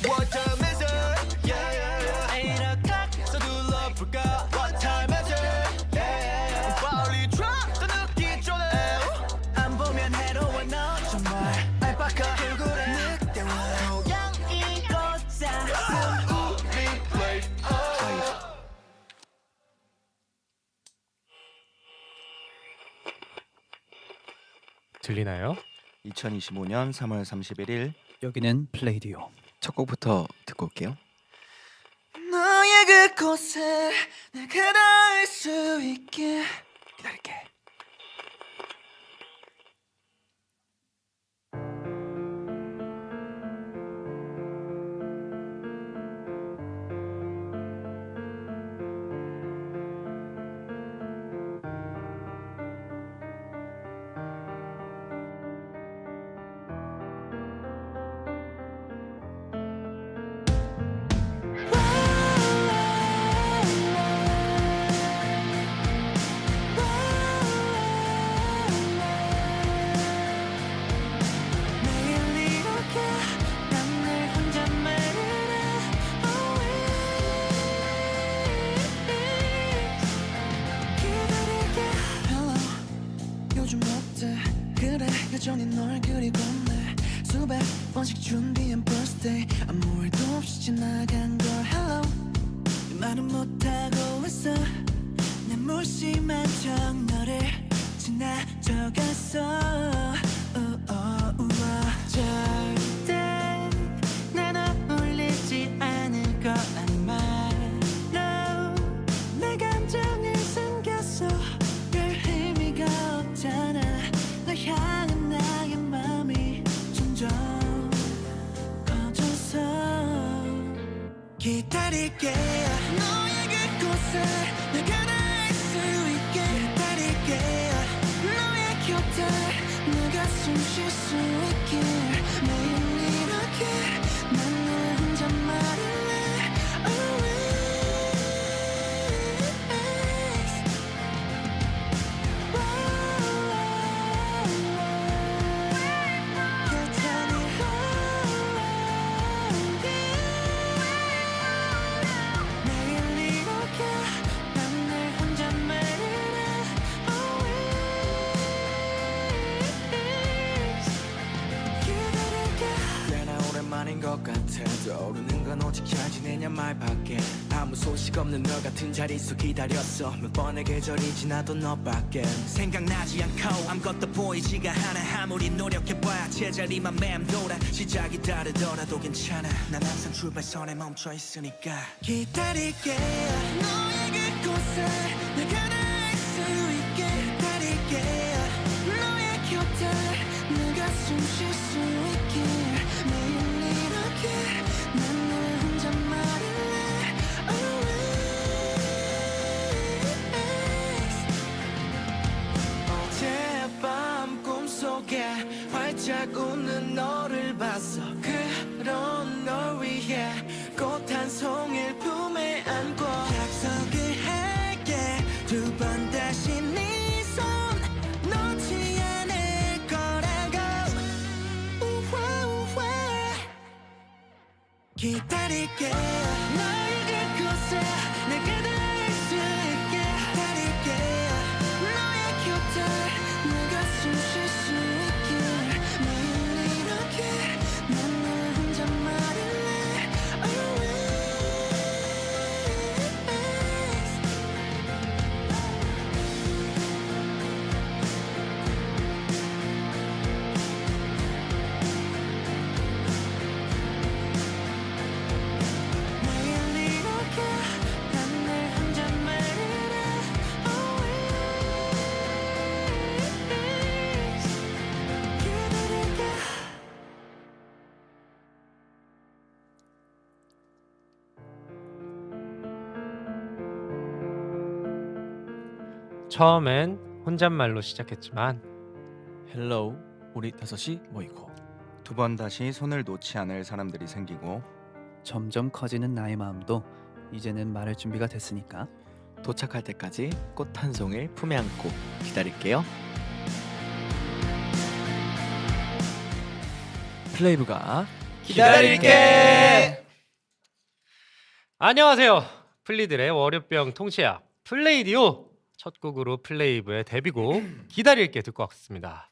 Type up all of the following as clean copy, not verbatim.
What time is it? Yeah, yeah, yeah. 8 o'clock 서둘러볼까? What time is it? Yeah. 빨리 drop 더 늦기 전에 안 보면 해로워 너 정말 알바카 얼굴에 늑대와 고양이 꽂아 우리 play 들리나요? 2025년 3월 31일 여기는 플레이디오. 첫 곡부터 듣고 올게요. 너의 그곳에 내가 닿을 수 있게 기다릴게. 매일 이렇게 난 늘 혼잣말을 해 기다릴게. Hello 요즘 어때? 그래 여전히 널 그리고 내 수백 번씩 준비한 birthday 아무 일도 없이 지나간 걸 Hello 말은 못하고 있어 내 무심한 척 너를 지나쳐갔어 절대 난 어울리지 않을 거란 말 No 내 감정을 숨겼어 별 의미가 없잖아 너 향한 나의 맘이 점점 커져서 기다릴게 너의 그곳에 내가 닿을 수 있게 기다릴게 너의 곁에 내가 숨 쉴 수 있게 매일 이렇게 난 늘 혼잣말을 해 매일 이렇게 난 늘 혼잣말을 해 꽤나 오랜만인 것 같아 떠오르는 건 오직 잘 지내냐 말밖에 아무 소식 없는 너 같은 자리에서 기다렸어 몇 번의 계절이 지나도 너밖에 생각나지 않고 아무것도 보이지가 않아 아무리 노력해봐야 제자리만 맴돌아 시작이 다르더라도 괜찮아 난 항상 출발선에 멈춰있으니까 기다릴게 너의 그곳에 내가 닿을 수 있게 기다릴게 너의 곁에 내가 숨 쉴 수 있게 매일 이렇게 난 늘 혼잣말을 해 어젯밤 꿈속에 활짝 웃는 너를 봤어 그런 널 위해 꽃 한 송이를 품에 안고 약속을 할게 두 번 다시 네 손 놓지 않을 거라고 기다릴게 너의 그곳에 내가 닿을 수 있게 기다릴게 너의 곁에 내가 숨 쉴 수 있게 매일 이렇게 난 늘 혼잣말을 해 매일 이렇게 난 늘 혼잣말을 해 기다릴게. 처음엔 혼잣말로 시작했지만 헬로우 우리 다섯이 모이고 두 번 다시 손을 놓지 않을 사람들이 생기고 점점 커지는 나의 마음도 이제는 말할 준비가 됐으니까 도착할 때까지 꽃 한 송이를 품에 안고 기다릴게요. 플레이브가 기다릴게. 안녕하세요. 플리들의 월요병 통치약 플레이디오 첫 곡으로 플레이브의 데뷔곡 기다릴게 듣고 왔습니다.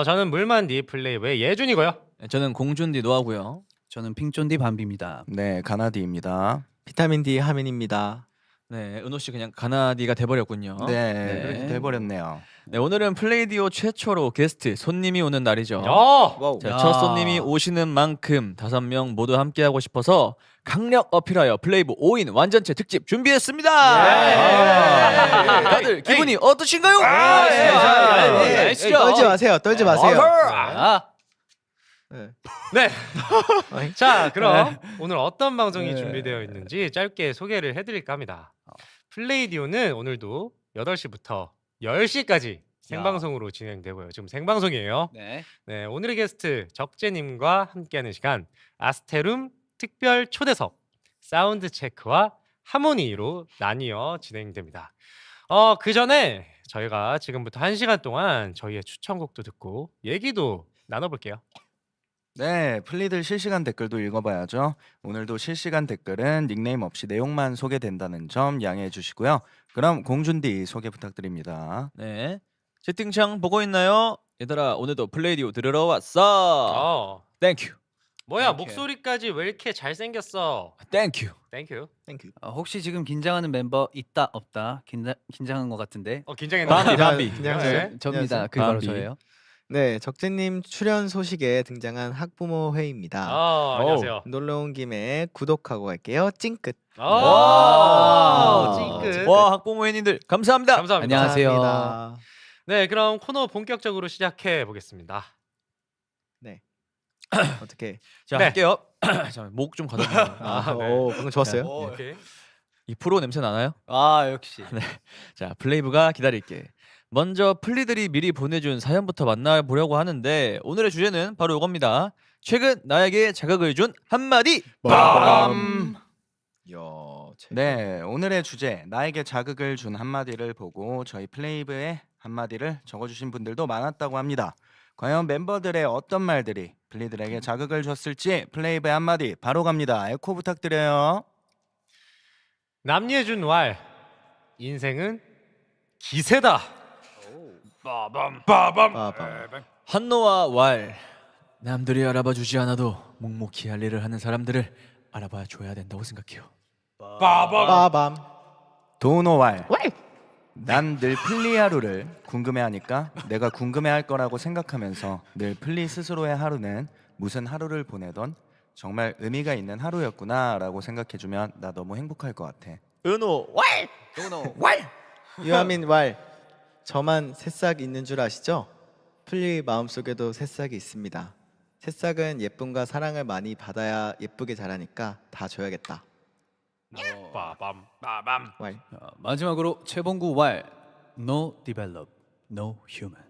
저는 물만디 플레이브의 예준이고요. 저는 공준디 노하고요. 저는 핑쫀디 밤비입니다. 네, 가나디입니다. 비타민 D 하민입니다. 네, 은호 씨 그냥 가나디가 돼버렸군요. 네, 네. 그렇게 돼버렸네요. 네, 오늘은 플레이디오 최초로 게스트 손님이 오는 날이죠. 와우. 자, 야. 첫 손님이 오시는 만큼 5명 모두 함께하고 싶어서 강력 어필하여 플레이브 5인 완전체 특집 준비했습니다. 다들 기분이 어떠신가요? 떨지 마세요. 떨지 마세요. 네. 네. 자, 그럼 오늘 어떤 방송이 네. 준비되어 있는지 짧게 소개를 해드릴까 합니다. 플레이디오는 오늘도 8시부터 10시까지 생방송으로 진행되고요. 지금 생방송이에요. 네. 네, 오늘의 게스트 적재님과 함께하는 시간 아스테룸 특별 초대석 사운드 체크와 하모니로 나뉘어 진행됩니다. 그 전에 저희가 지금부터 1시간 동안 저희의 추천곡도 듣고 얘기도 나눠볼게요. 네, 플리들 실시간 댓글도 읽어봐야죠. 오늘도 실시간 댓글은 닉네임 없이 내용만 소개된다는 점 양해해 주시고요. 그럼 공준디 소개 부탁드립니다. 네, 채팅창 보고 있나요? 얘들아, 오늘도 플레이디오 들으러 왔어. 어, 땡큐. 뭐야 이렇게. 목소리까지 왜 이렇게 잘생겼어? 땡큐. 땡큐. 땡큐. 혹시 지금 긴장하는 멤버 있다 없다? 긴장한 것 같은데. 밤비, 긴장했나? 밤비. 안녕하세요. 네. 접니다. 그게 바로 밤비. 저예요. 네, 적재님 출연 소식에 등장한 학부모 회의입니다. 안녕하세요. 놀러 온 김에 구독하고 갈게요. 찡긋. 찡긋. 와, 학부모 회원님들 감사합니다. 감사합니다. 안녕하세요. 감사합니다. 네, 그럼 코너 본격적으로 시작해 보겠습니다. 어떻게? 자, 네. 할게요. 잠깐 목 좀 가다듬어요. 네. 오, 방금 좋았어요. 오케이. 이 프로 냄새 나나요? 역시. 자, 플레이브가 기다릴게. 먼저 플리들이 미리 보내준 사연부터 만나보려고 하는데 오늘의 주제는 바로 이겁니다. 최근 나에게 자극을 준 한마디. 빰! 이야, 네, 오늘의 주제 나에게 자극을 준 한마디를 보고 저희 플레이브의 한마디를 적어주신 분들도 많았다고 합니다. 과연 멤버들의 어떤 말들이 플리들에게 자극을 줬을지 플레이브의 한마디 바로 갑니다. 에코 부탁드려요. 남예준 왈 인생은 기세다. 빠밤. 한노와 왈. 남들이 알아봐주지 않아도 묵묵히 할 일을 하는 사람들을 알아봐 줘야 된다고 생각해요. 빠밤. 도노왈. 난 늘 플리 하루를 궁금해하니까 내가 궁금해할 거라고 생각하면서 늘 플리 스스로의 하루는 무슨 하루를 보내던 정말 의미가 있는 하루였구나라고 생각해주면 나 너무 행복할 것 같아. 은호 왈. 유아민 왈. 저만 새싹 있는 줄 아시죠? 플리 마음속에도 새싹이 있습니다. 새싹은 예쁨과 사랑을 많이 받아야 예쁘게 자라니까 다 줘야겠다. 빠밤. 왈. 마지막으로 최봉구 왈. No develop, no human.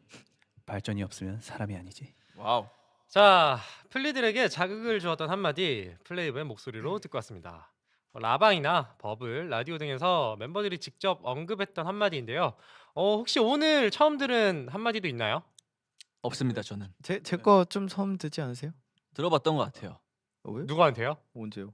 발전이 없으면 사람이 아니지. 와우. 자, 플리들에게 자극을 주었던 한마디 플레이브의 목소리로 듣고 왔습니다. 라방이나 버블, 라디오 등에서 멤버들이 직접 언급했던 한마디인데요. 혹시 오늘 처음 들은 한마디도 있나요? 없습니다. 저는 제 거 좀 처음 듣지 않으세요? 들어봤던 것 같아요. 왜요? 누구한테요? 언제요?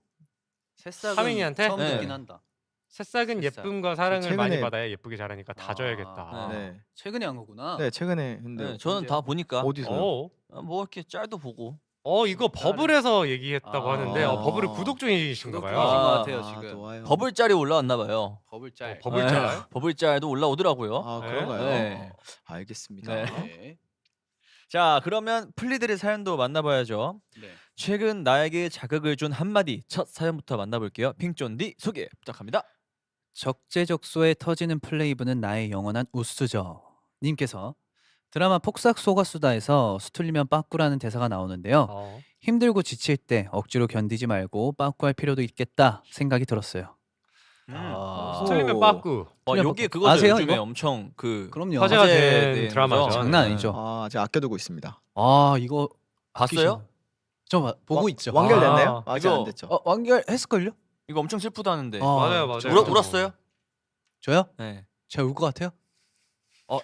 새싹은 하민이한테? 처음 네. 듣긴 한다. 새싹은 새싹. 예쁨과 사랑을 최근에- 많이 받아야 예쁘게 자라니까 다 줘야겠다. 네. 최근에 한 거구나. 네, 최근에 근데 네, 저는 다 보니까 어디서요? 뭐 이렇게 짤도 보고. 이거 버블에서 얘기했다고 아. 하는데 버블을 구독 중이신가 구독 봐요. 중이신 것 아, 같아요 아, 지금. 좋아요. 버블짤이 올라왔나 봐요. 버블짤. 버블짤? 네, 버블짤도 올라오더라고요. 아, 네. 그런가요? 네. 알겠습니다. 네. 네. 자, 그러면 플리들의 사연도 만나봐야죠. 네. 최근 나에게 자극을 준 한마디 첫 사연부터 만나볼게요. 핑쫀디 소개 부탁합니다. 적재적소에 터지는 플레이브는 나의 영원한 우스죠. 님께서 드라마 폭삭 속았수다에서 수틀리면 빠꾸라는 대사가 나오는데요. 힘들고 지칠 때 억지로 견디지 말고 빠꾸할 필요도 있겠다 생각이 들었어요. 틀리면 오. 빠꾸. 여기 그거 아세요, 요즘에 이거? 엄청 그 그럼요. 화제가 화제된 된 거죠? 드라마죠. 장난 아니죠. 아, 제가 아껴두고 있습니다. 이거 봤어요? 보고 있죠. 완결됐나요? 아직 이거- 안 됐죠. 완결했을걸요? 이거 엄청 슬프다는데. 맞아요. 울었어요? 저요? 네. 제가 울 것 같아요?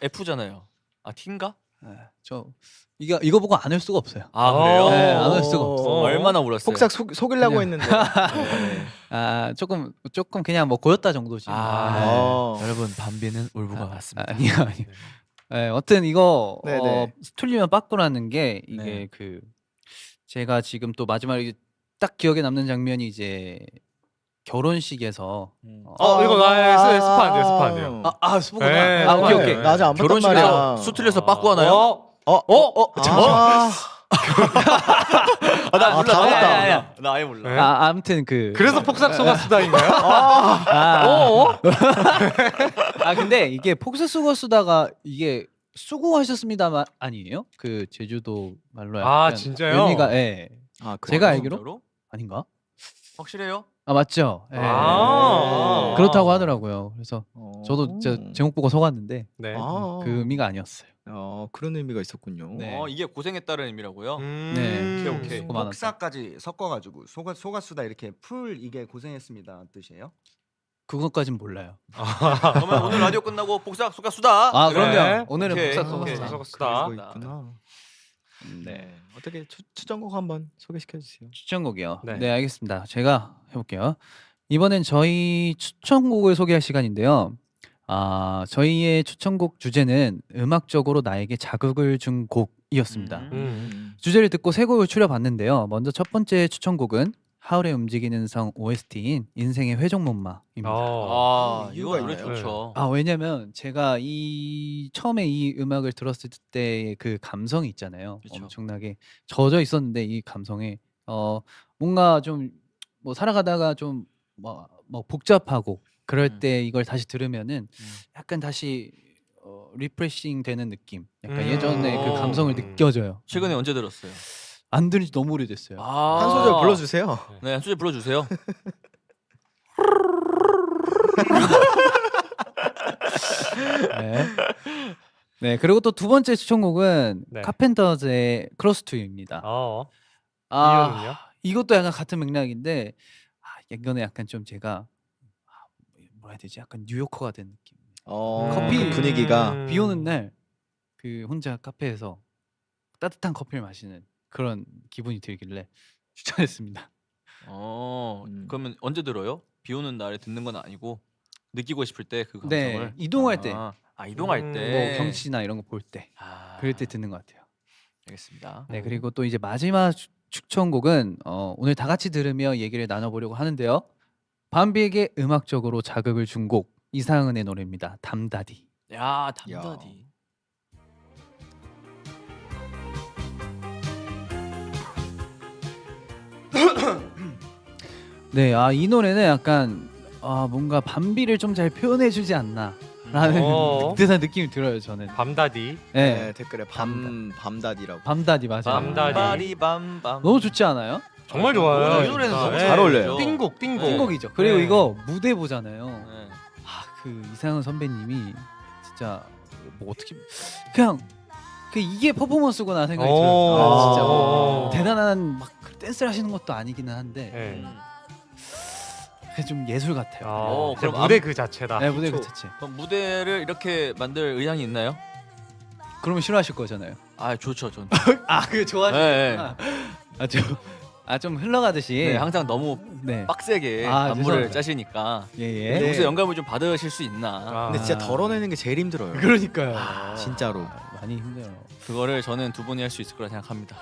F잖아요. 아, T인가? 네, 저 이거 보고 안 울 수가 없어요. 아 그래요? 네, 안 올 수가 없어. 얼마나 울었어요? 폭삭 속이려고 그냥. 했는데. 네. 아 조금 그냥 뭐 고였다 정도지. 여러분 밤비는 울보가 같습니다. 아니요. 네, 어떤 이거 네네. 스툴리면 빠꾸라는 게 이게 네. 그 제가 지금 또 마지막에 딱 기억에 남는 장면이 이제 결혼식에서 이거 나 스파 안 돼요, 스파 안 돼요. 스포구나. 네, 오케이 네. 오케이. 나 아직 안 봤단 결혼식에서 말이야. 수틀려서 빠꾸 하나요? 나 몰라. 다 봤다. 아니야. 나 아예 몰라. 네. 아무튼 그 그래서 폭삭 소가수다인가요? 근데 이게 폭삭소가수다가 이게 수고하셨습니다만 아니에요? 그 제주도 말로 약간 진짜요? 의미가 예. 아, 그래요? 제가 알기로 진짜로? 아닌가? 확실해요? 맞죠. 예. 그렇다고 하더라고요. 그래서 저도 진짜 제목 보고 속았는데 네. 그 의미가 아니었어요. 그런 의미가 있었군요. 네. 이게 고생했다는 의미라고요? 네. 오케이. 수고 많았다. 복사까지 섞어가지고 속았수다 이렇게 풀 이게 고생했습니다 뜻이에요? 그것까진 몰라요. 그러면 오늘 라디오 끝나고 복삭 소가수다. 그럼요. 네. 오늘은 오케이. 폭삭소가수다. 소가수다. 그거 있구나. 네. 어떻게 추천곡 한번 소개시켜 주세요. 추천곡이요. 네. 네, 알겠습니다. 제가 해볼게요. 이번엔 저희 추천곡을 소개할 시간인데요. 저희의 추천곡 주제는 음악적으로 나에게 자극을 준 곡이었습니다. 주제를 듣고 세 곡을 추려봤는데요. 먼저 첫 번째 추천곡은 하울의 움직이는 성 OST인 인생의 회전목마입니다. 이거 노래 있나요? 좋죠. 왜냐면 제가 처음에 이 음악을 들었을 때 그 감성이 있잖아요. 그쵸. 엄청나게 젖어 있었는데 이 감성에 뭔가 좀 뭐 살아가다가 좀 뭐 복잡하고 그럴 때 이걸 다시 들으면은 약간 다시 리프레싱 되는 느낌. 약간 예전에 그 감성을 느껴져요. 최근에 언제 들었어요? 안 들은 지 너무 오래됐어요. 한 소절 불러주세요. 네, 한 소절 불러주세요. 네. 네, 그리고 또 두 번째 추천곡은 네. 카펜터즈의 크로스 투입니다. 이유는요? 이것도 약간 같은 맥락인데 이거는 약간 좀 제가 뭐라 해야 되지? 약간 뉴요커가 된 느낌. 커피 그 분위기가 비 오는 날 그 혼자 카페에서 따뜻한 커피를 마시는 그런 기분이 들길래 추천했습니다. 그러면 언제 들어요? 비 오는 날에 듣는 건 아니고 느끼고 싶을 때 그 네, 감성을 이동할 때. 이동할 때 뭐 경치나 이런 거 볼 때 그럴 때 듣는 것 같아요. 알겠습니다. 네, 그리고 또 이제 마지막 추천곡은 오늘 다 같이 들으며 얘기를 나눠보려고 하는데요. 밤비에게 음악적으로 자극을 준 곡 이상은의 노래입니다. 담다디. 야 담다디. 네, 이 노래는 약간 뭔가 밤비를 좀 잘 표현해주지 않나라는 듯한 느낌이 들어요. 저는. 밤다디. 네, 네, 댓글에 밤다디라고. 밤다디 맞아요. 밤다디. 밤밤. 너무 좋지 않아요? 정말 좋아요. 이 노래는 진짜. 너무 네. 잘 어울려요. 띵곡 띵곡. 네. 신곡이죠. 그리고 네. 이거 무대 보잖아요. 네. 그 이상은 선배님이 진짜 뭐 어떻게 그냥 이게 퍼포먼스구나 생각이 들어요. 진짜 대단한 막 댄스를 하시는 것도 아니기는 한데 네. 그게 좀 예술 같아요. 진짜 그럼 무대 그 자체다. 네, 무대 그 자체. 그럼 무대를 이렇게 만들 의향이 있나요? 그러면 싫어하실 거잖아요. 좋죠, 전. 그거 좋아하시구나. 좀 흘러가듯이. 네, 항상 너무 네. 빡세게 죄송합니다. 안무를 짜시니까 예. 네. 여기서 영감을 좀 받으실 수 있나? 근데 진짜 덜어내는 게 제일 힘들어요. 그러니까요. 진짜로. 많이 힘들어요. 그거를 저는 두 분이 할 수 있을 거라 생각합니다.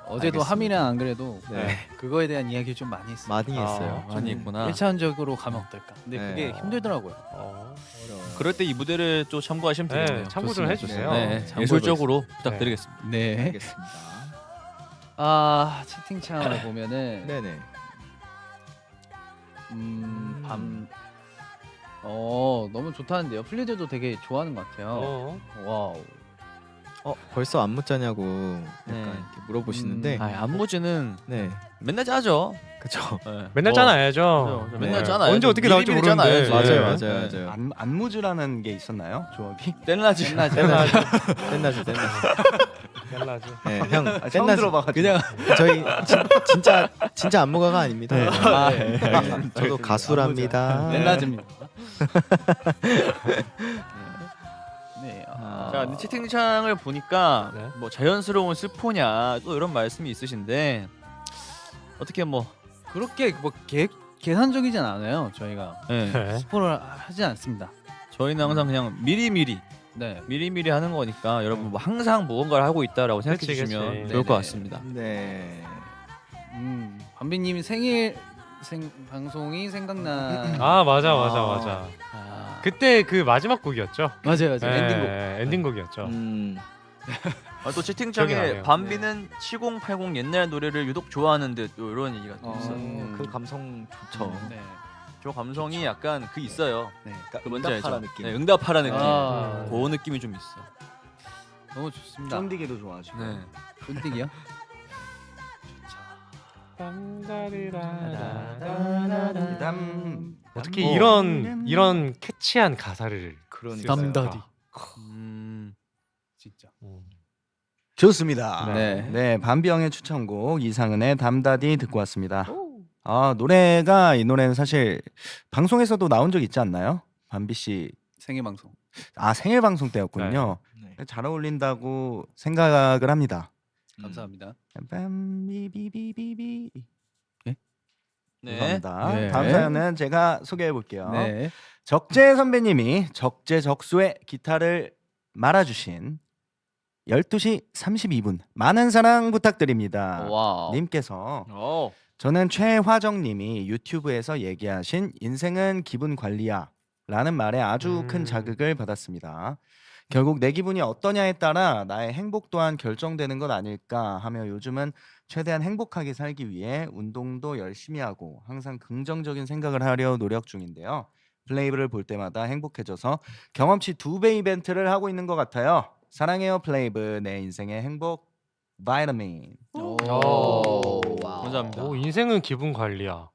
어제도 알겠습니다. 함이랑 안 그래도 네. 그거에 대한 이야기 좀 많이 했어요. 많이 했어요. 많이 있구나. 1차원적으로 가면 어떨까? 근데 네. 그게 힘들더라고요. 어려워요. 그럴 때 이 무대를 또 참고하시면 되겠네요. 참고 좀 좋습니다. 해주세요. 네, 참고해보겠습니다. 예술적으로 부탁드리겠습니다. 네. 알겠습니다. 채팅창을 보면은 네네. 너무 좋다는데요. 플리들도 되게 좋아하는 것 같아요. 와우. 벌써 안 묻자냐고 약간 네. 이렇게 물어보시는데 안무지는 네. 맨날 짜죠. 그쵸. 네. 맨날 짜놔야죠. 그죠. 맨날 네. 짜놔요. 언제 어떻게 나올지 미리미리 모르는데. 짜놔야지. 맞아요. 네. 맞아요. 안무즈라는 게 있었나요 조합이? 땐라지. 댄나즈. 텔라지. 네, 형 처음 댄나즈. 들어봐가지고. 그냥 저희 진짜 안무가가 아닙니다. 네. 저도 가수랍니다. 넬라즈입니다. 네. 자, 근데 채팅창을 보니까 네. 뭐 자연스러운 스포냐 또 이런 말씀이 있으신데 어떻게 뭐 그렇게 뭐 계산적이진 않아요. 저희가 네. 네. 스포를 하지 않습니다. 저희는 항상 그냥 미리미리 하는 거니까 여러분 뭐 항상 무언가를 하고 있다라고 생각해 그치, 주시면 그치. 좋을 것 네네. 같습니다. 네. 밤비님 생일 방송이 생각나. 아 맞아. 아, 그때 그 마지막 곡이었죠. 맞아요. 네, 엔딩곡. 엔딩곡이었죠. 또 기억이 채팅창에 나네요. 밤비는 7080 옛날 노래를 유독 좋아하는데 또 이런 얘기가 또 있어요. 그 감성 좋죠. 네. 저 감성이 약간 그 있어요. 네. 그 뭔지 알죠? 응답하라 느낌. 네, 응답하라 느낌. 아. 그 느낌이 좀 있어. 너무 좋습니다. 쫀디기도 좋아하시고. 네. 쫀디기요? 그다음 어떻게 뭐, 이런 캐치한 가사를 그러니까요. 담다디. 진짜. 좋습니다. 네. 네, 밤비영의 추천곡 이상은의 담다디 듣고 왔습니다. 아, 노래가 이 노래는 사실 방송에서도 나온 적 있지 않나요? 밤비 씨. 생일 방송. 아, 생일 방송 때였군요. 네. 잘 어울린다고 생각을 합니다. 감사합니다. 밤비비비비비. 네. 감사합니다. 네. 다음 사연은 제가 소개해 볼게요. 네. 적재 선배님이 적재적소에 기타를 말아주신 12시 32분 많은 사랑 부탁드립니다. 와우. 님께서 오. 저는 최화정님이 유튜브에서 얘기하신 인생은 기분 관리야 라는 말에 아주 큰 자극을 받았습니다. 결국 내 기분이 어떠냐에 따라 나의 행복 또한 결정되는 것 아닐까 하며 요즘은 최대한 행복하게 살기 위해 운동도 열심히 하고 항상 긍정적인 생각을 하려 노력 중인데요. 플레이브를 볼 때마다 행복해져서 경험치 2배 이벤트를 하고 있는 것 같아요. 사랑해요 플레이브, 내 인생의 행복 바이타민. 오. 와우. 감사합니다. 오, 인생은 기분 관리야.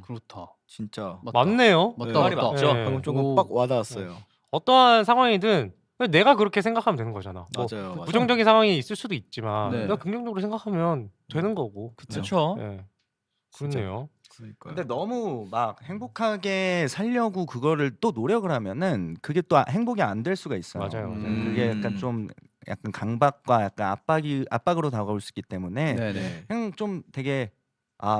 그렇다. 진짜 맞다. 맞네요. 맞다. 말이 맞다. 맞죠? 네. 방금 조금 오. 빡 와닿았어요. 어떠한 상황이든 내가 그렇게 생각하면 되는 거잖아. 뭐 맞아요. 맞아요. 부정적인 상황이 있을 수도 있지만 네. 내가 긍정적으로 생각하면 되는 거고. 그렇죠. 네. 그렇네요. 그러니까요. 근데 너무 막 행복하게 살려고 그거를 또 노력을 하면은 그게 또 행복이 안 될 수가 있어요. 맞아요. 그게 약간 좀 약간 강박과 약간 압박으로 다가올 수 있기 때문에 네네. 그냥 좀 되게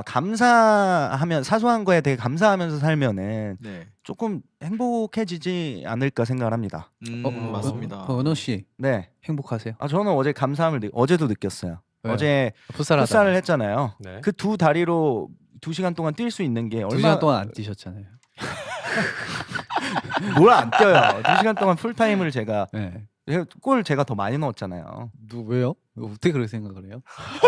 감사하면 사소한 거에 되게 감사하면서 살면은 네. 조금 행복해지지 않을까 생각을 합니다. 맞습니다. 은호 씨 네. 행복하세요? 아 저는 어제 감사함을 어제도 느꼈어요. 왜요? 어제 풋살하다. 풋살을 했잖아요. 네. 그 두 다리로 2시간 동안 뛸 수 있는 게 2시간 동안 안 뛰셨잖아요. 뭘 안 뛰어요. 2시간 동안 풀타임을 제가 네. 골 제가 더 많이 넣었잖아요. 왜요? 어떻게 그렇게 생각을 해요?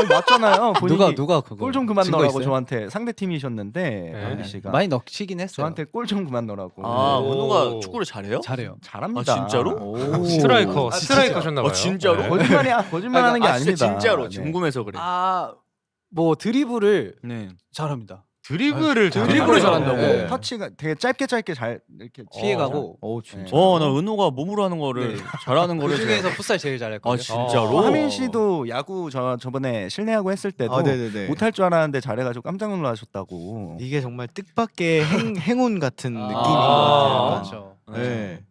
맞잖아요. 본인이 누가 그거 골 좀 그만 증거 넣으라고 있어요? 저한테 상대 팀이셨는데 네. 강비 씨가 많이 넣히긴 했어요. 저한테 골 좀 그만 넣으라고. 아, 오. 은호가 축구를 잘해요? 잘해요. 잘합니다. 아, 진짜로? 오. 스트라이커, 아, 스트라이커셨나 봐요. 진짜로? 네. 거짓말하는 게 아, 아닙니다. 진짜 진짜로 네. 궁금해서 그래. 뭐 드리블을 네. 잘합니다. 드리블을 드리블을 잘한다고. 잘한다고. 네. 터치가 되게 짧게 잘 이렇게 피해가고. 오 진짜. 나 은호가 몸으로 하는 거를 잘하는 그 거를 중에서 풋살 제일 잘했거든요. 아 진짜로? 하민 씨도 야구 저번에 실내야구 했을 때도 아, 네네네. 못할 줄 알았는데 잘해가지고 깜짝 놀라셨다고. 이게 정말 뜻밖의 행운 같은 느낌인 것 아, 같아요. 그렇죠. 네.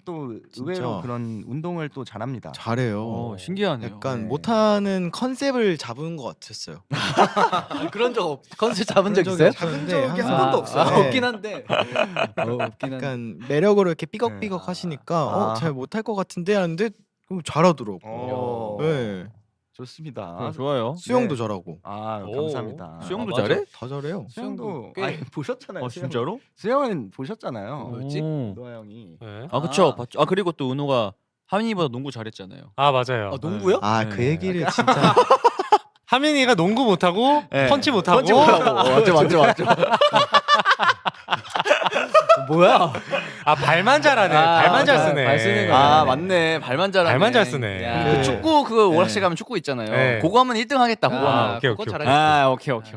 또 진짜. 의외로 그런 운동을 또 잘합니다. 잘해요. 신기하네요. 약간 네. 못하는 컨셉을 잡은 것 같았어요. 그런 적 컨셉 잡은 적 있어요? 잡은 적이 한 번도 없어요. 네. 없긴 한데. 없긴 한데. 약간 매력으로 이렇게 삐걱삐걱 하시니까 아. 잘 못할 것 같은데 하는데 잘하더라고. 어, 네. 좋습니다. 좋아요. 수영도 네. 잘하고. 아 오. 감사합니다. 수영도 맞아. 잘해? 다 잘해요. 수영도 꽤- 아니, 보셨잖아요. 진짜로? 수영은 보셨잖아요. 뭐였지? 노아 형이. 네. 아 그쵸. 봤죠. 아 그리고 또 은호가 하민이보다 농구 잘했잖아요. 아 맞아요. 농구요? 아, 네. 그 얘기를 진짜 하민이가 농구 못하고 네. 펀치 못하고 맞죠. 뭐야? 아 발만 잘하네. 발만 잘 쓰네. 발 쓰는 거. 아 맞네. 발만 잘하네. 발만 잘 쓰네. 야. 그 축구 그 오락실 가면 축구 있잖아요. 네. 그거 하면 1등 하겠다. 그거 하면. 오케이, 그거 오케이. 잘하겠어. 아 오케이. 오케이.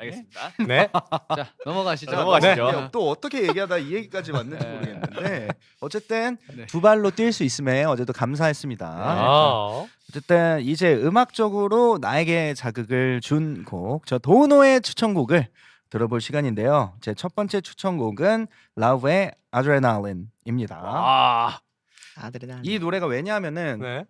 알겠습니다. 네. 자 넘어가시죠. 자, 넘어가시죠. 네. 또 어떻게 얘기하다 이 얘기까지 왔는지 네. 모르겠는데 어쨌든 네. 두 발로 뛸 수 있음에 어제도 감사했습니다. 아. 어쨌든 이제 음악적으로 나에게 자극을 준 곡, 저 도우노의 추천곡을 들어볼 시간인데요. 제 첫 번째 추천곡은 라우의 아드레날린입니다. 아 아드레날린. 이 노래가 왜냐하면은 네.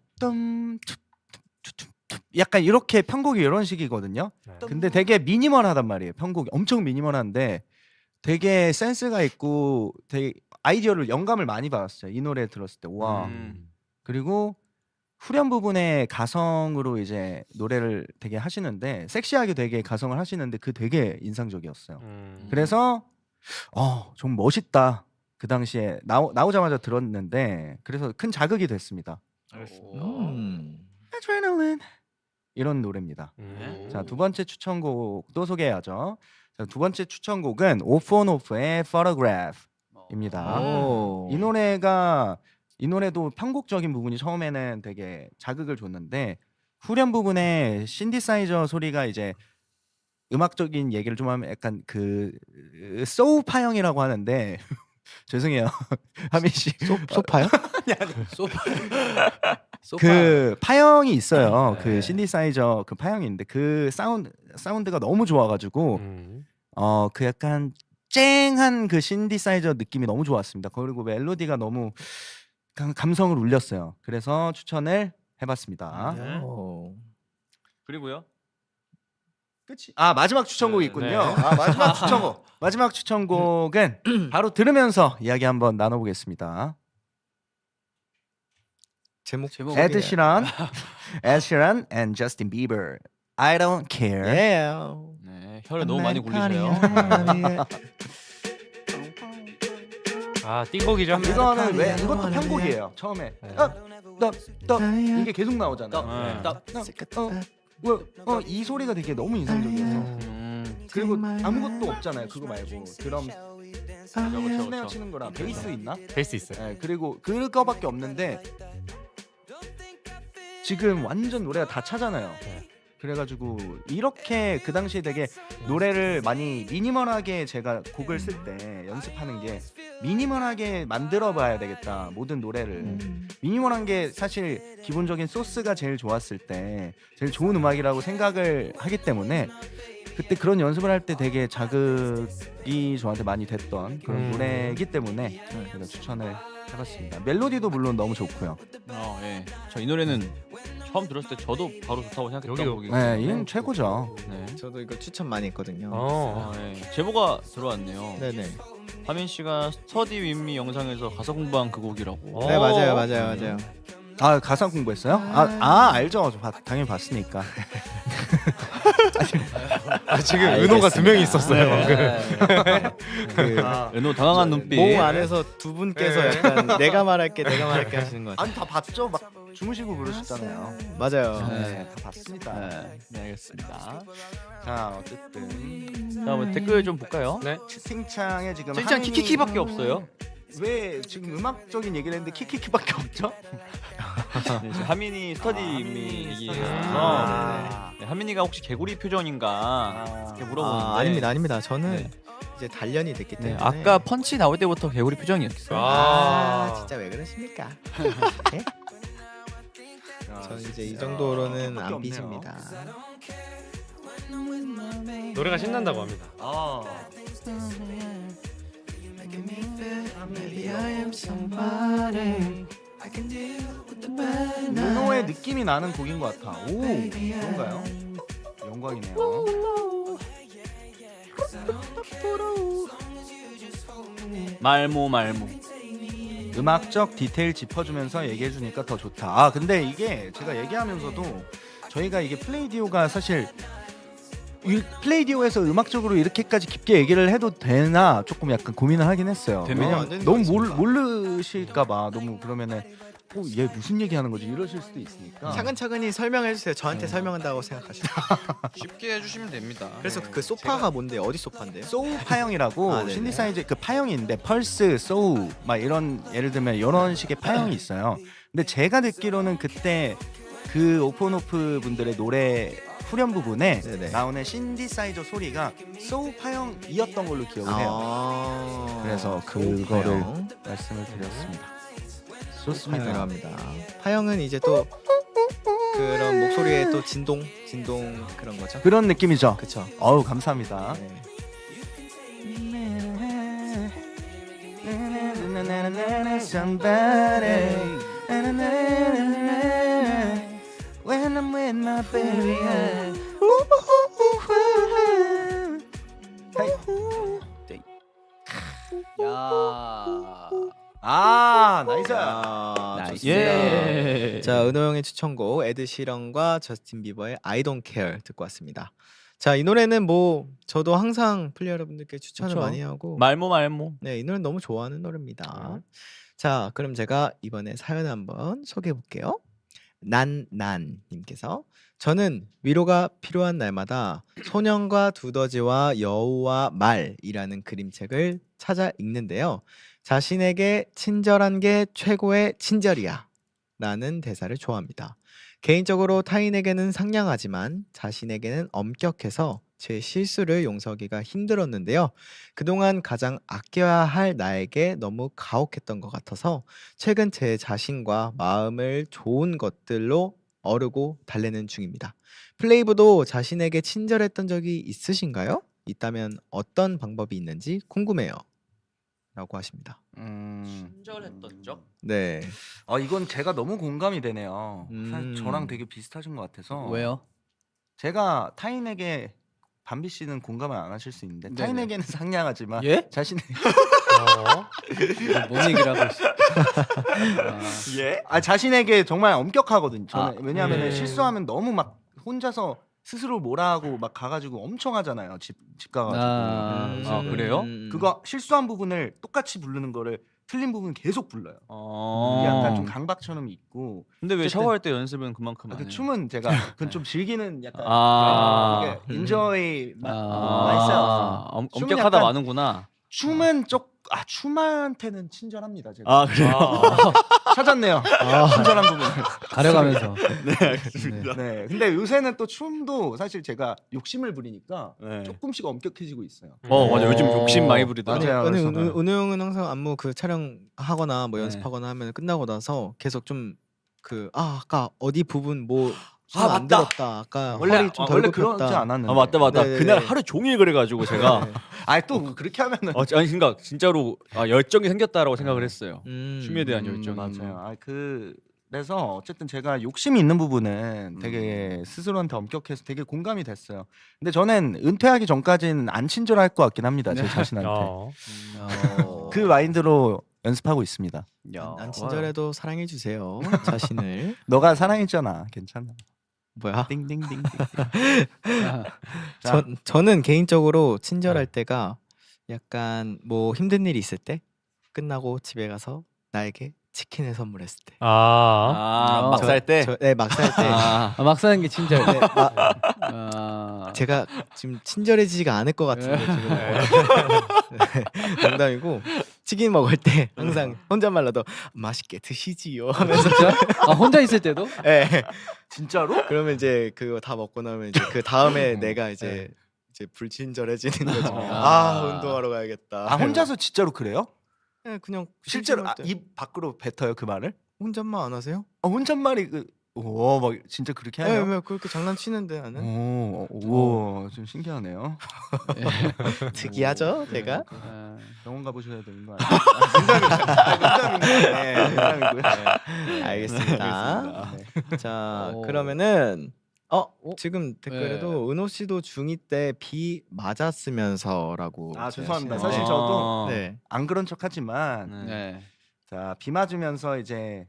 약간 이렇게 편곡이 이런 식이거든요. 네. 근데 되게 미니멀하단 말이에요. 편곡이 엄청 미니멀한데 되게 센스가 있고 되게 아이디어를 영감을 많이 받았어요. 이 노래 들었을 때 와. 그리고 후렴 부분에 가성으로 이제 노래를 되게 하시는데 섹시하게 되게 가성을 하시는데 그 되게 인상적이었어요. 그래서 좀 멋있다. 그 당시에 나오자마자 들었는데 그래서 큰 자극이 됐습니다. 알겠습니다. Adrenaline 이런 노래입니다. 자, 두 번째 추천곡도 소개해야죠. 자, 두 번째 추천곡은 오프온오프의 Photograph입니다. 오. 이 노래도 편곡적인 부분이 처음에는 되게 자극을 줬는데 후렴 부분에 신디사이저 소리가 이제 음악적인 얘기를 좀 하면 약간 그 소우 파형이라고 하는데 죄송해요. 하민 씨. 소파요? 소파. 그 파형이 있어요. 네. 그 신디사이저 그 파형이 있는데 그 사운드가 너무 좋아가지고 그 약간 쨍한 그 신디사이저 느낌이 너무 좋았습니다. 그리고 멜로디가 너무 감성을 울렸어요. 그래서 추천을 해봤습니다. 네. 오. 그리고요. 끝이? 아, 마지막 추천곡이 네, 있군요. 네. 아, 마지막 추천곡. 마지막 추천곡은 바로 들으면서 이야기 한번 나눠보겠습니다. 제목 에드 시런, 에드 시런 and Justin Bieber. I don't care. 예. 네, 혀를 너무 많이 굴리세요. 아, 띵곡이죠. 이거는 왜 이것도 편곡이에요. 처음에 네. 이게 계속 나오잖아요. 이 소리가 되게 너무 인상적이어서 그리고 아무것도 없잖아요. 그거 말고 드럼 스네어 치는 거랑 베이스 있나? 베이스 있어요. 네, 그리고 그거밖에 없는데 지금 완전 노래가 다 차잖아요. 네. 그래가지고 이렇게 그 당시에 되게 노래를 많이 미니멀하게 제가 곡을 쓸 때 연습하는 게 미니멀하게 만들어봐야 되겠다. 모든 노래를 미니멀한 게 사실 기본적인 소스가 제일 좋았을 때 제일 좋은 음악이라고 생각을 하기 때문에 그때 그런 연습을 할 때 되게 자극이 저한테 많이 됐던 그런 노래이기 때문에 제가 추천을 해봤습니다. 멜로디도 물론 너무 좋고요. 예. 저 이 노래는 처음 들었을 때 저도 바로 좋다고 생각했던 여기도- 곡이기 네, 때문에. 이건 최고죠. 네. 저도 이거 추천 많이 했거든요. 예. 제보가 들어왔네요. 네네. 하민 씨가 스터디 윈미 영상에서 가사 공부한 그 곡이라고. 네 맞아요. 아, 가사 공부했어요? 알죠. 저 당연히 봤으니까. 지금 은호가 두 명이 있었어요. 방금. 그 은호 당황한 눈빛. 모 안에서 두 분께서 네. 약간 내가 말할게 하시는 것 같아요. 아니 다 봤죠. 막 주무시고 그러셨잖아요. 맞아요. 네, 다 봤습니다. 네, 알겠습니다. 자, 어쨌든 다음은 댓글 좀 볼까요? 네. 채팅창에 지금 진짜 하민이- 키키키밖에 없어요. 왜 지금 음악적인 얘기를 했는데 키키키밖에 없죠? 네, 지금 하민이 스터디 윈미 얘기해서 아, 네, 하민이가 혹시 개구리 표정인가 이렇게 물어보는데 아닙니다. 저는 네. 이제 단련이 됐기 네, 때문에. 아까 펀치 나올 때부터 개구리 표정이었어요. 진짜 왜 그러십니까? 네? 저는 이제 이 야, 정도로는 밖에 안 없네요. 삐집니다. 노래가 신난다고 합니다. 은호의 느낌이 나는 곡인 것 같아. 오, 그런가요? 영광이네요. 말모. 음악적 디테일 짚어주면서 얘기해주니까 더 좋다. 아, 근데 이게 제가 얘기하면서도 저희가 이게 플레이디오가 사실 이 플레이디오에서 음악적으로 이렇게까지 깊게 얘기를 해도 되나 조금 약간 고민을 하긴 했어요. 되면 왜냐면 안 되는 너무 거 있습니까? 모르실까봐 너무 그러면은 얘 무슨 얘기하는 거지 이러실 수도 있으니까. 차근차근히 설명해 주세요. 저한테 설명한다고 생각하시죠. 쉽게 해주시면 됩니다. 그래서 그 소파가 뭔데? 어디 소파인데요? 소우 파형이라고 아, 네네. 신디사이즈 그 파형이 있는데 펄스, 소우 막 이런 예를 들면 이런 식의 파형이 있어요. 근데 제가 듣기로는 그때 그 오픈오프 분들의 노래 후렴 부분에 네네. 나오는 신디사이저 소리가 소우 파형이었던 걸로 기억을 해요. 그래서 그거를 말씀을 드렸습니다. 파형이라고 좋습니다. 합니다. 파형은 이제 또 그런 목소리에 또 진동 그런 거죠. 그런 느낌이죠. 그쵸. 어우, 감사합니다. 네. 나나나나나 somebody 나나나나나 when I'm with my baby 야. 아 나이스 나이스. 예. 자, 은호 형의 추천곡 에드 시런과 저스틴 비버의 I Don't Care 듣고 왔습니다. 자, 이 노래는 뭐 저도 항상 플리 여러분들께 추천을 그쵸. 많이 하고 말모. 네, 이 노래 너무 좋아하는 노래입니다. 자, 그럼 제가 이번에 사연 한번 소개해 볼게요. 난난님께서 저는 위로가 필요한 날마다 소년과 두더지와 여우와 말이라는 그림책을 찾아 읽는데요. 자신에게 친절한 게 최고의 친절이야 라는 대사를 좋아합니다. 개인적으로 타인에게는 상냥하지만 자신에게는 엄격해서 제 실수를 용서하기가 힘들었는데요. 그동안 가장 아껴야 할 나에게 너무 가혹했던 것 같아서 최근 제 자신과 마음을 좋은 것들로 어르고 달래는 중입니다. 플레이브도 자신에게 친절했던 적이 있으신가요? 있다면 어떤 방법이 있는지 궁금해요. 라고 하십니다. 친절했던 적? 네. 이건 제가 너무 공감이 되네요. 사실 음. 저랑 되게 비슷하신 것 같아서. 왜요? 제가 타인에게 밤비 씨는 공감을 안 하실 수 있는데 네네. 타인에게는 상냥하지만 예? 자신의 뭔 얘기를 하고 있어? 예? 자신에게 정말 엄격하거든요. 저는 왜냐하면 예. 실수하면 너무 막 혼자서 스스로 뭐라 하고 막 가가지고 엄청 하잖아요. 집 가가지고. 아, 그래요? 그거 실수한 부분을 똑같이 부르는 거를 틀린 부분 계속 불러요. 이게 어. 약간 좀 강박처럼 있고. 근데 왜 어쨌든- 샤워할 때 연습은 그만큼 안 그 해요? 춤은 제가 그건 좀 즐기는 약간 아. 이게 enjoy 아. myself. 엄격하다 약간- 많은구나. 춤은 춤한테는 친절합니다. 제가 아, 그래요? 찾았네요. 친절한 부분을. 가려가면서. 네. 근데 요새는 또 춤도 사실 제가 욕심을 부리니까 네. 조금씩 엄격해지고 있어요. 맞아. 요즘 욕심 많이 부리더라. 맞아요. 아니, 그래서- 은우 형은 항상 안무 그 촬영하거나 뭐 네. 연습하거나 하면 끝나고 나서 계속 좀 아까 어디 부분 뭐 아, 안 맞다. 들었다. 아까 원래 허리 좀덜 원래 굽혔다. 그러지 않았는데. 아, 맞다. 네네네. 그날 하루 종일 그래가지고 제가 또 그렇게 하면은 아니 그러니까 진짜로 열정이 생겼다라고 생각을 했어요. 음. 춤에 대한 열정. 맞아요. 그래서 어쨌든 제가 욕심이 있는 부분은 되게 스스로한테 엄격해서 되게 공감이 됐어요. 근데 저는 은퇴하기 전까지는 안 친절할 것 같긴 합니다. 제 자신한테. 그 마인드로 연습하고 있습니다. 안 친절해도 사랑해 주세요. 자신을. 너가 사랑했잖아. 괜찮아. 뭐야? 띵띵띵. 저는 개인적으로 친절할 때가 약간 뭐 힘든 일이 있을 때 끝나고 집에 가서 나에게 치킨을 선물했을 때. 막 살 때. 네, 막 살 때. 막 사는 게 친절. 네, 아, 제가 지금 친절해지지가 않을 것 같은데 지금 네, 농담이고 치킨 먹을 때 항상 혼잣말로도 맛있게 드시지요 하면서 진짜? 혼자 있을 때도? 네. 진짜로? 그러면 이제 그거 다 먹고 나면 이제 그 다음에 내가 이제 불친절해지는 거죠. 운동하러 가야겠다. 혼자서 진짜로 그래요? 네, 그냥 실제로 심심할 때. 입 밖으로 뱉어요 그 말을? 혼잣말 안 하세요? 혼잣말이 막 진짜 그렇게 네, 하네요. 왜 그렇게 장난치는데 나는 오, 좀 신기하네요. 특이하죠, 제가. 병원 가보셔야 되는 거 아니에요? 농담입니다. 네, 농담이고요. 알겠습니다. 네. 자, 오. 그러면은 지금 댓글에도 네. 은호 씨도 중2 때 비 맞았으면서라고. 죄송합니다. 하시네요. 사실 저도 네. 안 그런 척하지만 네. 자, 비 맞으면서 이제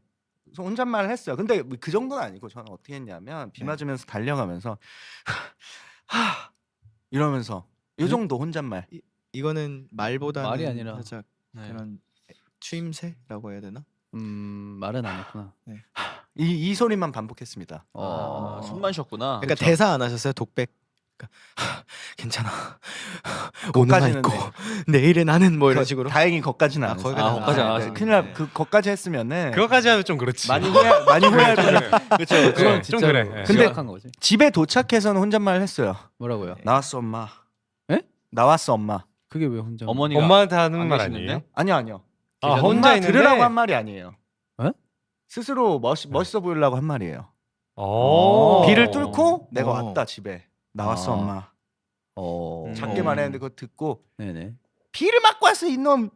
혼잣말을 했어요. 근데 그 정도는 아니고 저는 어떻게 했냐면 비 네. 맞으면서 달려가면서 이러면서 이 정도 혼잣말. 이거는 말보다는 말이 아니라. 살짝 네. 그런 추임새라고 해야 되나? 말은 안 했구나. 이 소리만 반복했습니다. 숨만 쉬었구나. 그러니까 대사 안 하셨어요? 독백. 그러니까 괜찮아. 오늘만 거기까지는 있고 네. 내일은 나는 뭐 이런 식으로. 다행히 거기까지는 안 했어요. 거기까지는 안 거기까지 안 하셨어요. 하셨네. 큰일 나. 거기까지 했으면은 그거까지 하면 좀 그렇지. 많이 후회할 뻔. 그렇죠. 그건 좀 진짜 그래. 근데- 심각한 거지. 집에 도착해서는 혼잣말을 했어요. 뭐라고요? 나왔어 엄마. 에? 나왔어 엄마. 그게 왜 혼자? 어머니가 엄마한테 하는 안 말 계시는데? 아니에요? 아니요. 혼자 엄마 있는데 들으라고 한 말이 아니에요. 에? 스스로 멋있어 보이려고 한 말이에요. 오. 비를 뚫고 내가 어. 왔다 집에. 나왔어 아. 엄마. 어. 작게 말했는데 그거 듣고 네네. 비를 맞고 왔어 이놈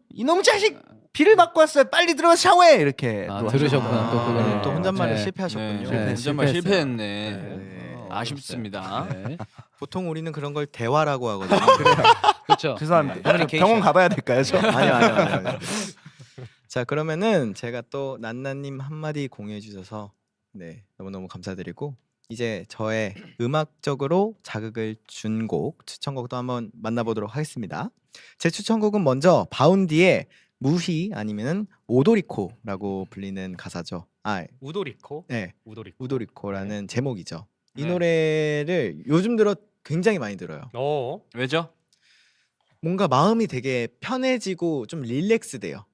자식 비를 맞고 왔어요 빨리 들어가 샤워해 이렇게 아, 또 들으셨구나, 하셨구나. 또 그거는. 또 혼잣말을 네. 실패하셨군요. 네, 혼잣말 실패했어요. 실패했네. 네. 아쉽습니다. 네. 보통 우리는 그런 걸 대화라고 하거든요. 그렇죠. 죄송합니다 커뮤니케이션. 병원 가봐야 될까요 저? 아니요. 자 그러면은 제가 또 난나님 한마디 공유해 주셔서 네 너무너무 감사드리고 이제 저의 음악적으로 자극을 준 곡 추천곡도 한번 만나보도록 하겠습니다. 제 추천곡은 먼저 바운디의 무희 아니면은 오도리코라고 불리는 가사죠. 우도리코. 네 우도리코. 우도리코라는 제목이죠. 이 네. 노래를 요즘 들어 굉장히 많이 들어요. 왜죠? 뭔가 마음이 되게 편해지고 좀 릴렉스돼요.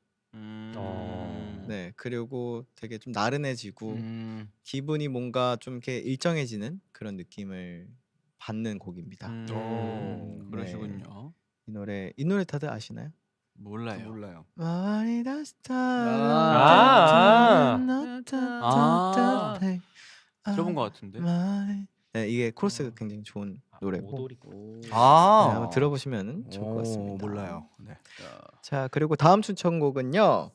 네 그리고 되게 좀 나른해지고 기분이 뭔가 좀 이렇게 일정해지는 그런 느낌을 받는 곡입니다. 네. 그러시군요. 이 노래 다들 아시나요? 몰라요. 몰라요 들어본 것 같은데. 네 이게 코러스가 굉장히 좋은 노래고 우도리코. 네, 아 한번 들어보시면 좋을 것 같습니다. 몰라요 네. 자 그리고 다음 추천곡은요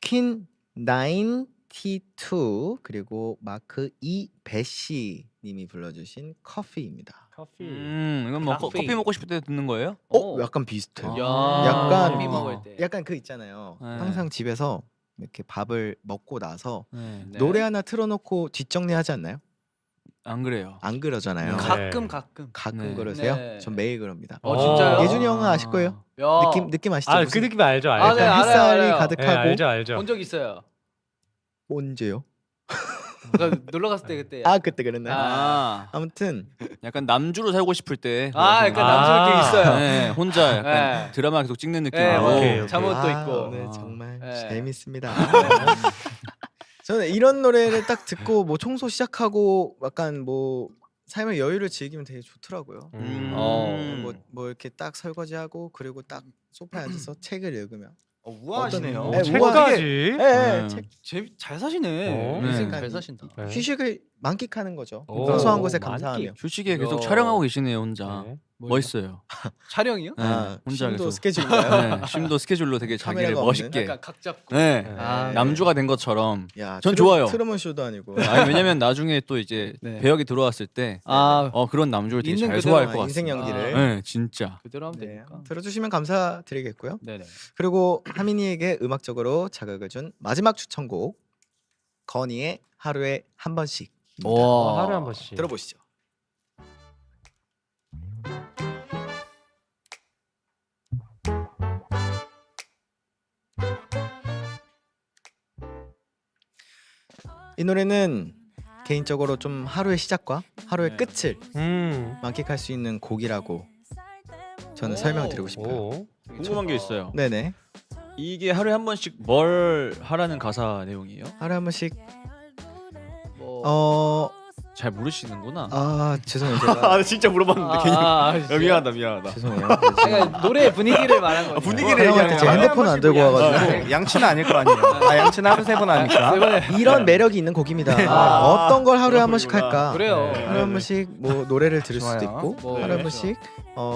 퀸 92 그리고 마크 이 배시 님이 불러주신 커피입니다. 커피. 이건 뭐 커피. 커피 먹고 싶을 때 듣는 거예요? 약간 비슷해요. 야. 약간 먹을 때. 약간 그 있잖아요. 네. 항상 집에서 이렇게 밥을 먹고 나서 네. 노래 하나 틀어놓고 뒷정리하지 않나요? 안 그래요. 안 그러잖아요. 네. 가끔. 가끔 네. 그러세요? 네. 전 매일 그럽니다. 진짜요? 예준이 형은 아실 거예요. 야. 느낌 아시죠? 그 무슨 느낌 알죠, 알죠. 아, 네, 약간 알아요, 햇살이 알아요. 네, 가득하고 알죠. 본 적 있어요. 언제요? 놀러 갔을 때 그때. 그때 그랬나요? 아무튼 약간 남주로 살고 싶을 때. 약간 아. 남자 느낌 있어요. 네, 혼자 약간 네. 드라마 계속 찍는 네, 느낌으로. 오케이. 잠옷도 있고. 네, 정말 네. 재밌습니다. 저는 이런 노래를 딱 듣고 뭐 청소 시작하고 약간 뭐 삶의 여유를 즐기면 되게 좋더라고요. 뭐 이렇게 딱 설거지하고 그리고 딱 소파에 앉아서 책을 읽으면 우아하시네요 네, 책까지. 네. 잘 사시네. 어? 인생 네. 잘 사신다. 네. 휴식을 만끽하는 거죠. 오, 소소한 것에 만끽. 감사하며. 휴식에 계속 야. 촬영하고 계시네요 혼자. 네. 멋있어요. 촬영이요? 네, 혼자 쉼도 계속. 스케줄인가요? 네, 쉼도 스케줄로 되게 자기를 카메라가 멋있게. 약간 각 잡고. 네. 아, 남주가 된 것처럼. 야, 전 좋아요. 트루먼 쇼도 아니고. 아니 왜냐면 나중에 또 이제 네. 배역이 들어왔을 때 아, 그런 남주를 되게 있는 잘 그대로 소화할 것 인생 같습니다. 연기를 네, 진짜. 그대로 하면 네, 되니까. 들어주시면 감사드리겠고요. 네네. 그리고 하민이에게 음악적으로 자극을 준 마지막 추천곡 건이의 하루에 한 번씩 하루에 한 번씩. 들어보시죠. 이 노래는 개인적으로 좀 하루의 시작과 하루의 네. 끝을 만끽할 수 있는 곡이라고 저는 설명을 드리고 싶어요. 오. 궁금한 게 있어요. 네네. 이게 하루에 한 번씩 뭘 하라는 가사 내용이에요? 하루에 한 번씩 뭐. 잘 모르시는구나. 죄송해요. 제가 진짜 물어봤는데 미안하다. 죄송해요. 제가 노래 분위기를 말한 거예요. 분위기를 촬영할 때 제가 하루에 핸드폰 한 안 들고 번씩 와가지고 양치는 아닐 거 아니에요 양치는 하루 3번 하니까 이런 매력이 있는 곡입니다. 어떤 걸 하루에 한 번씩 할까? 그래요. 하루에 한 번씩 뭐 노래를 들을 수도 좋아요. 있고 뭐, 하루에 한 번씩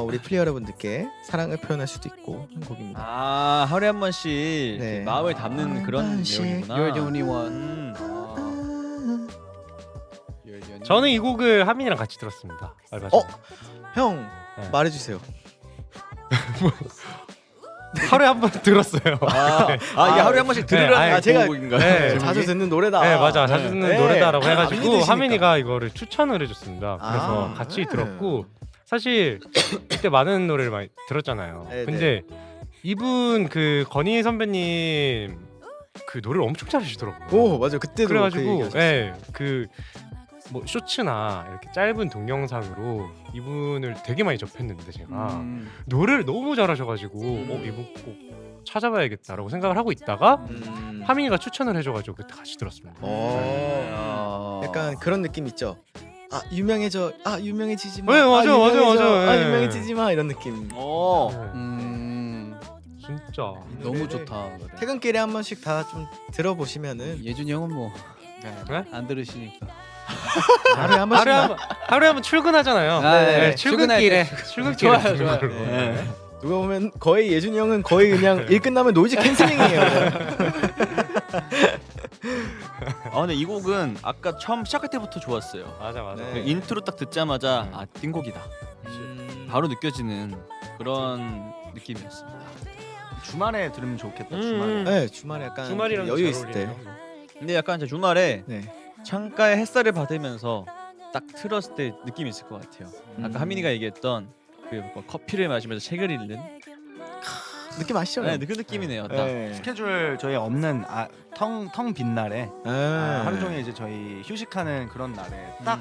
우리 플리 여러분들께 사랑을 표현할 수도 있고 한 곡입니다. 하루에 한 번씩 이렇게 네. 마음을 담는 그런 번씩. 내용이구나. You're the only one. 저는 이 곡을 하민이랑 같이 들었습니다. 얼마 전에. 형 네. 말해주세요. 하루에 한 번 들었어요. 이게 하루에 한 번씩 들으라는 네, 제가- 곡인가요? 네. 제목이? 자주 듣는 노래다. 네 맞아 자주 네. 듣는 네. 노래다라고 안 해가지고 믿으시니까. 하민이가 이거를 추천을 해줬습니다. 그래서 같이 들었고 사실 그때 많은 노래를 많이 들었잖아요. 네, 근데 이분 그 건희 선배님 그 노래를 엄청 잘하시더라고요. 오 맞아요. 그때도 그 그래가지고 얘기하셨어요. 예, 그 뭐 쇼츠나 이렇게 짧은 동영상으로 이분을 되게 많이 접했는데 제가 노래를 너무 잘하셔가지고 이분 꼭 찾아봐야겠다라고 생각을 하고 있다가 하민이가 추천을 해줘가지고 그때 같이 들었습니다. 약간 그런 느낌 있죠. 유명해지지 마. 네, 맞아요, 맞아요. 네. 유명해지지 마 이런 느낌. 네, 진짜 너무 좋다. 퇴근길에 한 번씩 다 좀 들어보시면은 예준이 형은 뭐 안 네? 들으시니까. 하루에 한 번씩 하루에 한 번 출근하잖아요. 네, 출근길에 출근할 출근길에 좋아요, 듣는 좋아요. 걸로. 네. 누가 보면 거의 예준이 형은 거의 그냥 일 끝나면 노이즈 캔슬링이에요. 아 근데 이 곡은 아까 처음 시작할 때부터 좋았어요. 맞아. 네. 인트로 딱 듣자마자 아 띵곡이다. 바로 느껴지는 그런 느낌이었습니다. 주말에 들으면 좋겠다. 음. 주말에. 네, 주말에 약간 주말이랑 여유 있을 때. 근데 약간 제 주말에 네. 창가에 햇살을 받으면서 딱 틀었을 때 느낌이 있을 것 같아요. 아까 하민이가 얘기했던 그 커피를 마시면서 책을 읽는 느낌 아시죠? 네, 그 느낌이네요. 딱. 네. 스케줄 저희 없는 텅 빈 날에 네. 하루 종일 이제 저희 휴식하는 그런 날에 딱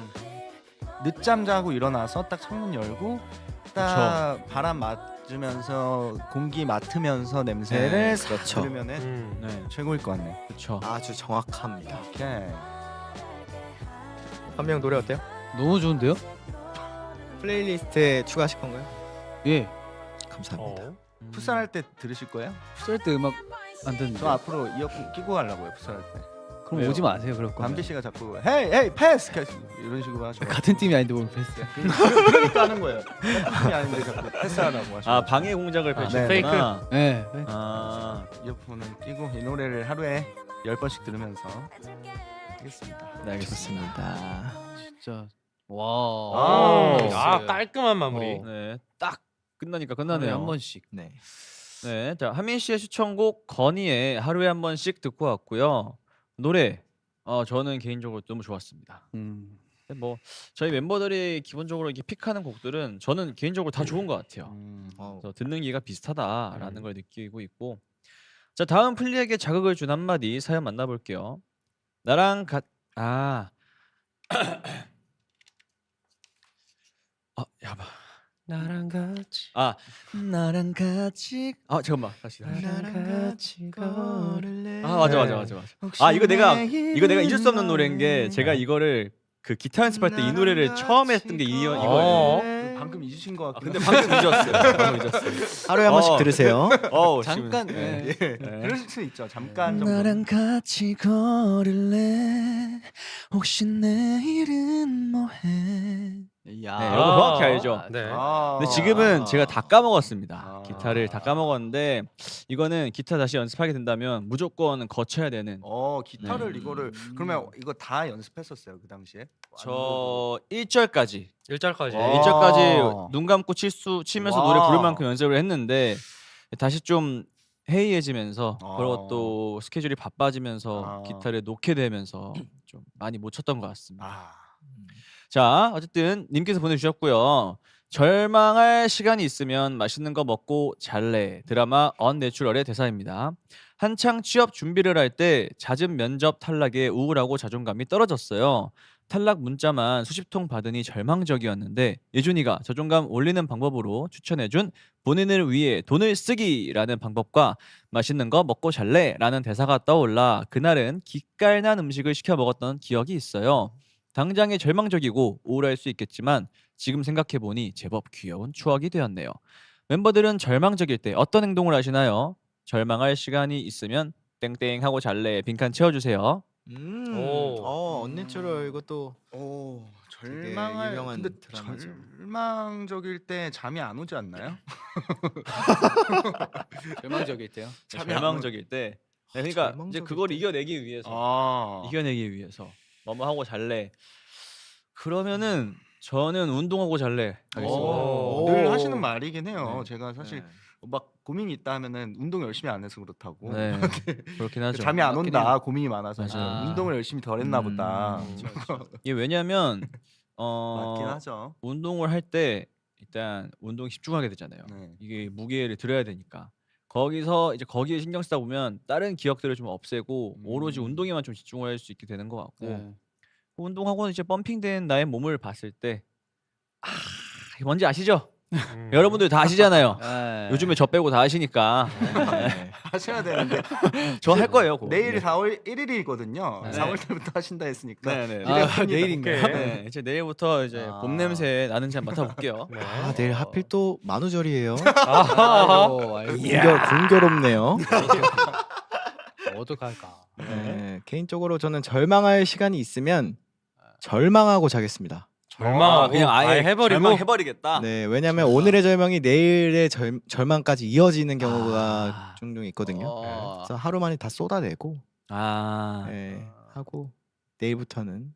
늦잠 자고 일어나서 딱 창문 열고 딱 바람 맞으면서 공기 맡으면서 냄새를 네, 싹 그렇죠. 들으면은 네, 최고일 것 같네. 그렇죠. 아주 정확합니다. 오케이. 한 명 노래 어때요? 너무 좋은데요? 플레이리스트에 추가하실 건가요? 예. 감사합니다. 풋살할 때 들으실 거예요? 풋살 때 음악 안 듣는데. 저 앞으로 이어폰 끼고 가려고요. 풋살할 때. 그럼 왜요? 오지 마세요. 그럴 거면. 담비 씨가 자꾸 헤이 패스 이런 식으로 하셔. 같은 팀이 아닌데 뭘 패스. 그러니까 하는 거예요. 팀이 아닌데 자꾸 패스하라고 하셔. 아 방해 공작을 펼치는구나. 네. 아, 이어폰은 끼고 이 노래를 하루에 10번씩 들으면서 하겠습니다. 네 알겠습니다. 진짜. 아, 와. 깔끔한 마무리. 네, 딱 끝나니까 하루에 끝나네요. 한 번씩. 네. 네, 자 하민 씨의 추천곡 건이의 하루에 한 번씩 듣고 왔고요. 노래, 저는 개인적으로 너무 좋았습니다. 근데 뭐 저희 멤버들이 기본적으로 이렇게 픽하는 곡들은 저는 개인적으로 다 좋은 것 같아요. 그래서 듣는 기가 비슷하다라는 걸 느끼고 있고, 자 다음 플리에게 자극을 준 한마디 사연 만나볼게요. 나랑 야봐. 나랑 같이 나랑 같이 잠깐만 다시 나랑 같이 걸을래. 맞아. 이거 내가 잊을 수 없는 노래인 게 제가 이거를 그 기타 연습할 때 이 노래를 처음 했던 게 이거예요. 방금 잊으신 것 같긴 근데 방금 잊었어요. 하루에 한 번씩 들으세요. 잠깐. 예. 그럴 수 있죠. 잠깐 정도. 나랑 같이 걸을래 혹시 내일은 뭐해. 야. 네, 여러분 정확히 알죠? 네. 근데 지금은 제가 다 까먹었습니다. 아. 기타를 다 까먹었는데 이거는 기타 다시 연습하게 된다면 무조건 거쳐야 되는. 기타를 이거를 그러면 이거 다 연습했었어요 그 당시에? 저 1절까지 1절까지. 네, 1절까지 눈 감고 치면서 와. 노래 부를 만큼 연습을 했는데 다시 좀 해이해지면서 그리고 또 스케줄이 바빠지면서 기타를 놓게 되면서 좀 많이 못 쳤던 것 같습니다. 자 어쨌든 님께서 보내주셨고요. 절망할 시간이 있으면 맛있는 거 먹고 잘래 드라마 언내추럴의 대사입니다. 한창 취업 준비를 할 때 잦은 면접 탈락에 우울하고 자존감이 떨어졌어요. 탈락 문자만 수십 통 받으니 절망적이었는데 예준이가 자존감 올리는 방법으로 추천해준 본인을 위해 돈을 쓰기라는 방법과 맛있는 거 먹고 잘래라는 대사가 떠올라 그날은 기깔난 음식을 시켜 먹었던 기억이 있어요. 당장에 절망적이고 우울할 수 있겠지만 지금 생각해보니 제법 귀여운 추억이 되었네요. 멤버들은 절망적일 때 어떤 행동을 하시나요? 절망할 시간이 있으면 땡땡 하고 잘래 빈칸 채워주세요. 언니처럼 이것도 절망할 유명한 근데 드라마죠. 절망적일 때 잠이 안 오지 않나요? 절망적일 때요. 절망적일 때. 네, 그러니까 이제 절망적일 그걸 때? 이겨내기 위해서 뭐뭐 하고 잘래. 그러면은 저는 운동하고 잘래 하겠습니다. 늘 하시는 말이긴 해요. 네. 제가 사실 막 고민이 있다 하면은 운동 열심히 안 해서 그렇다고. 네, 그렇긴 하죠. 잠이 안 맞긴 온다. 해요. 고민이 많아서 맞아요. 운동을 열심히 덜 했나 보다. 이게 왜냐면 맞긴 하죠. 운동을 할 때 일단 운동에 집중하게 되잖아요. 네. 이게 무게를 들어야 되니까 거기서 이제 거기에 신경 쓰다 보면 다른 기억들을 좀 없애고 오로지 운동에만 좀 집중을 할 수 있게 되는 것 같고 네. 운동하고 이제 펌핑된 나의 몸을 봤을 때 이게 뭔지 아시죠? 여러분들 다 아시잖아요. 네. 요즘에 저 빼고 다 아시니까 하셔야 되는데 저 할 거예요. 그거. 내일이 네. 4월 1일이거든요. 네. 4월 때부터 하신다 했으니까. 네. 내일인가요? 네, 이제 내일부터 이제 봄 냄새 나는지 한번 맡아볼게요. 네. 내일 하필 또 만우절이에요. 아이고, 아이고. 공교롭네요. 어떡할까. 네, 개인적으로 저는 절망할 시간이 있으면 절망하고 자겠습니다. 절망하고 그냥 아예 해버리고. 절망해버리겠다. 네, 왜냐하면 오늘의 절망이 내일의 절망까지 이어지는 경우가 종종 있거든요. 그래서 하루 만에 다 쏟아내고 네, 하고 내일부터는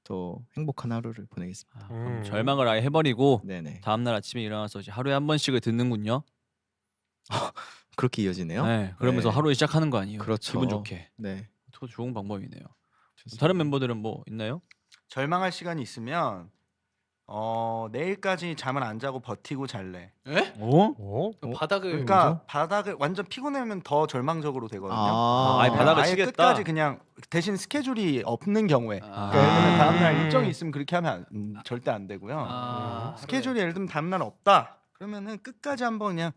또 행복한 하루를 보내겠습니다. 그럼 절망을 아예 해버리고 네네. 다음날 아침에 일어나서 이제 하루에 한 번씩을 듣는군요. 그렇게 이어지네요. 네, 그러면서 네. 하루를 시작하는 거 아니에요? 그렇죠. 기분 좋게. 네. 또 좋은 방법이네요. 좋습니다. 다른 멤버들은 뭐 있나요? 절망할 시간이 있으면 내일까지 잠을 안 자고 버티고 잘래. 어? 바닥을 그러니까 바닥을 완전 피곤하면 더 절망적으로 되거든요. 아예 바닥을 아예 치겠다. 끝까지 그냥 대신 스케줄이 없는 경우에 아. 그러니까 예를 들면 다음날 일정이 있으면 그렇게 하면 절대 안 되고요. 아, 스케줄이 예를 들면 다음날 없다 그러면은 끝까지 한번 그냥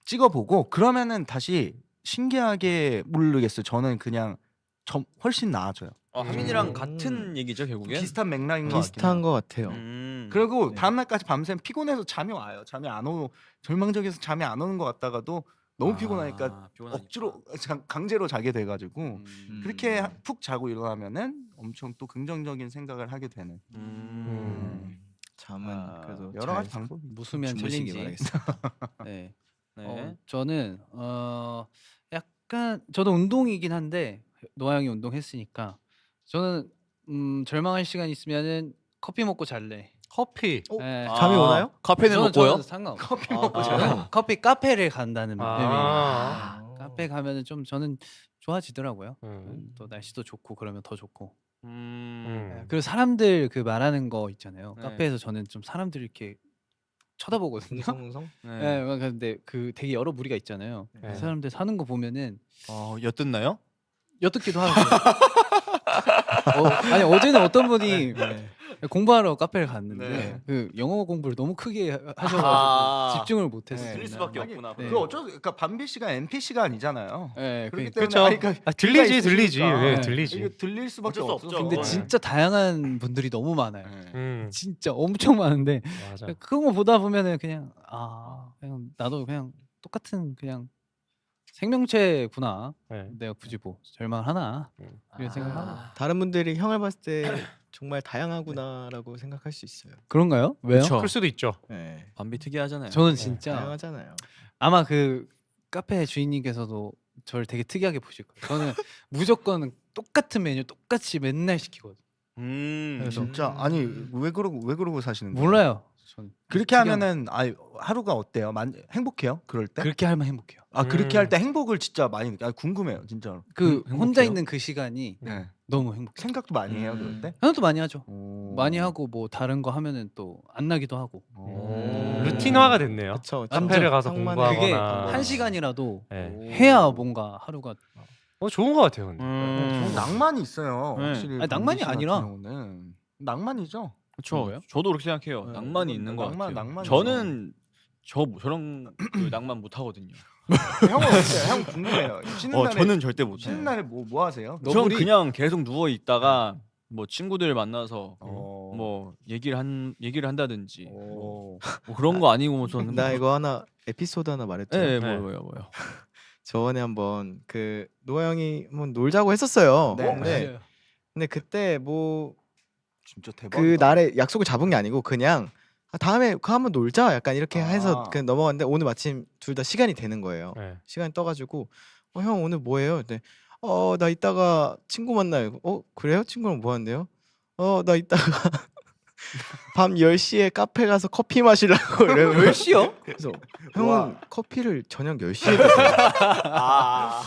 찍어보고 그러면은 다시 신기하게 모르겠어요. 저는 그냥 훨씬 나아져요. 하민이랑 같은 얘기죠 결국엔. 비슷한 맥락인 것 같아요. 비슷한 것 같아요. 그리고 네. 다음날까지 밤새 피곤해서 잠이 와요. 잠이 안 오고 절망적에서 잠이 안 오는 것 같다가도 너무 피곤하니까 억지로 강제로 자게 돼가지고 그렇게 푹 자고 일어나면은 엄청 또 긍정적인 생각을 하게 되는 잠은 그래도 여러 가지 방법이 무수면 주무시기 챌린지. 바라겠습니다. 네. 네. 저는 약간 저도 운동이긴 한데 노아 형이 운동했으니까 저는 절망할 시간 있으면은 커피 먹고 잘래. 커피. 네. 잠이 오나요? 카페는 저는 먹고요. 상관없어요. 커피 먹고 저는 커피 카페를 간다는 아. 의미. 카페 가면은 좀 저는 좋아지더라고요. 음. 또 날씨도 좋고 그러면 더 좋고. 음. 그리고 사람들 그 말하는 거 있잖아요. 네. 카페에서 저는 좀 사람들 이렇게 쳐다보거든요. 웅성웅성? 네, 근데 그 되게 여러 무리가 있잖아요. 네. 그 사람들 사는 거 보면은 엿듣나요? 엿듣기도 하고. 아니 어제는 어떤 분이 공부하러 카페를 갔는데 네. 그 영어 공부를 너무 크게 하셔가지고 아. 집중을 못했어요. 들릴 수밖에 아니, 없구나. 네. 그 그러니까 밤비 씨가 NPC가 아니잖아요. 네, 그렇기 그러니까. 때문에 그쵸. 아니, 그러니까 들리지 귀가 들리지. 있으니까 네, 네. 들리지. 이게 들릴 수밖에 어쩔 수 없어서. 없죠. 근데 네. 진짜 다양한 분들이 너무 많아요. 네. 진짜 엄청 많은데 맞아. 그런 거 보다 보면은 그냥 그냥 나도 그냥 똑같은 그냥 생명체구나. 네. 내가 굳이 뭐 절망하나 이런 생각하고. 다른 분들이 형을 봤을 때 정말 다양하구나라고 생각할 수 있어요. 그런가요? 왜요? 그쵸. 그럴 수도 있죠. 네. 밤비 특이하잖아요. 저는 진짜 다양하잖아요. 아마 그 카페 주인님께서도 저를 되게 특이하게 보실 거예요. 저는 무조건 똑같은 메뉴 똑같이 맨날 시키거든요. 그래서 진짜 아니 왜 그러고 사시는 거예요? 몰라요. 전 그렇게 특이한- 하면은 하루가 어때요? 행복해요? 그럴 때? 그렇게 하면 행복해요. 그렇게 할 때 행복을 진짜 많이 느껴. 궁금해요, 진짜로. 그 행복해요? 혼자 있는 그 시간이 네. 너무 행복해요. 생각도 많이 해요, 그럴 때? 생각도 많이 하죠. 오. 많이 하고 뭐 다른 거 하면은 또 안 나기도 하고. 루틴화가 됐네요. 그렇죠. 카페를 가서 공부하거나. 그게 아. 한 시간이라도 네. 해야 뭔가 하루가 좋은 것 같아요. 근데. 좀 낭만이 있어요. 네. 확실히 아니, 낭만이 밤비 씨 같은 아니라. 경우는 낭만이죠. 그렇죠. 거예요? 저도 그렇게 생각해요. 네. 낭만이 있는 것 같아요. 낭만이죠. 저는 저런 그 낭만 못 하거든요. 형은 어때요? 형 궁금해요. 쉬는 날에 저는 절대 못 쉬는 해요. 날에 뭐 하세요? 전 그냥 계속 누워 있다가 뭐 친구들 만나서 어. 뭐 얘기를 한다든지 오. 뭐 그런 거 아니고 저는 나 이거 하나 에피소드 하나 말했죠. 네, 네. 뭐요. 저번에 한번 그 노아 형이 한번 놀자고 했었어요. 네. 근데 그때 뭐 진짜 대박. 그 날에 약속을 잡은 게 아니고 그냥 다음에 그 한번 놀자 약간 이렇게 해서 아. 그냥 넘어갔는데 오늘 마침 둘 다 시간이 되는 거예요. 네. 시간이 떠가지고 형 오늘 뭐해요? 근데 나 이따가 친구 만나요. 그래요? 친구랑 뭐 한대요? 나 이따가 밤 10시에 카페 가서 커피 마시려고 그래요. 10시요? 그래서 형은 커피를 저녁 10시에 드세요.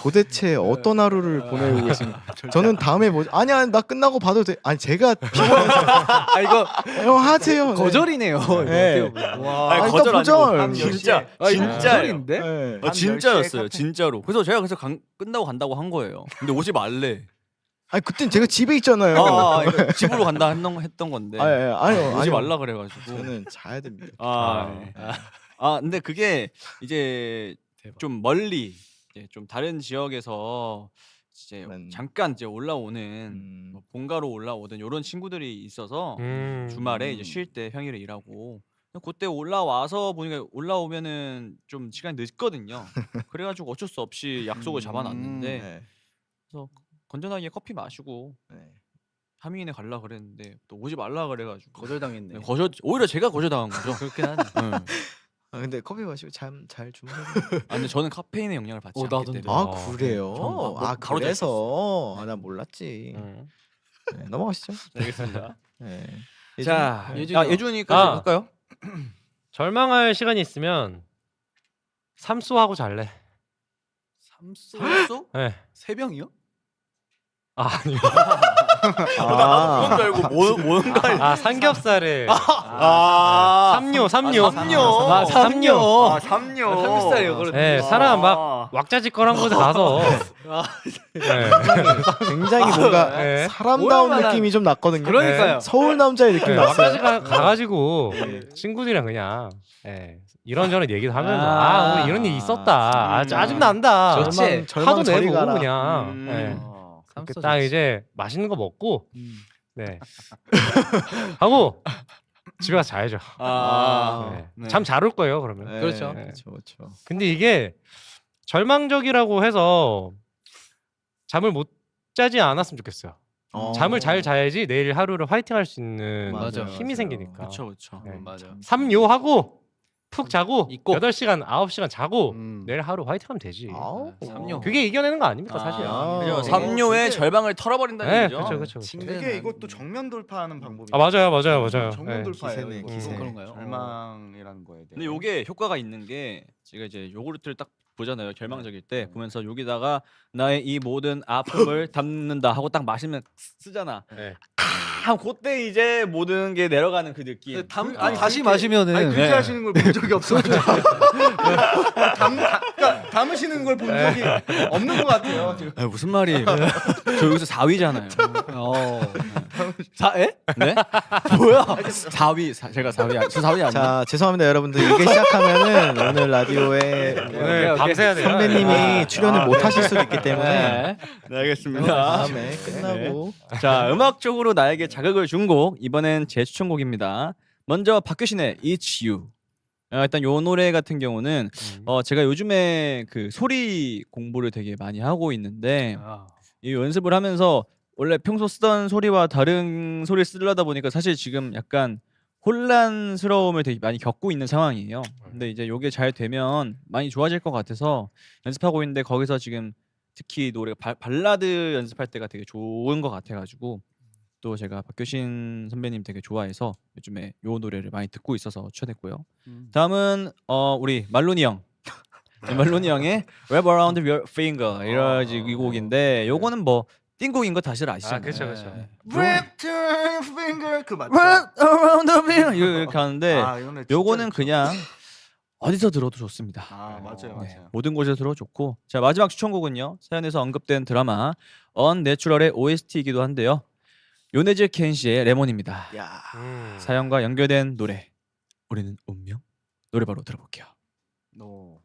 도대체 어떤 하루를 보내고 계신가? 저는 다음에 아니야 나 끝나고 봐도 돼. 아니 제가 피곤해서 이거 형 하세요. 네. 거절이네요. 이거 네. 어떻게 보면. 아니, 거절 또 아니고 거절. 밤 진짜 진짜예요. 거절인데? 네. 밤 10시에 진짜였어요. 카페. 진짜로. 그래서 제가 끝나고 간다고 한 거예요. 근데 오지 말래. 아니 그땐 제가 집에 있잖아요. 이거 집으로 간다 했던 건데. 아니요. 오지 말라 그래가지고. 저는 자야 됩니다. 근데 그게 이제 대박. 좀 멀리 이제 좀 다른 지역에서 이제 잠깐 이제 올라오는 뭐 본가로 올라오든 이런 친구들이 있어서 주말에 이제 쉴 때 평일에 일하고 그때 올라와서 보니까 올라오면은 좀 시간이 늦거든요. 그래가지고 어쩔 수 없이 약속을 잡아놨는데 네. 그래서 건전하게 커피 마시고 네. 타미인에 갈라 그랬는데 또 오지 말라 그래가지고 거절당했네. 오히려 제가 거절당한 거죠. 그렇긴 하네. 네. 아, 근데 커피 마시고 잘 주무세요. 아, 근데 저는 카페인의 영향을 받지 않기 나던데. 때문에. 아 그래요? 전 아 바로 그래서 아, 나 몰랐지. 음. 네, 넘어가시죠. 알겠습니다. 네. 자, 예준이요. 예준이까지 아. 할까요? 절망할 시간이 있으면 삼수하고 잘래. 삼수? 네. 세 병이요? 아 아니요. 아, 줄 알고 뭔가 아 삼겹살을. 아, 삼료. 삼료. 아, 삼료. 삼녀. 삼겹살이요. 그렇죠. 네, 사람 막 왁자지껄한 곳에 가서. 네. 굉장히 뭔가 네. 사람다운 얼마나- 느낌이 좀 났거든요. 그러니까요. 서울 남자의 느낌 네, 났어요. 왁자지 가가지고 친구들이랑 그냥 이런저런 얘기도 하면서 아 오늘 이런 일이 있었다. 아 짜증 난다. 좋지. 화도 저리 내고 가라. 그냥. 네. 그렇게 딱 이제 맛있는 거 먹고 네 하고 집에 가서 자야죠. 아, 네. 잠 잘 올 거예요 그러면. 네, 그렇죠. 그렇죠. 근데 이게 절망적이라고 해서 잠을 못 자지 않았으면 좋겠어요. 잠을 잘 자야지 내일 하루를 화이팅할 수 있는 맞아, 힘이 맞아요. 생기니까. 그렇죠. 네. 맞아. 삼요하고 푹 자고 있고. 8시간 9시간 자고 음. 내일 하루 화이팅하면 되지. 아우. 삼녀. 그게 이겨내는 거 아닙니까 사실. 아, 그죠. 되게- 삼료의 절방을 털어버린다는 네, 얘기죠. 그렇죠. 되게 이것도 정면 돌파하는 방법이. 아 맞아요. 정면 네. 돌파예요. 기세네, 이거. 기세. 그런가요? 절망이라는 거에 대해. 근데 요게 효과가 있는 게 제가 이제 요구르트를 딱 보잖아요. 절망적일 때 보면서 여기다가 나의 이 모든 아픔을 담는다 하고 딱 마시면 쓰잖아. 네. 아, 그때 이제 모든 게 내려가는 그 느낌. 다시 마시면은 아니 그렇게 네. 하시는 걸 본 적이 없어요. 그러니까 담으시는 걸 본 적이 없는 것 같아요. 지금. 아, 무슨 말이에요? 저 여기서 4위잖아요. 어. 에? 네? 뭐야? 4위. 제가 4위. 저 4위 아니야? 자 죄송합니다 여러분들 이게 시작하면은 오늘 라디오에 오늘 밤새야 돼요. 선배님이 출연을 못 하실 수도 있기 때문에 네, 알겠습니다. 다음에 끝나고 자, 음악적으로 나에게 자극을 준 곡 이번엔 제 추천곡입니다. 먼저 박효신의 It's You. 일단 요 노래 같은 경우는 제가 요즘에 그 소리 공부를 되게 많이 하고 있는데 이 연습을 하면서 원래 평소 쓰던 소리와 다른 소리를 쓰려다 보니까 사실 지금 약간 혼란스러움을 되게 많이 겪고 있는 상황이에요. 근데 이제 요게 잘 되면 많이 좋아질 것 같아서 연습하고 있는데 거기서 지금 특히 노래 발라드 연습할 때가 되게 좋은 것 같아가지고 또 제가 박효신 선배님 되게 좋아해서 요즘에 요 노래를 많이 듣고 있어서 추천했고요. 다음은 우리 말로니 형. 말로니 형의 Wrap Around Your Finger 이 곡인데 요거는 뭐 띵곡인 거 다들 아시잖아요. 아 그렇죠. Wrap your finger 그 맞죠? Wrap Around the Finger 이렇게 하는데 아, 이거는 진짜 요거는 좋죠. 그냥 어디서 들어도 좋습니다. 아 맞아요. 네, 모든 곳에서 들어 좋고 자 마지막 추천곡은요 사연에서 언급된 드라마 언내추럴의 OST이기도 한데요 요네즈 켄시의 레몬입니다. 야 사연과 연결된 노래 우리는 운명 노래 바로 들어볼게요. 너.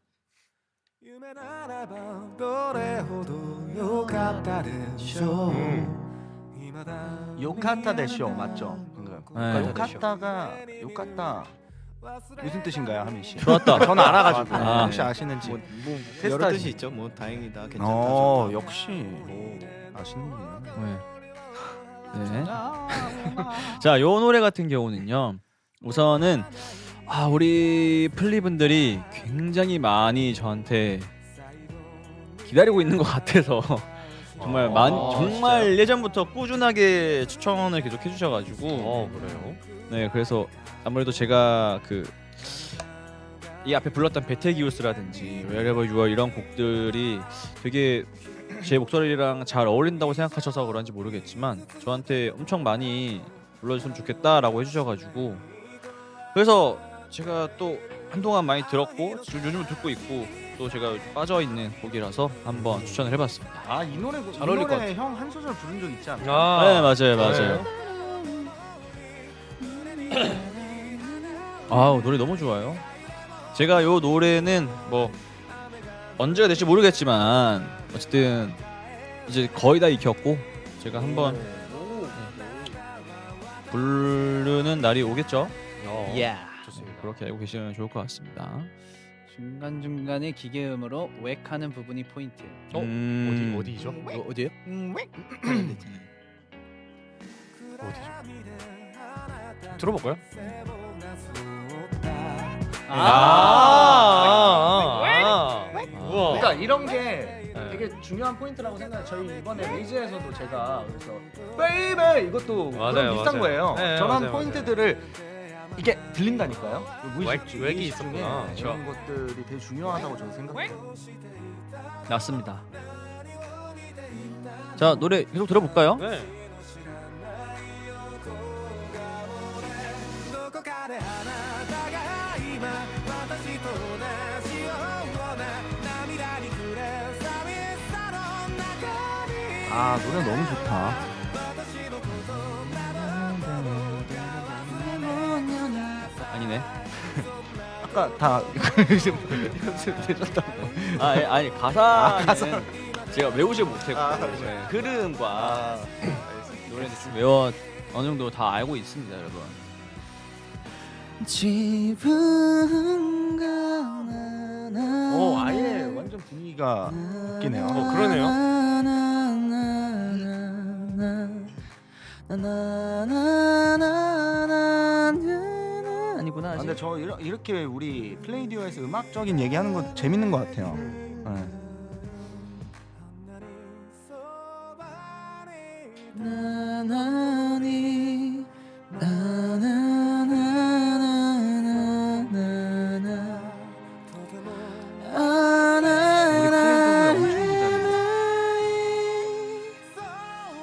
요카타 데쇼 맞죠? 방금. 네. 요카타가 요카타 무슨 뜻인가요, 하민 씨? 좋았다. 저는 알아가지고 아. 혹시 아시는지. 뭐 테스트 여러 하지. 뜻이 있죠. 뭐 다행이다, 괜찮다. 역시 아시는군요. 네. 자, 요 노래 같은 경우는요. 우선은 우리 플리분들이 굉장히 많이 저한테 기다리고 있는 것 같아서 정말 정말 예전부터 꾸준하게 추천을 계속 해주셔가지고 그래요? 네 그래서 아무래도 제가 이 앞에 불렀던 베테기우스라든지 Wherever You Are 이런 곡들이 되게 제 목소리랑 잘 어울린다고 생각하셔서 그런지 모르겠지만 저한테 엄청 많이 불러줬으면 좋겠다라고 해주셔가지고 그래서 제가 또 한동안 많이 들었고 요즘은 듣고 있고 또 제가 빠져 있는 곡이라서 한번 추천을 해봤습니다. 아 이 노래 잘 어울릴 것 같아. 형 한 소절 부른 적 있지 않나요? 네 맞아요. 노래 너무 좋아요. 제가 요 노래는 뭐 언제가 될지 모르겠지만 어쨌든 이제 거의 다 익혔고 제가 한번 부르는 날이 오겠죠. 좋습니다. 그렇게 알고 계시면 좋을 것 같습니다. 중간 중간에 기계음으로 웩하는 부분이 포인트. 어디죠? 어디요? 어디죠? 들어볼까요? 우와. 그러니까 이런 게 네. 되게 중요한 포인트라고 생각해요. 저희 이번에 레이즈에서도 제가 그래서 베이베 이것도 맞아요, 그런 비슷한 맞아요. 거예요. 네, 저런 맞아요, 포인트들을 이게 들린다니까요. 무의식 웩이 무의식 중에 있었구나. 이런 것들이 되게 중요하다고 저는 생각해요. 맞습니다. 자, 노래 계속 들어볼까요? 네. 아 노래 너무 좋다. 아니네. 아까 다 연습되셨다고. 아니 가사는 제가 외우지 못했고 네. 흐름과 노래는 좀 외워 어느 정도 다 알고 있습니다, 여러분. 아예 완전 분위기가 바뀌네요. 그러네요. 아니구나. 근데 저 이렇게 우리 플레이디오에서 음악적인 얘기하는 거 재밌는 것 같아요. 네.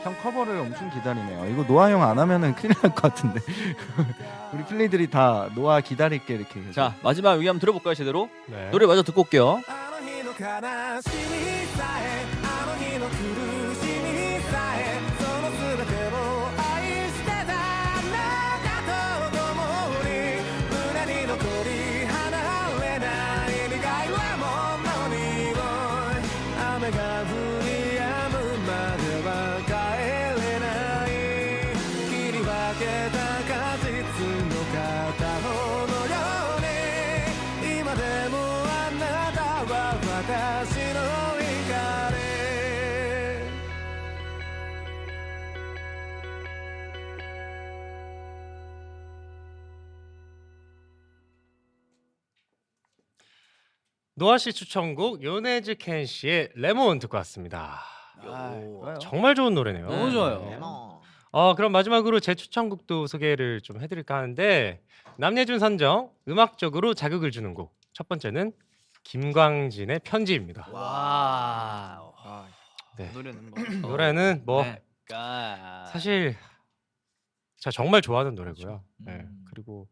형 커버를 엄청 기다리네요. 이거 노아 형 안 하면은 큰일 날 것 같은데. 우리 플레이들이 다 노아 기다릴게 이렇게. 계속. 자, 마지막 여기 한번 들어볼까요, 제대로? 네. 노래 마저 듣고 올게요. あの日の悲しみさえあの日の苦しみさえその全てを愛してたあなたと共に胸に残り離れない苦いはものに雨が降り止むまでは帰れない切り分けた果実の片方のように今でもあなたは私の光노아 씨 추천곡 요네즈 켄 씨의 레몬 듣고 왔습니다. 좋아요. 정말 좋은 노래네요. 너무 좋아요. 그럼 마지막으로 제 추천곡도 소개를 좀 해드릴까 하는데 남예준 선정 음악적으로 자극을 주는 곡 첫 번째는 김광진의 편지입니다. 와. 네. 노래는 노래는 뭐 네. 사실 제가 정말 좋아하는 노래고요. 네. 그리고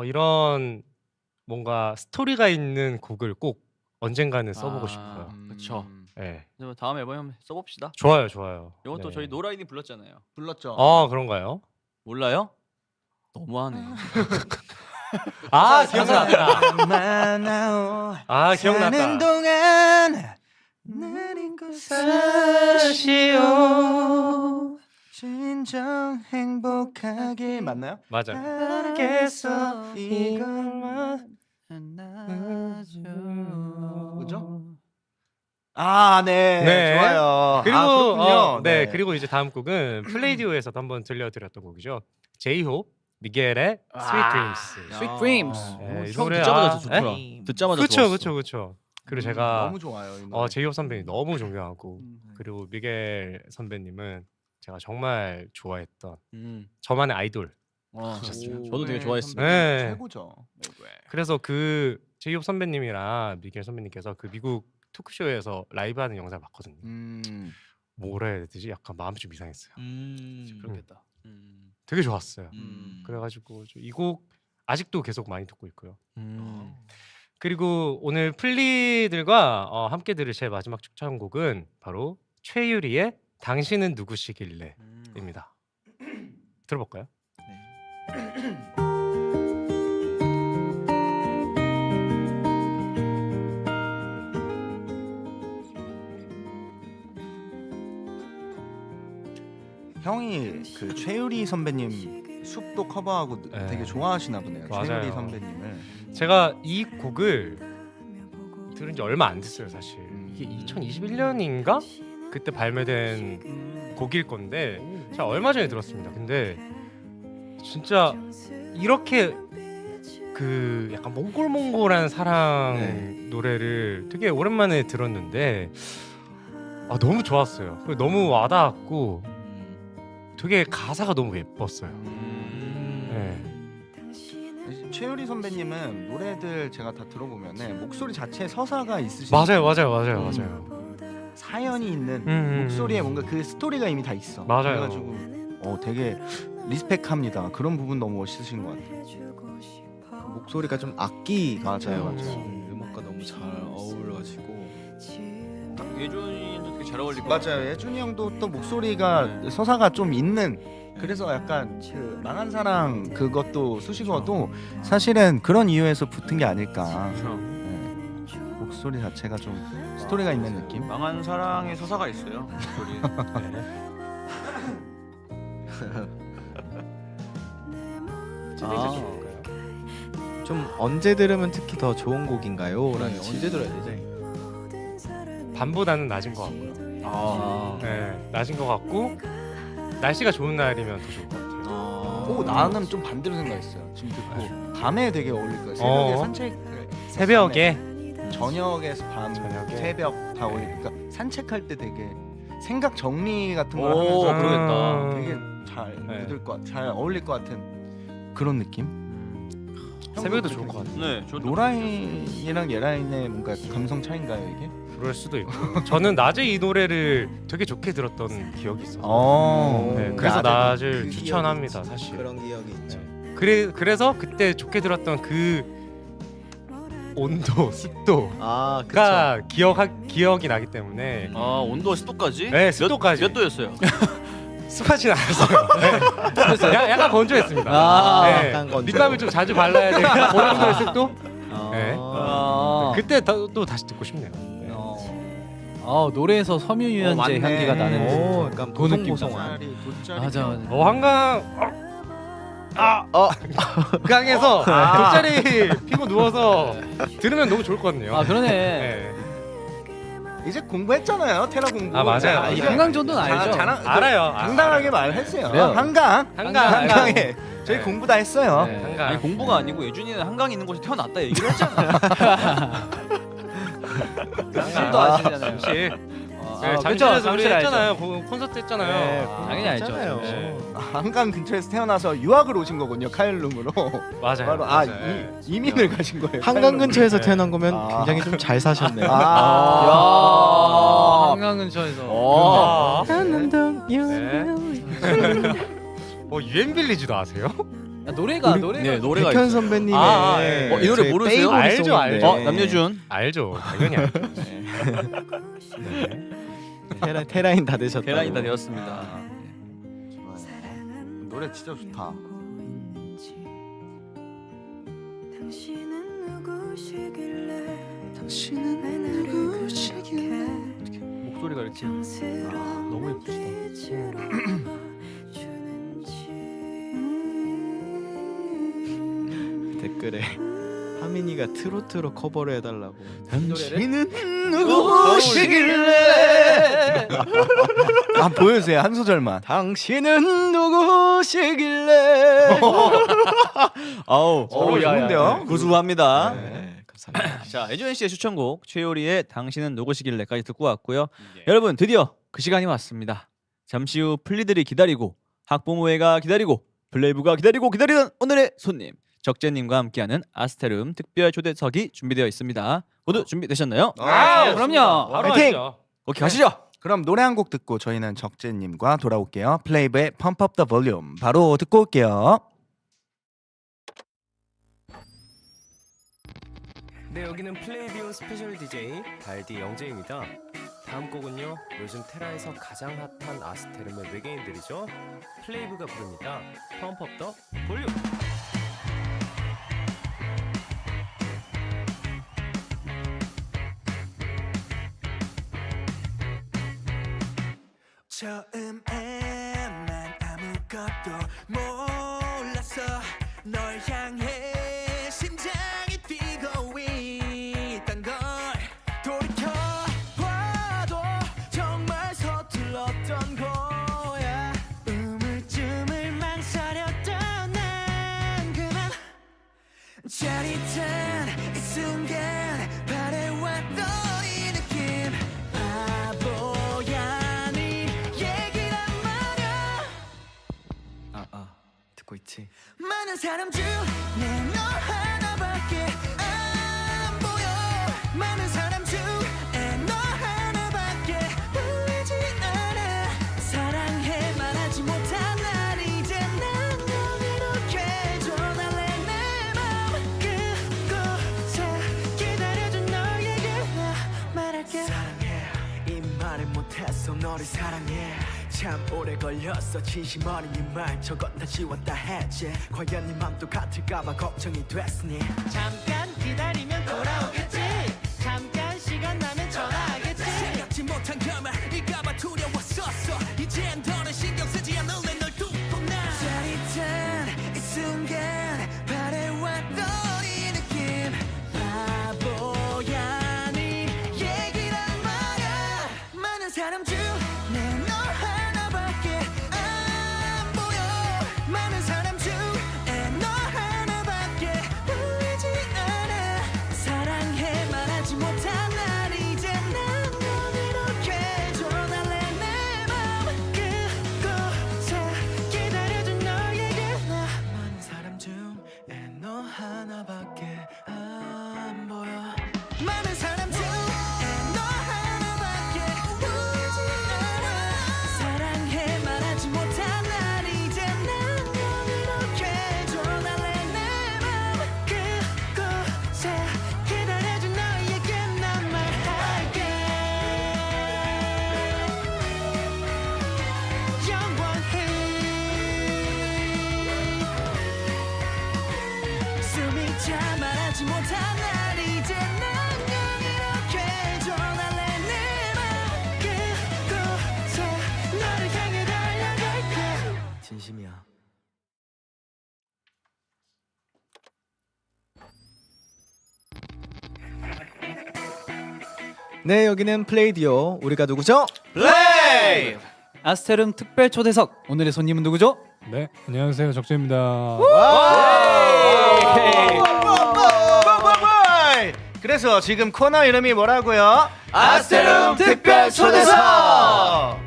이런 뭔가 스토리가 있는 곡을 꼭 언젠가는 써보고 싶어요. 그쵸. 네. 그래서 다음 앨범에 한번 써봅시다. 좋아요, 좋아요. 이것도 네. 저희 노라인이 불렀잖아요. 불렀죠. 그런가요? 몰라요? 너무하네. 기억났다. 만나오 기억났다. 사는 동안 내린 그 사시오 진정 행복하게 맞나요? 맞아. 알겠어 이것만 그죠? 네, 네. 좋아요. 그리고 그렇군요. 네. 그리고 이제 다음 곡은 플레이디오에서도 한번 들려드렸던 곡이죠. 제이홉 미겔의 Sweet Dreams. Sweet Dreams. 네, 이 처음 노래 듣자마자 좋더라. 듣자마자 그렇죠, 좋았어. 그렇죠, 그렇죠. 그리고 제가 너무 좋아요. 이 노래. 제이홉 선배님 너무 존경하고 그리고 미겔 선배님은 제가 정말 좋아했던 저만의 아이돌. 저도 되게 좋아했습니다. 네. 최고죠. 그래서 그 제이홉 선배님이랑 미겔 선배님께서 그 미국 토크쇼에서 라이브하는 영상을 봤거든요. 뭐라 해야 되지? 약간 마음이 좀 이상했어요. 그렇겠다. 되게 좋았어요. 그래가지고 이 곡 아직도 계속 많이 듣고 있고요. 그리고 오늘 플리들과 함께 들을 제 마지막 추천곡은 바로 최유리의 당신은 누구시길래입니다. 들어볼까요? 형이 그 최유리 선배님 숲도 커버하고 네. 되게 좋아하시나 보네요. 맞아요. 최유리 선배님을. 제가 이 곡을 들은 지 얼마 안 됐어요, 사실. 이게 2021년인가? 그때 발매된 곡일 건데 제가 얼마 전에 들었습니다. 근데 진짜 이렇게 그 약간 몽골몽골한 사랑 네. 노래를 되게 오랜만에 들었는데 너무 좋았어요. 그리고 너무 와닿았고 되게 가사가 너무 예뻤어요. 네. 최유리 선배님은 노래들 제가 다 들어보면은 목소리 자체에 서사가 있으신 맞아요. 사연이 있는 목소리에 뭔가 그 스토리가 이미 다 있어. 맞아요. 그래가지고 되게 리스펙합니다. 그런 부분 너무 멋있으신 것 같아요. 목소리가 좀 악기 같아요. 맞아요. 음악과 너무 잘 어울려가지고. 예준이도 되게 잘 어울리고. 맞아요. 예준이 형도 또 목소리가 서사가 좀 있는. 그래서 약간 그 망한 사랑 그것도 수식어도 사실은 그런 이유에서 붙은 게 아닐까. 네. 목소리 자체가 좀 스토리가 있는 느낌. 망한 사랑의 서사가 있어요. 목소리. 좀 언제 들으면 특히 더 좋은 곡인가요? 라는 언제 들어야 되지? 밤보다는 낮은 것 같고요. 네, 낮은 것 같고 날씨가 좋은 날이면 더 좋을 것 같아요. 나는 좀 반대로 생각했어요. 지금 듣고 밤에 되게 어울릴 거예요. 새벽에 산책. 새벽에 저녁에서 밤, 저녁에. 새벽 다 어울리니까 산책할 때 되게 생각 정리 같은 걸 오, 하면서 그러겠다. 되게 잘 네. 묻을 잘 어울릴 것 같은 그런 느낌. 새벽에도 좋을 것 같아요. 네, 저도 노라인이랑 예라인의 뭔가 감성 차인가요 이게? 그럴 수도 있고 저는 낮에 이 노래를 되게 좋게 들었던 기억이 있어요. 네, 그래서 낮을 그 추천합니다. 기억이 있죠. 사실. 그런 기억이 있죠. 그래서 그때 좋게 들었던 그 온도, 습도가 그쵸. 기억이 나기 때문에 온도와 습도까지? 네, 습도까지. 몇 도였어요? 습하진 않았어요. 네. 약간 건조했습니다. 네. 약간 건조. 립밤을 좀 자주 발라야 되니까 그 정도의 습도? 네. 아, 그때 또 다시 듣고 싶네요. 네. 노래에서 섬유유연제 맞네. 향기가 나는 약간 그 느낌. 보송보송한. 맞아. 한강 강에서 돗자리 피고 누워서 들으면 너무 좋을 것 같네요. 그러네. 네. 이제 공부했잖아요 테라 공부. 맞아요. 이제 한강 정도는 알죠. 알아요. 당당하게 말했어요. 그래요. 한강. 한강에 저희 네. 공부 다 했어요. 네. 한강. 아니 공부가 아니고 예준이는 한강에 있는 곳에 태어났다 얘기를 했잖아요. 술도 아시잖아요. 잠실. 그쵸, 잠실에서 우리 잠실 알죠. 했잖아요. 콘서트 했잖아요. 당연히 알죠. 있잖아요. 네. 한강 근처에서 태어나서 유학을 오신 거군요 카일룸으로. 맞아요. 바로 맞아요. 이민을 가신 거예요. 한강 카일룸으로. 근처에서 네. 태어난 거면 굉장히 좀 잘 사셨네요. 한강 근처에서. 유엔 빌리지도 아세요? 노래가 네, 노래가 백현 있어요. 선배님의 이 노래 저희 모르세요? 페이보릿 알죠, 송인데. 알죠. 남여준. 알죠. 당연히 알죠. 네. 테라인 다 되셨다. 대란이 다 되었습니다. 좋아요. 노래 진짜 좋다. 목소리가 이렇게 너무 예쁘시다. 댓글에 하민이가 트로트로 커버를 해달라고. 당신은 누구시길래? 보여주세요 한 소절만. 당신은 누구시길래? 아우, 좋은데요? 구수합니다. 네, 감사합니다. 자, 예준 씨의 추천곡 최효리의 당신은 누구시길래까지 듣고 왔고요. 여러분 드디어 그 시간이 왔습니다. 잠시 후 플리들이 기다리고 학부모회가 기다리고 플레이브가 기다리던 오늘의 손님 적재님과 함께하는 아스테룸 특별 초대석이 준비되어 있습니다. 모두 준비되셨나요? 그럼요. 바로 파이팅! 하시죠. 오케이 가시죠. 그럼 노래 한 곡 듣고 저희는 적재님과 돌아올게요. 플레이브의 Pump Up The Volume 바로 듣고 올게요. 네, 여기는 플레이비온 스페셜 DJ 발디 영재입니다. 다음 곡은요, 요즘 테라에서 가장 핫한 아스테름의 외계인들이죠. 플레이브가 부릅니다. 펌프 업 더 볼륨. 처음엔 난 아무것도 몰랐어. 널 향해 심장이 뛰고 있단 걸 돌이켜봐도 정말 서툴렀던 걸. 많은 사람 중에 너 하나밖에 안 보여. 많은 사람 중에 너 하나밖에 보이지 않아. 사랑해 말하지 못한 날 이제 난 널 이렇게 전할래. 내 맘 그곳에 기다려준 너에게 나 말할게. 사랑해 이 말을 못했어. 너를 사랑해. 참 오래 걸렸어. 진심 어린 이 말 저건 다 지웠다 했지. 과연 네 맘도 같을까봐 걱정이 됐으니 잠깐 기다리면 돌아오겠지. 잠깐 시간 나면 전화하겠지. 생각지 못한 결말일까봐 두려웠었어. 이젠 더는 신경 쓰지 않을래. 널 두고 나 짜릿한 이 순간 바래왔던 이 느낌 바보야 네 얘기란 말야. 많은 사람 중에 너 하나밖에 안 보여. 많은 사람 중에 너 하나밖에 보이지 않아. 사랑해 말하지 못한 날 이제 난 널 이렇게 전할래. 내 맘 그곳에 기다려준 너에게 나 많은 사람 중에 너 하나밖에 안 보여. 많은 사람 중에 너 하나밖에 보이지 않아. 사랑해 말하지 못한 날 이제 난 널 이렇게 전할래. 내 맘 그곳에 기다려준 너에게 난 말할게. 영원히 숨이 차 말하지 못한 날 이제 난 널 이렇게 전할래. 내 맘 그곳에 너를 향해 달려갈게. 진심이야. 네, 여기는 플레이디오. 우리가 누구죠? 플레이. 아스테름 특별 초대석 오늘의 손님은 누구죠? 네, 안녕하세요. 적재입니다. 그래서 지금 코너 이름이 뭐라고요? 아스테룸 특별 초대석!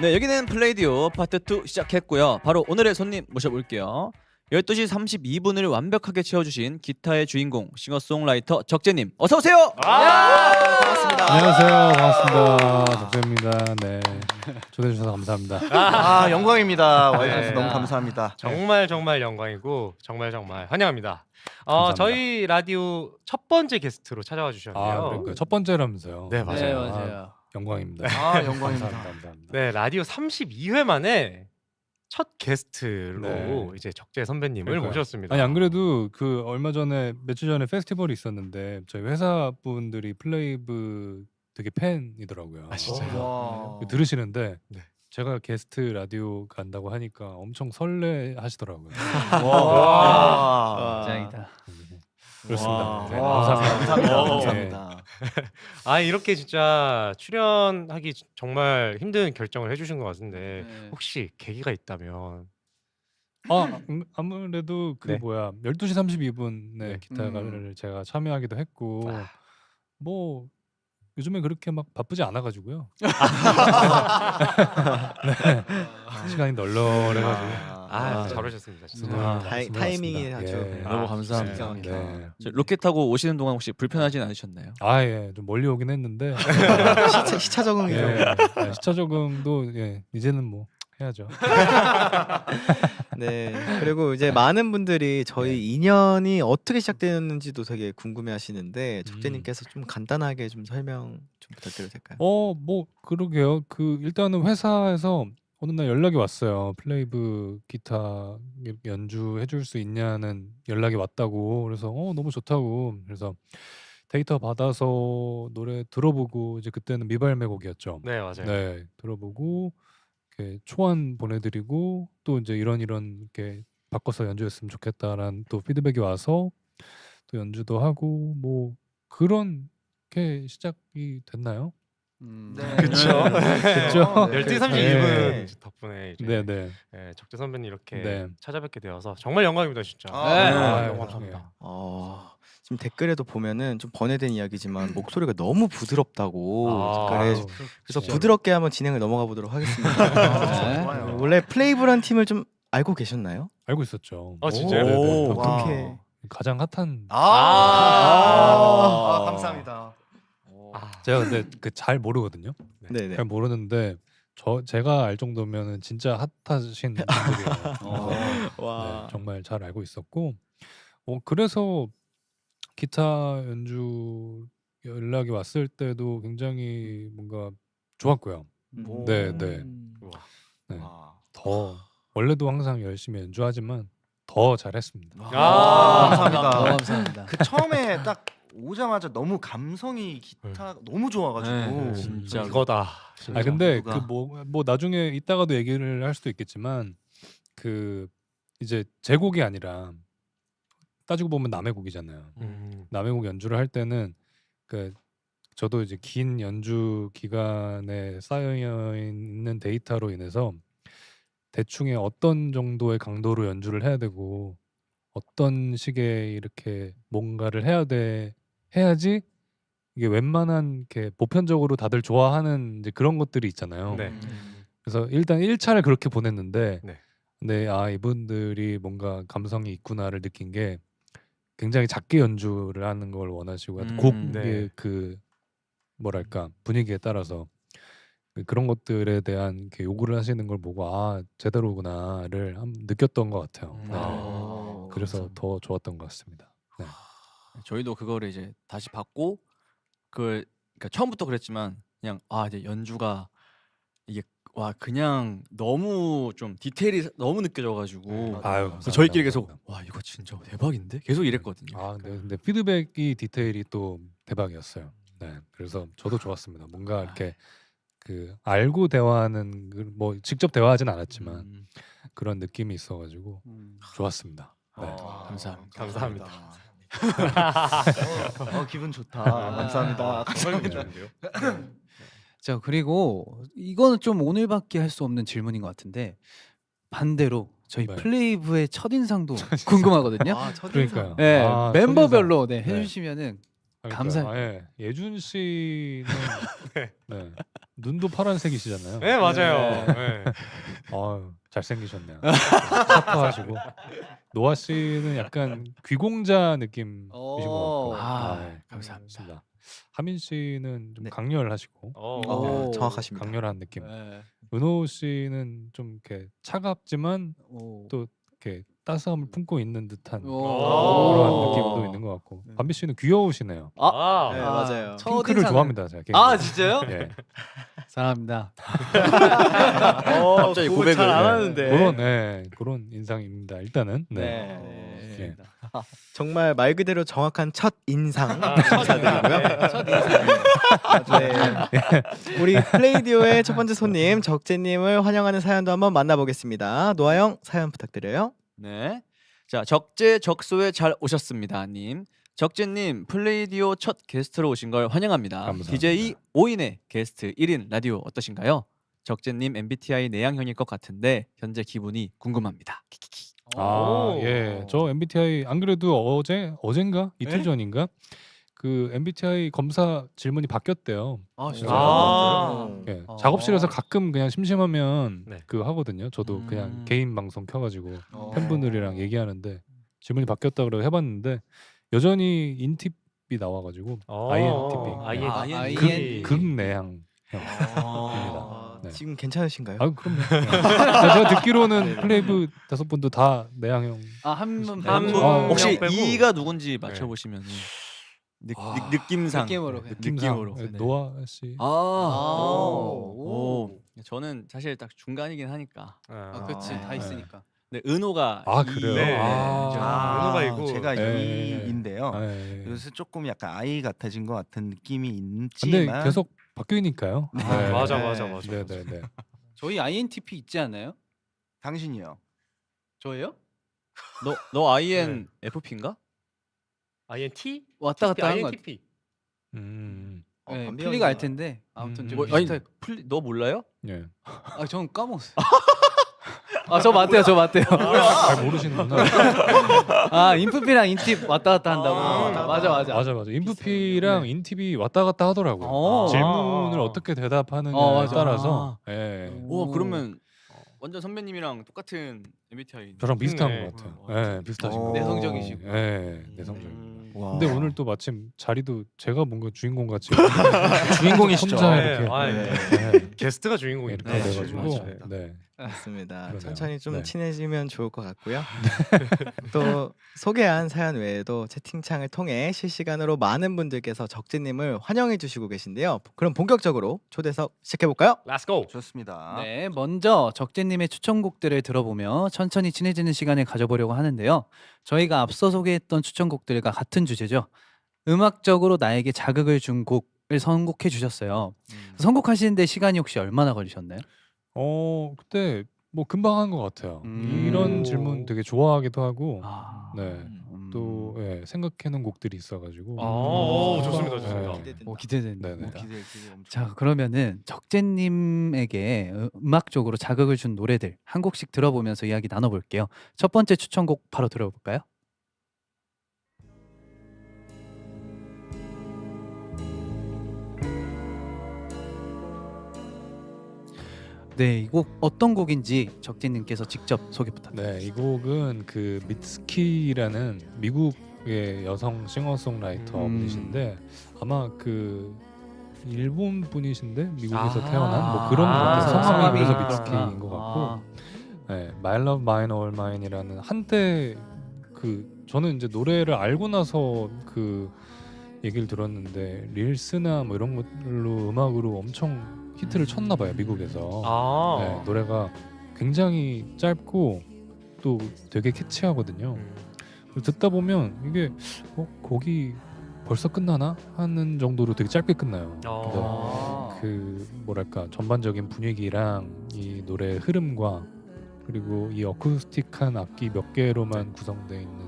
네, 여기는 플레이디오 파트 2 시작했고요. 바로 오늘의 손님 모셔볼게요. 12시 32분을 완벽하게 채워주신 기타의 주인공 싱어송라이터 적재님 어서 오세요. 반갑습니다. 안녕하세요. 반갑습니다. 적재입니다. 네, 초대해 주셔서 감사합니다. 아 영광입니다. 와주셔서 네. 너무 감사합니다. 정말 정말 영광이고 정말 정말 환영합니다. 감사합니다. 저희 라디오 첫 번째 게스트로 찾아와 주셨네요. 아, 그러니까요. 첫 번째라면서요. 네, 맞아요. 네, 맞아요. 영광입니다. 아 영광입니다. 감사합니다. 네, 라디오 32회 만에 첫 게스트로 네. 이제 적재 선배님을 그러니까요. 모셨습니다. 아니 안 그래도 그 얼마 전에 며칠 전에 페스티벌이 있었는데 저희 회사 분들이 플레이브 되게 팬이더라고요. 아, 진짜요? 와. 들으시는데 네. 제가 게스트 라디오 간다고 하니까 엄청 설레하시더라고요. 와. 짱이다. 그렇습니다. 네, 와. 감사합니다. 감사합니다. 네. 감사합니다. 아, 이렇게 진짜 출연하기 정말 힘든 결정을 해주신 것 같은데 네. 혹시 계기가 있다면? 아무래도 그 네. 12시 32분에 네. 기타를 제가 참여하기도 했고 아. 뭐 요즘에 그렇게 막 바쁘지 않아 가지고요. 네. 시간이 널널해가지고. 잘 오셨습니다. 진짜. 타이밍이 아주 예. 너무 감사합니다. 기가 막혀요. 네. 저 로켓 타고 오시는 동안 혹시 불편하진 않으셨나요? 예, 좀 멀리 오긴 했는데 시차 적응이죠. 예, 시차 적응도 이제는 뭐 해야죠. 네. 그리고 이제 많은 분들이 저희 인연이 어떻게 시작되었는지도 되게 궁금해하시는데 적재님께서 좀 간단하게 좀 설명 좀 부탁드려도 될까요? 뭐 그러게요. 그 일단은 회사에서 어느 날 연락이 왔어요. 플레이브 기타 연주해 줄 수 있냐는 연락이 왔다고. 그래서 너무 좋다고. 그래서 데이터 받아서 노래 들어보고 이제 그때는 미발매 곡이었죠. 네, 맞아요. 네, 들어보고 이렇게 초안 보내드리고 또 이제 이런 이렇게 바꿔서 연주했으면 좋겠다라는 또 피드백이 와서 또 연주도 하고 뭐 그런 게 시작이 됐나요? 네. 그쵸. 그쵸. 12시 32분 네. 덕분에 이제 네네. 적재 선배님 이렇게 네. 찾아뵙게 되어서 정말 영광입니다, 진짜. 네. 너무 감사합니다. 지금 댓글에도 보면은 좀 번외된 이야기지만 목소리가 너무 부드럽다고 댓글에 그래서 진짜. 부드럽게 한번 진행을 넘어가 보도록 하겠습니다. 네. 좋아요. 원래 플레이브란 팀을 좀 알고 계셨나요? 알고 있었죠. 진짜요? 네네. 어떻게? 가장 핫한 감사합니다. 제가 근데 그 잘 모르거든요. 네네. 잘 모르는데 제가 알 정도면은 진짜 핫하신 분들이에요. 네, 정말 잘 알고 있었고 그래서 기타 연주 연락이 왔을 때도 굉장히 뭔가 좋았고요. 네, 네. 네. 더 원래도 항상 열심히 연주하지만 더 잘했습니다. 감사합니다. 너무 감사합니다. 그 처음에 딱 오자마자 너무 감성이 기타 너무 좋아가지고 네, 진짜 이거다. 아 근데 누가. 그 뭐 나중에 이따가도 얘기를 할 수도 있겠지만 그 이제 제 곡이 아니라 따지고 보면 남의 곡이잖아요. 남의 곡 연주를 할 때는 그 저도 이제 긴 연주 기간에 쌓여 있는 데이터로 인해서 대충의 어떤 정도의 강도로 연주를 해야 되고 어떤 식의 이렇게 뭔가를 해야지 이게 웬만한 이렇게 보편적으로 다들 좋아하는 이제 그런 것들이 있잖아요. 네. 그래서 일단 1차를 그렇게 보냈는데 네. 근데 이분들이 뭔가 감성이 있구나를 느낀 게 굉장히 작게 연주를 하는 걸 원하시고 곡의 네. 그 뭐랄까 분위기에 따라서 그런 것들에 대한 이렇게 요구를 하시는 걸 보고 제대로구나를 느꼈던 것 같아요. 네. 그래서 더 좋았던 것 같습니다. 네. 저희도 그거를 이제 다시 받고 그러니까 처음부터 그랬지만 그냥 이제 연주가 이게 그냥 너무 좀 디테일이 너무 느껴져가지고 그래서 저희끼리 계속 이거 진짜 대박인데 계속 이랬거든요. 근데 피드백이 디테일이 또 대박이었어요. 네, 그래서 저도 좋았습니다. 뭔가 이렇게 그 알고 대화하는 뭐 직접 대화하진 않았지만 그런 느낌이 있어가지고 좋았습니다. 네. 감사합니다. 기분 좋다. 감사합니다. 자, 그리고 이거는 좀 오늘밖에 할 수 없는 질문인 것 같은데 반대로 저희 네. 플레이브의 첫인상도 궁금하거든요. 그러니까요. 네, 멤버별로 첫인상. 네. 해주시면은 그러니까요. 감사해요. 예준 씨는 네. 눈도 파란색이시잖아요. 네, 맞아요. 네. 잘생기셨네요. 샤프하시고 노아 씨는 약간 귀공자 느낌이신 것 같고 네, 감사합니다. 하민 씨는 좀 네. 강렬하시고 정확하십니다. 강렬한 느낌. 네. 은호 씨는 좀 이렇게 차갑지만 또 이렇게 따스함을 품고 있는 듯한 그런 느낌도 있는 것 같고 반비 씨는 귀여우시네요. 네, 맞아요. 핑크를 좋아합니다. 제가 개인적으로. 진짜요? 예. 사랑합니다. 갑자기 고백을 잘안 네. 하는데. 그런 인상입니다. 일단은 네. 예. 정말 말 그대로 정확한 첫 인상 감사드리고요. 첫 인상. 네. 우리 플레이디오의 첫 번째 손님 적재님을 환영하는 사연도 한번 만나보겠습니다. 노아 형 사연 부탁드려요. 네. 자, 적재 적소에 잘 오셨습니다, 님. 적재님, 플레이디오 첫 게스트로 오신 걸 환영합니다. 감사합니다. DJ 5인의 게스트 1인 라디오 어떠신가요? 적재님 MBTI 내향형일 것 같은데 현재 기분이 궁금합니다. 키키키. 저 MBTI 안 그래도 어젠가 이틀 네? 전인가 그 MBTI 검사 질문이 바뀌었대요. 진짜요? 예, 작업실에서 가끔 그냥 심심하면 네. 그거 하거든요. 저도 그냥 음. 개인 방송 켜가지고 팬분들이랑 얘기하는데 질문이 바뀌었다 그래서 해봤는데 여전히 인팁이 나와가지고 INTP 극내향 형입니다. 네. 지금 괜찮으신가요? 그럼요. 제가 듣기로는 플레이브 5분도 다 내향형. 혹시 빼고. 이가 누군지 맞춰보시면 느낌상 느낌으로. 느낌으로. 네, 네. 노아 씨. 저는 사실 딱 중간이긴 하니까. 그렇지, 다 있으니까. 네, 은호가 그래요? 네. 은호가 있고. 제가 네. E인데요. 예. 요새 조금 약간 I 같아진 것 같은 느낌이 근데 있지만 계속 바뀌니까요. 맞아. 네네네. 저희 INTP 있지 않나요? 당신이요. 저예요? 너 INFP인가? INT? 왔다 갔다 하는 거 같아요. INTP. 네, 플리가 알 텐데 아무튼 좀 아니, 비슷해. 너 몰라요? 예. 저는 까먹었어요. 저 맞대요. 잘 모르시는구나. 인프피랑 인팁 왔다 갔다 한다고. 맞아. 맞아. 인프피랑 인팁이 왔다 갔다 하더라고요. 질문을 어떻게 대답하느냐에 맞아. 따라서. 예. 그러면 완전 선배님이랑 똑같은 MBTI. 저랑 비슷한 네. 것 같아요. 네, 비슷하신 것 같아요. 내성적이시고. 네, 내성적입니다. 와. 근데 오늘 또 마침 자리도 제가 뭔가 주인공 같이 주인공이시죠. 혼자 네, 이렇게 아, 네, 게스트가 주인공이니까. 이렇게 네, 돼가지고 맞아요. 네. 맞습니다. 그러네요. 천천히 좀 네. 친해지면 좋을 것 같고요. 또 소개한 사연 외에도 채팅창을 통해 실시간으로 많은 분들께서 적재님을 환영해 주시고 계신데요. 그럼 본격적으로 초대석 시작해 볼까요? Let's go. 좋습니다. 네, 먼저 적재님의 추천곡들을 들어보며 천천히 친해지는 시간을 가져보려고 하는데요. 저희가 앞서 소개했던 추천곡들과 같은 주제죠. 음악적으로 나에게 자극을 준 곡을 선곡해 주셨어요. 선곡하시는데 시간이 혹시 얼마나 걸리셨나요? 그때 뭐 금방 한 것 같아요. 음. 이런 질문 되게 좋아하기도 하고 아, 네. 또 예, 생각해놓은 곡들이 있어가지고 오, 금방- 좋습니다, 좋습니다. 네. 기대된다. 기대됩니다. 네네. 기대 엄청. 자, 그러면은 적재님에게 음악적으로 자극을 준 노래들 한 곡씩 들어보면서 이야기 나눠볼게요. 첫 번째 추천곡 바로 들어볼까요? 네, 이 곡 어떤 곡인지 적재님께서 직접 소개 부탁드립니다. 네, 이 곡은 그 미츠키라는 미국의 여성 싱어송라이터 음. 분이신데 아마 그 일본 분이신데 미국에서 아. 태어난 뭐 그런 것 아, 같아요. 성함이 성함이 그래서 그렇구나. 미츠키인 것 같고 아, 네, My Love Mine All Mine이라는 한때 그 저는 이제 노래를 알고 나서 그 얘기를 들었는데 릴스나 뭐 이런 걸로 음악으로 엄청 히트를 쳤나 봐요 미국에서. 아. 네, 노래가 굉장히 짧고 또 되게 캐치하거든요. 그래서 듣다 보면 이게 곡이 벌써 끝나나 하는 정도로 되게 짧게 끝나요. 아. 그 뭐랄까 전반적인 분위기랑 이 노래의 흐름과 그리고 이 어쿠스틱한 악기 몇 개로만 구성되어 있는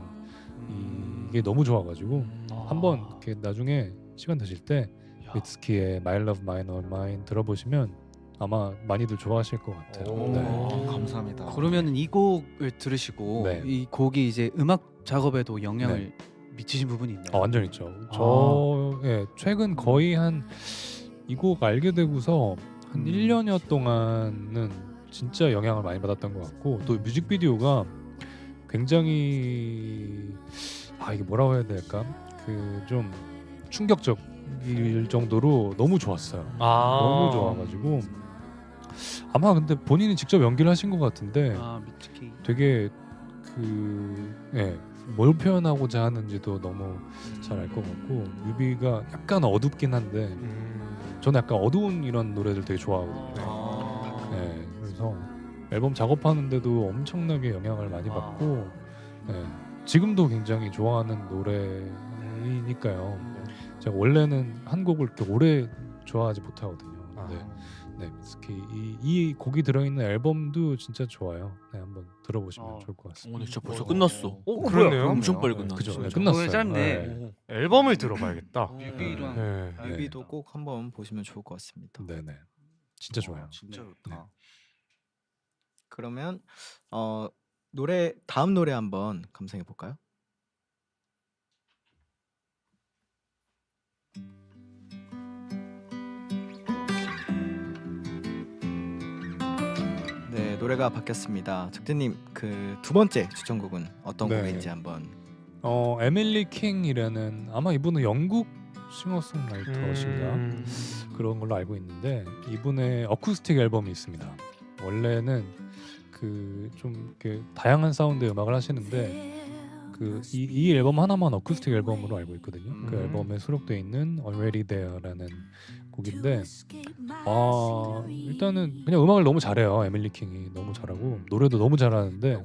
이게 너무 좋아가지고 한번 이렇게 나중에 시간 되실 때 미츠키의 My Love Mine All Mine 들어보시면 아마 많이들 좋아하실 것 같아요. 오. 네. 감사합니다. 그러면은 이 곡을 들으시고 네. 이 곡이 이제 음악 작업에도 영향을 미치신 부분이 있나요? 완전 있죠. 저 최근 거의 한 이 곡 알게 되고서 한 1년여 동안은 진짜 영향을 많이 받았던 것 같고 또 뮤직비디오가 굉장히 이게 뭐라고 해야 될까? 그 좀 충격적일 정도로 너무 좋았어요. 아. 너무 좋아가지고 아마 근데 본인이 직접 연기를 하신 것 같은데 아, 미츠키. 되게 뭘 표현하고자 하는지도 너무 잘 알 것 같고 뮤비가 약간 어둡긴 한데 저는 약간 어두운 이런 노래들 되게 좋아하거든요. 네, 그래서 앨범 작업하는데도 엄청나게 영향을 많이 받고 지금도 굉장히 좋아하는 노래이니까요. 제가 원래는 한 곡을 이렇게 오래 좋아하지 못하거든요. 근데 네, 미츠키 이 곡이 들어있는 앨범도 진짜 좋아요. 네, 한번 들어보시면 좋을 것 같습니다. 오늘 진짜 벌써 끝났어. 그러네요. 엄청 빨리 끝났어. 그죠? 네, 오늘 끝났어요. 짧네. 네. 앨범을 들어봐야겠다. 뮤비랑 네. 뮤비도 꼭 한번 보시면 좋을 것 같습니다. 네네, 진짜 좋아요. 진짜 네. 좋다. 그러면 다음 노래 한번 감상해 볼까요? 네, 노래가 바뀌었습니다. 적재님 그 두 번째 추천곡은 어떤 네. 곡인지 한번. 에밀리 킹이라는 아마 이분은 영국 싱어송라이터신가 그런 걸로 알고 있는데 이분의 어쿠스틱 앨범이 있습니다. 원래는 그 좀 이렇게 다양한 사운드의 음악을 하시는데 이 앨범 하나만 어쿠스틱 앨범으로 알고 있거든요. 그 앨범에 수록되어 있는 Already There라는 곡인데 일단은 그냥 음악을 너무 잘해요. 에밀리 킹이 너무 잘하고 노래도 너무 잘하는데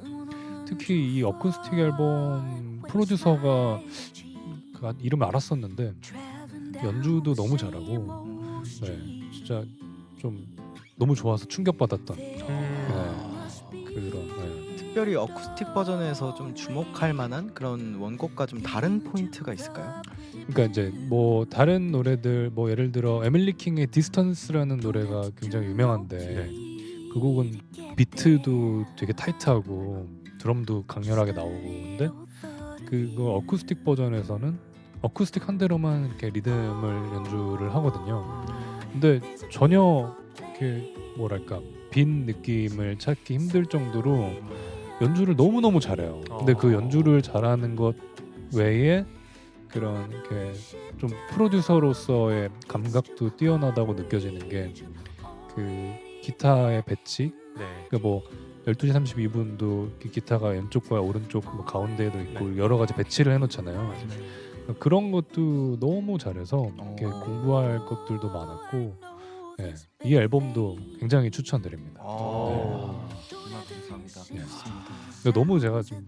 특히 이 어쿠스틱 앨범 프로듀서가 그 이름을 알았었는데 연주도 너무 잘하고 진짜 좀 너무 좋아서 충격받았던 그런 특별히 어쿠스틱 버전에서 좀 주목할 만한 그런 원곡과 좀 다른 포인트가 있을까요? 그러니까 이제 뭐 다른 노래들 뭐 예를 들어 에밀리 킹의 디스턴스라는 노래가 굉장히 유명한데 그 곡은 비트도 되게 타이트하고 드럼도 강렬하게 나오고 근데 그거 어쿠스틱 버전에서는 어쿠스틱 한 대로만 이렇게 리듬을 연주를 하거든요. 근데 전혀 이렇게 뭐랄까 빈 느낌을 찾기 힘들 정도로 연주를 너무 잘해요. 근데 그 연주를 잘하는 것 외에 그런 게 좀 프로듀서로서의 감각도 뛰어나다고 느껴지는 게 그 기타의 배치. 네. 그러니까 뭐 12시 32분도 기타가 왼쪽과 오른쪽 뭐 가운데에도 있고 여러 가지 배치를 해놓잖아요. 그런 것도 너무 잘해서 이렇게 공부할 것들도 많았고, 예, 이 앨범도 굉장히 추천드립니다. 감사합니다. 근데 너무 제가 지금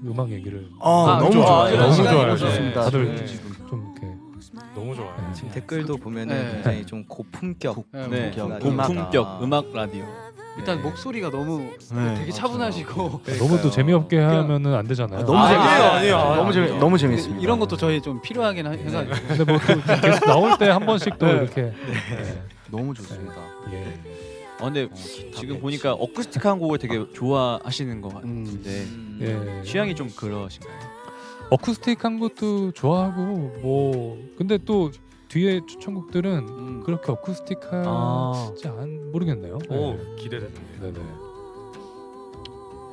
음악 얘기를 너무 좋아요. 좋아요. 너무 좋아요. 그렇습니다. 다들 네. 좀 이렇게 너무 좋아요. 지금 댓글도 보면은 네. 굉장히 좀 고품격 네, 음악. 고품격 음악 라디오. 일단 네. 목소리가 너무 네. 되게 차분하시고 너무 또 재미없게 하면은 안 되잖아요. 너무 아니에요. 너무 재밌습니다. 이런 것도 저희 좀 필요하긴 해가지고 근데 뭐 또 게스트 나올 때 한 번씩 또 이렇게 너무 좋습니다. 예. 근데 지금 보니까 어쿠스틱한 곡을 되게 좋아하시는 것 같은데 예. 취향이 좀 그러신가요? 어쿠스틱한 것도 좋아하고 뭐 근데 또 뒤에 추천곡들은 그렇게 어쿠스틱하지 모르겠네요. 오 네. 기대되는데요. 네네.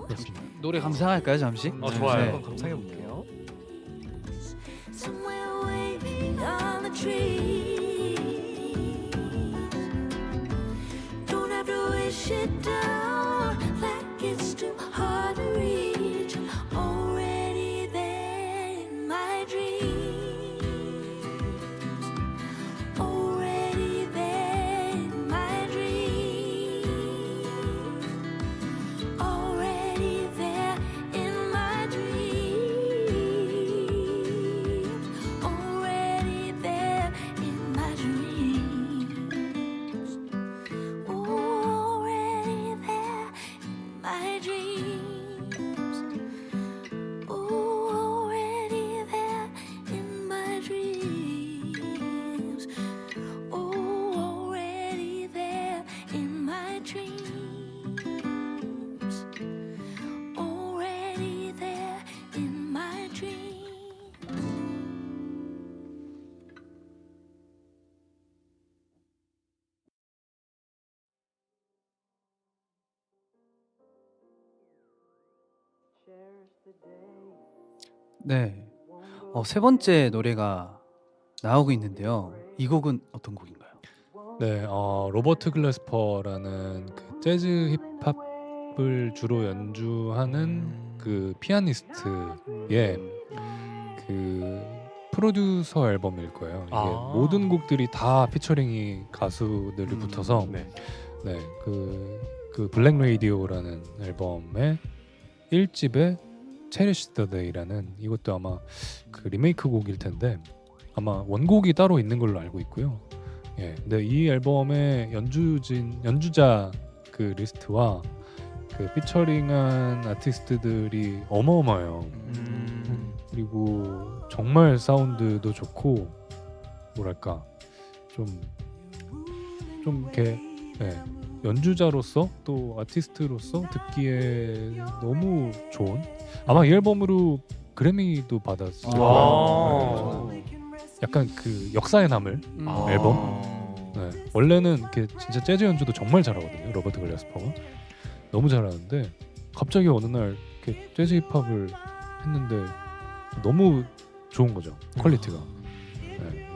그렇습니다. 노래 감상할까요 잠시? 좋아요. 네. 감상해 볼게요. Somewhere waiting on the tree. Don't have to wish it down like it's too hard to reach. Already there in my dreams. Already there in my dreams. Already there in my dreams. Already there in my dreams. Already there in my dreams. Already there in my dreams. Already there in my dreams. Already there in my dreams. 네. 세 번째 노래가 나오고 있는데요. 이 곡은 어떤 곡인가요? 네, 로버트 글래스퍼라는 그 재즈 힙합을 주로 연주하는 그 피아니스트의 그 프로듀서 앨범일 거예요. 이게 모든 곡들이 다 피처링이 가수들이 붙어서 네. 네, 그 블랙 레이디오라는 앨범의 1집에 체리시 더 데이라는 이것도 아마 그 리메이크 곡일 텐데 아마 원곡이 따로 있는 걸로 알고 있고요. 예, 근데 이 앨범의 연주자 그 리스트와 그 피처링한 아티스트들이 어마어마해요. 그리고 정말 사운드도 좋고 뭐랄까 좀 이렇게 연주자로서 또 아티스트로서 듣기에 너무 좋은 아마 이 앨범으로 그래미도 받았을 거예요. 약간 그 역사에 남을 앨범. 네. 원래는 이렇게 진짜 재즈 연주도 정말 잘하거든요. 로버트 글래스퍼가 너무 잘하는데 갑자기 어느 날 이렇게 재즈 힙합을 했는데 너무 좋은 거죠. 퀄리티가. 네, 그래서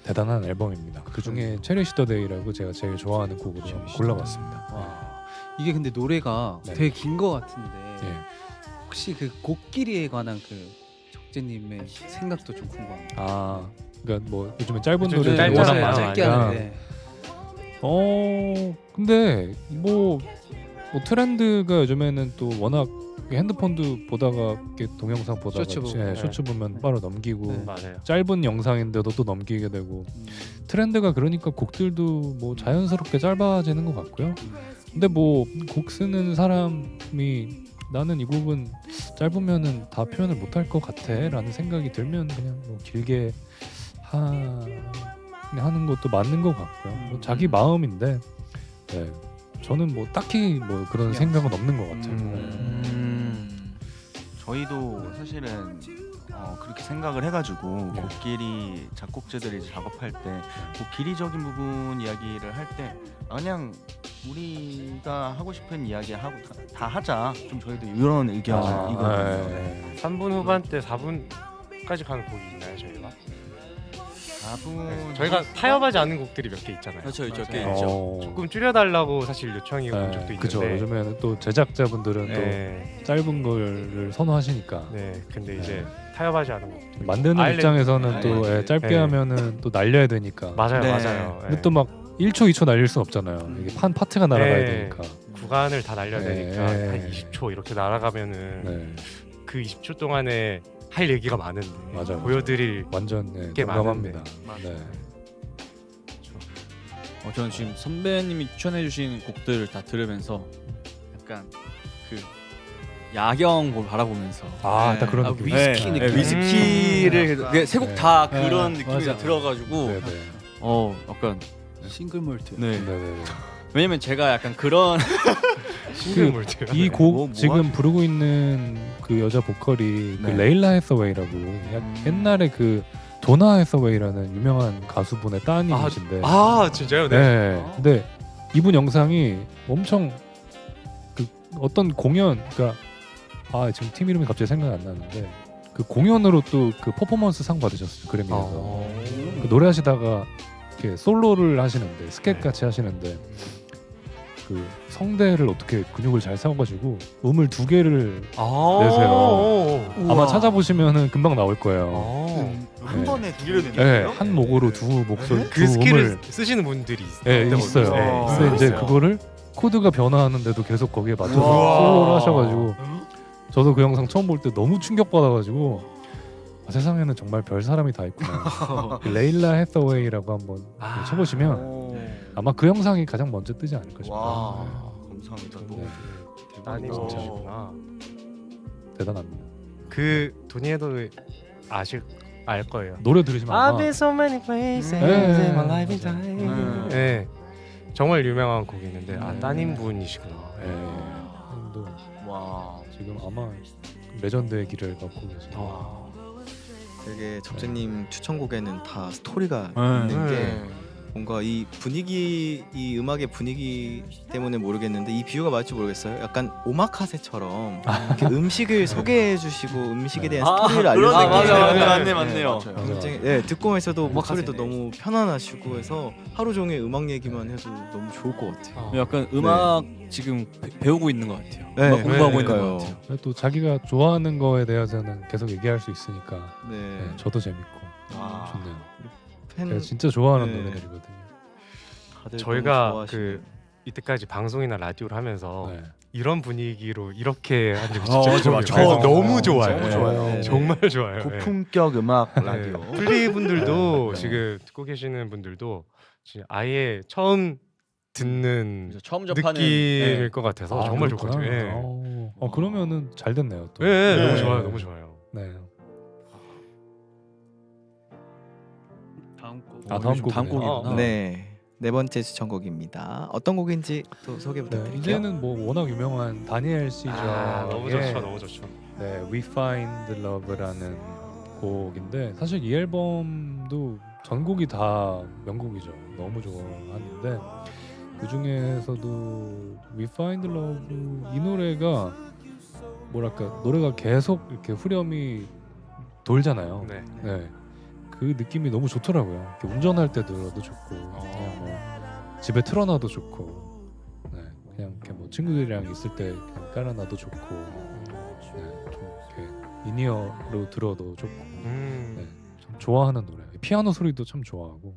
대단한 앨범입니다. 그 중에 체리시 더 데이라고 제가 제일 좋아하는 곡으로 골라봤습니다. 이게 근데 노래가 네. 되게 긴 것 같은데 네. 혹시 그 곡길이에 관한 그 적재님의 생각도 좀 궁금합니다. 그러니까 뭐 요즘에 짧은 요즘 노래 짧게 워낙 하잖아요. 짧게 많으니까. 하는데 근데 뭐 트렌드가 요즘에는 또 워낙 핸드폰도 보다가 이렇게 동영상 보다가 쇼츠 보고. 쇼츠 보면 바로 넘기고 네. 맞아요. 짧은 영상인데도 또 넘기게 되고 트렌드가 그러니까 곡들도 뭐 자연스럽게 짧아지는 것 같고요. 근데 뭐 곡 쓰는 사람이 나는 이 곡은 짧으면은 다 표현을 못할 것 같아라는 생각이 들면 그냥 뭐 길게 하는 것도 맞는 것 같고요. 뭐 자기 마음인데 네. 저는 뭐 딱히 뭐 그런 생각은 없는 것 같아요. 저희도 사실은 그렇게 생각을 해가지고 곡끼리 작곡자들이 작업할 때 곡 길이적인 부분 이야기를 할 때 그냥 우리가 하고 싶은 이야기 하고 다 하자. 좀 저희도 이런 의견이거든요. 네. 3분 후반대 4분까지 가는 곡이 있나요 저희가? 4분 저희가 타협하지 않은 곡들이 몇 개 있잖아요. 그렇죠, 꽤 맞아요. 있죠. 조금 줄여달라고 사실 요청이 온 적도 있는데. 그죠. 요즘에는 또 제작자분들은 네. 또 짧은 거를 선호하시니까 네. 근데 이제 타협하지 않은 곡. 만드는 아일랜드. 입장에서는 또 아일랜드. 짧게 네. 하면은 또 날려야 되니까. 맞아요, 네. 맞아요. 근데 네. 또 막 1초, 2초 날릴 순 없잖아요. 이게 파트가 날아가야 네. 되니까. 구간을 다 날려야 네. 되니까 한 20초 이렇게 날아가면은 네. 그 20초 동안에 할 얘기가 많은데 맞아요. 보여드릴 완전 게 공감합니다. 많은데. 네. 저는 지금 선배님이 추천해주신 곡들을 다 들으면서 약간 그 야경을 바라보면서 딱 그런 느낌. 위스키 네. 느낌. 위스키를 세 곡 다 네. 그런 네. 느낌이 맞아. 들어가지고 네, 네. 약간 싱글 몰트. 네. 네, 네. 왜냐면 제가 약간 그런 싱글 몰트. 이 곡 뭐 지금 부르고 있는 그 여자 보컬이 그 네. 레일라 해서웨이라고 옛날에 그 도나 해서웨이라는 유명한 가수분의 따님이신데. 아 진짜요? 네. 네. 근데 이분 영상이 엄청 그 어떤 공연, 그러니까 지금 팀 이름이 갑자기 생각이 안 나는데 그 공연으로 또 그 퍼포먼스 상 받으셨어요 그래미에서. 그 노래하시다가 이렇게 솔로를 하시는데 스캣 같이 하시는데 그 성대를 어떻게 근육을 잘 세워가지고 음을 2개를 내세요. 아마 찾아보시면은 금방 나올 거예요. 한 네. 번에 두 개를 네, 한 목으로 두 목소리, 그 두 스킬을 음을 쓰시는 분들이 네, 있어요. 네, 근데 이제 있어요. 그거를 코드가 변화하는데도 계속 거기에 맞춰서 우와. 솔로를 하셔가지고 저도 그 영상 처음 볼 때 너무 충격받아가지고 세상에는 정말 별 사람이 다 있구나. 그 레일라 해서웨이라고 한번 쳐보시면 아마 그 영상이 가장 먼저 뜨지 않을까 싶어요. 와, 감사합니다. 너무 네, 따님이시구나. 대단합니다. 그 도니에도 알 거예요. 노래 들으시면 I've 아마 been so many places 네. in my life in time. 네. 네. 정말 유명한 곡이 있는데 따님 분이시구나. 도 와. 지금 아마 레전드의 길을 걷고 계시죠. 되게 적재님 추천곡에는 다 스토리가 네. 있는 게 네. 뭔가 이 분위기, 이 음악의 분위기 때문에 모르겠는데 이 비유가 맞을지 모르겠어요. 약간 오마카세처럼 이렇게 음식을 소개해주시고 음식에 대한 스토리를 알려주는 맞네요. 굉장히 듣고 있어도 오마카세. 목소리도 너무 편안하시고 해서 하루 종일 음악 얘기만 해도 너무 좋을 것 같아요. 약간 음악 지금 배우고 있는 것 같아요. 네, 음악 공부하고 네, 있는 그러니까요. 것 같아요. 또 자기가 좋아하는 거에 대해서는 계속 얘기할 수 있으니까 네. 저도 재밌고 아. 좋네요. 팬 제가 진짜 좋아하는 네. 노래들이거든요. 다들 저희가 너무 좋아하시는. 이때까지 방송이나 라디오를 하면서 네. 이런 분위기로 이렇게 한 적이 어, 진짜 맞아, 처음이에요. 맞아. 그래서 너무 좋아요. 너무 좋아요. 네. 정말 좋아요. 고품격 음악 라디오. 플리 분들도 네. 지금 듣고 계시는 분들도 지금 아예 처음 듣는 그래서 처음 접하는 느낌일 것 같아서 정말 그렇구나. 좋거든요. 예. 그러면은 잘 됐네요. 또. 네, 너무 네. 좋아요. 너무 좋아요. 네. 다음 곡. 다음 곡이네요. 다음 곡이구나. 네 번째 추천곡입니다. 어떤 곡인지 또 소개 네, 부탁드릴게요. 이제는 뭐 워낙 유명한 다니엘 시저 너무 좋죠. 너무 좋죠. 네, We Find Love라는 곡인데 사실 이 앨범도 전곡이 다 명곡이죠. 너무 좋아하는데 그 중에서도 We Find Love 이 노래가 뭐랄까 노래가 계속 이렇게 후렴이 돌잖아요. 네. 네. 그 느낌이 너무 좋더라고요. 이렇게 운전할 때 들어도 좋고 그냥 뭐 집에 틀어놔도 좋고 그냥 이렇게 뭐 친구들이랑 있을 때 그냥 깔아놔도 좋고 좀 이렇게 인이어로 들어도 좋고 좀 좋아하는 노래. 피아노 소리도 참 좋아하고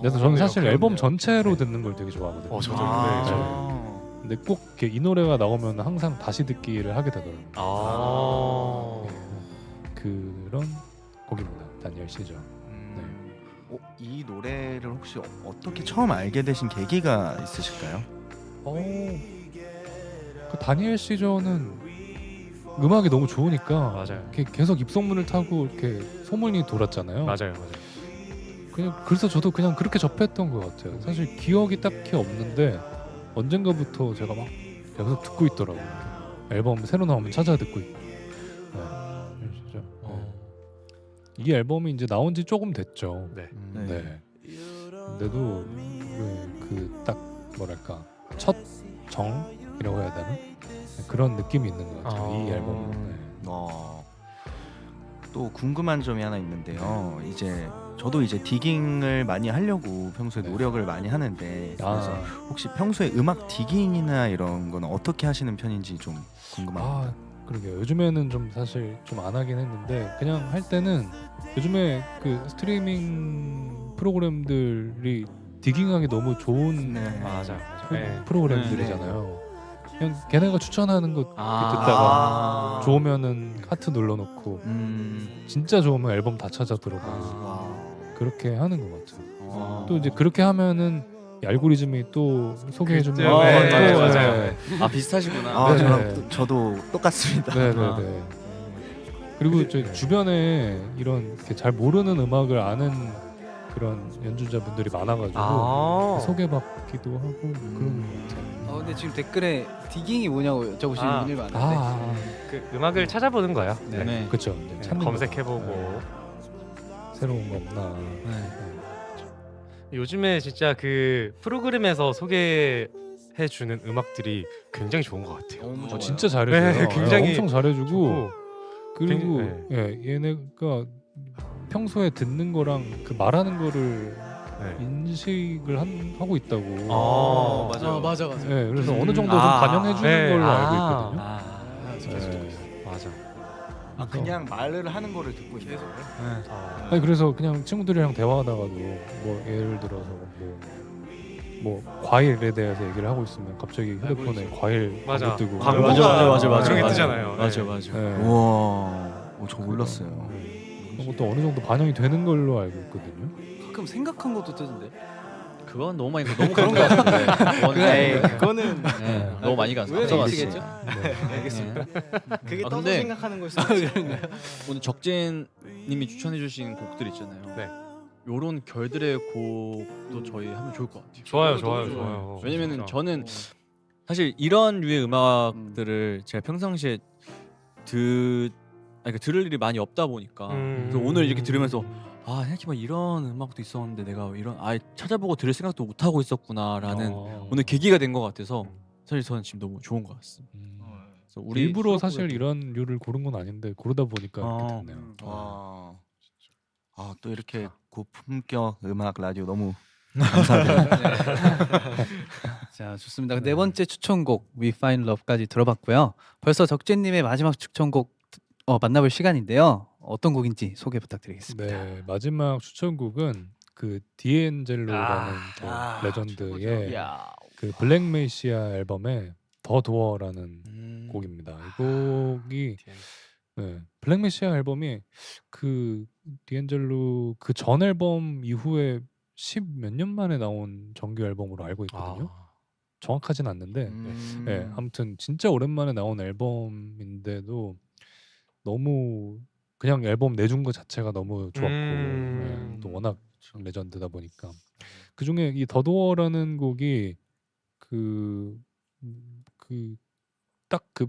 그래서 저는 사실 앨범 전체로 듣는 걸 되게 좋아하거든요. 저도 근데 꼭 이렇게 이 노래가 나오면 항상 다시 듣기를 하게 되더라고요. 그런 곡입니다. 다니엘 시저. 이 노래를 혹시 어떻게 처음 알게 되신 계기가 있으실까요? 그 다니엘 시저는 음악이 너무 좋으니까 맞아요. 이렇게 계속 입소문을 타고 이렇게 소문이 돌았잖아요. 맞아요. 그래서 저도 그냥 그렇게 접했던 것 같아요. 사실 기억이 딱히 없는데 언젠가부터 제가 막 계속 듣고 있더라고요. 앨범 새로 나오면 찾아 듣고 있고. 진짜. 이 앨범이 이제 나온 지 조금 됐죠. 네. 네. 근데도 그 딱 뭐랄까 첫 정이라고 해야 되나? 그런 느낌이 있는 것 같아요. 이 앨범은. 네. 또 궁금한 점이 하나 있는데요. 이제 저도 이제 디깅을 많이 하려고 평소에 네. 노력을 많이 하는데 그래서 아, 혹시 평소에 음악 디깅이나 이런 건 어떻게 하시는 편인지 좀 궁금합니다. 그러게요. 요즘에는 좀 사실 좀 안 하긴 했는데 그냥 할 때는 요즘에 그 스트리밍 프로그램들이 디깅하기 너무 좋은 네. 맞아. 네. 프로그램들이잖아요. 그냥 걔네가 추천하는 거 이렇게 아. 듣다가 좋으면은 하트 눌러놓고 진짜 좋으면 앨범 다 찾아 들어보고 그렇게 하는 것 같아요. 또 이제 그렇게 하면은 이 알고리즘이 또 소개해주면 그때, 네, 또, 맞아요. 아 비슷하시구나. 아, 네. 저도 똑같습니다. 네네네. 그리고 저희 주변에 이런 이렇게 잘 모르는 음악을 아는 그런 연주자분들이 많아가지고 소개받기도 하고 그런 것 같아요. 근데 지금 댓글에 디깅이 뭐냐고 여쭤보시는 분들이 많은데 그 음악을 찾아보는 거예요. 네, 네. 그렇죠. 찾는 검색해보고. 거. 새로운 거 없나. 요즘에 진짜 그 프로그램에서 소개해 주는 음악들이 굉장히 좋은 것 같아요. 진짜 잘해줘요. 네, 굉장히 엄청 잘해주고 좋고. 그리고 굉장히- 예, 얘네가 평소에 듣는 거랑 그 말하는 거를 네. 인식을 하고 있다고. 맞아. 네, 그래서 어느 정도 좀 아. 반영해 주는 네. 걸로 아. 알고 있거든요. 네. 맞아. 그냥 말을 하는 거를 듣고 있는 거예요? 아니 그래서 그냥 친구들이랑 대화하다가도 뭐 예를 들어서 뭐 과일에 대해서 얘기를 하고 있으면 갑자기 휴대폰에 과일 맞아. 광고 뜨고 광고가 맞아. 그런 게 맞아. 뜨잖아요. 맞아. 네. 우와, 저 몰랐어요. 그런 것도 어느 정도 반영이 되는 걸로 알고 있거든요. 가끔 생각한 것도 뜨던데. 그건 너무 많이 너무 그런 거 같은데. 그거는 네, 너무 많이 가서 우연히 앞서갔어요. 있겠죠? 알겠습니다. 그게 아, 떠서 근데- 생각하는 걸 수도 있죠. 오늘 적재님이 추천해주신 곡들 있잖아요. 네. 요런 결들의 곡도 저희 하면 좋을 것 같아요. 좋아요. 왜냐면은 진짜. 저는 사실 이런 류의 음악들을 제가 평상시에 들을 일이 많이 없다 보니까 그래서 오늘 이렇게 들으면서 생각해봐 이런 음악도 있었는데 내가 이런 찾아보고 들을 생각도 못 하고 있었구나라는 오늘 계기가 된 것 같아서 사실 저는 지금 너무 좋은 것 같습니다. 그래서 우리 일부러 수록곡에도- 사실 이런 류를 고른 건 아닌데 고르다 보니까 이렇게 됐네요. 또 이렇게 고품격 음악 라디오 너무 감사드립니다. 자, 좋습니다. 네 번째 추천곡 We Find Love까지 들어봤고요. 벌써 적재님의 마지막 추천곡 만나볼 시간인데요. 어떤 곡인지 소개 부탁드리겠습니다. 네, 마지막 추천곡은 그 디엔젤로라는 또 레전드의 그 블랙 메시아 앨범의 더 도어라는 곡입니다. 이 곡이 블랙 메시아 앨범이 그 디엔젤로 그 전 앨범 이후에 10 몇 년 만에 나온 정규 앨범으로 알고 있거든요. 정확하진 않는데 아무튼 진짜 오랜만에 나온 앨범인데도 너무 그냥 앨범 내준 것 자체가 너무 좋았고 또 워낙 레전드다 보니까 그 중에 이 더도어라는 곡이 딱 그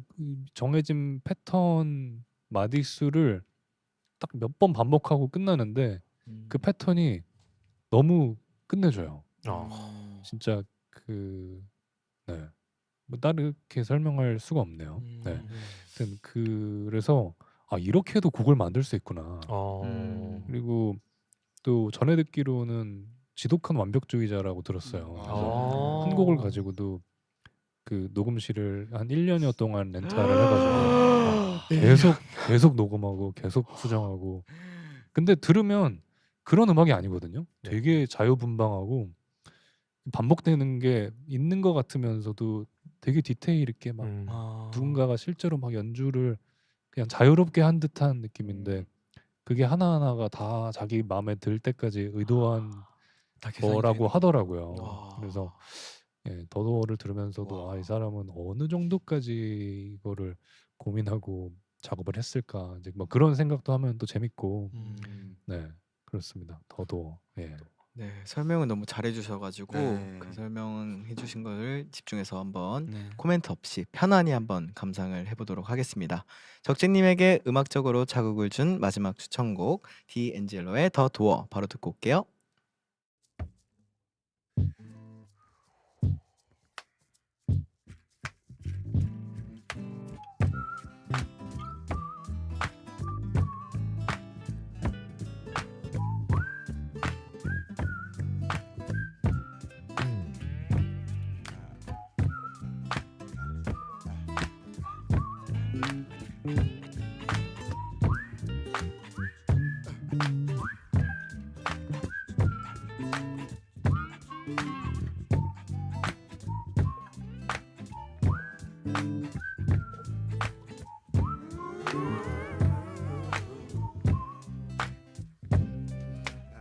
정해진 패턴 마디수를 딱 몇 번 반복하고 끝나는데 그 패턴이 너무 끝내줘요. 진짜 뭐 다르게 설명할 수가 없네요. 네. 하여튼 그래서 이렇게도 곡을 만들 수 있구나. 그리고 또 전에 듣기로는 지독한 완벽주의자라고 들었어요. 그래서 한 곡을 가지고도 그 녹음실을 한 1년여 동안 렌탈을 해가지고 계속 녹음하고 계속 수정하고. 근데 들으면 그런 음악이 아니거든요. 되게 자유분방하고 반복되는 게 있는 것 같으면서도 되게 디테일 있게 막 누군가가 실제로 막 연주를 그냥 자유롭게 한 듯한 느낌인데 그게 하나하나가 다 자기 마음에 들 때까지 의도한 거라고 하더라고요. 그래서 더도어를 들으면서도 이 사람은 어느 정도까지 이거를 고민하고 작업을 했을까 이제 뭐 그런 생각도 하면 또 재밌고 네 그렇습니다. 더도어 네, 설명을 너무 잘해주셔가지고 네. 그 설명해주신 걸 집중해서 한번 네. 코멘트 없이 편안히 한번 감상을 해보도록 하겠습니다. 적재님에게 음악적으로 자극을 준 마지막 추천곡 디엔젤로의 더 도어 바로 듣고 올게요.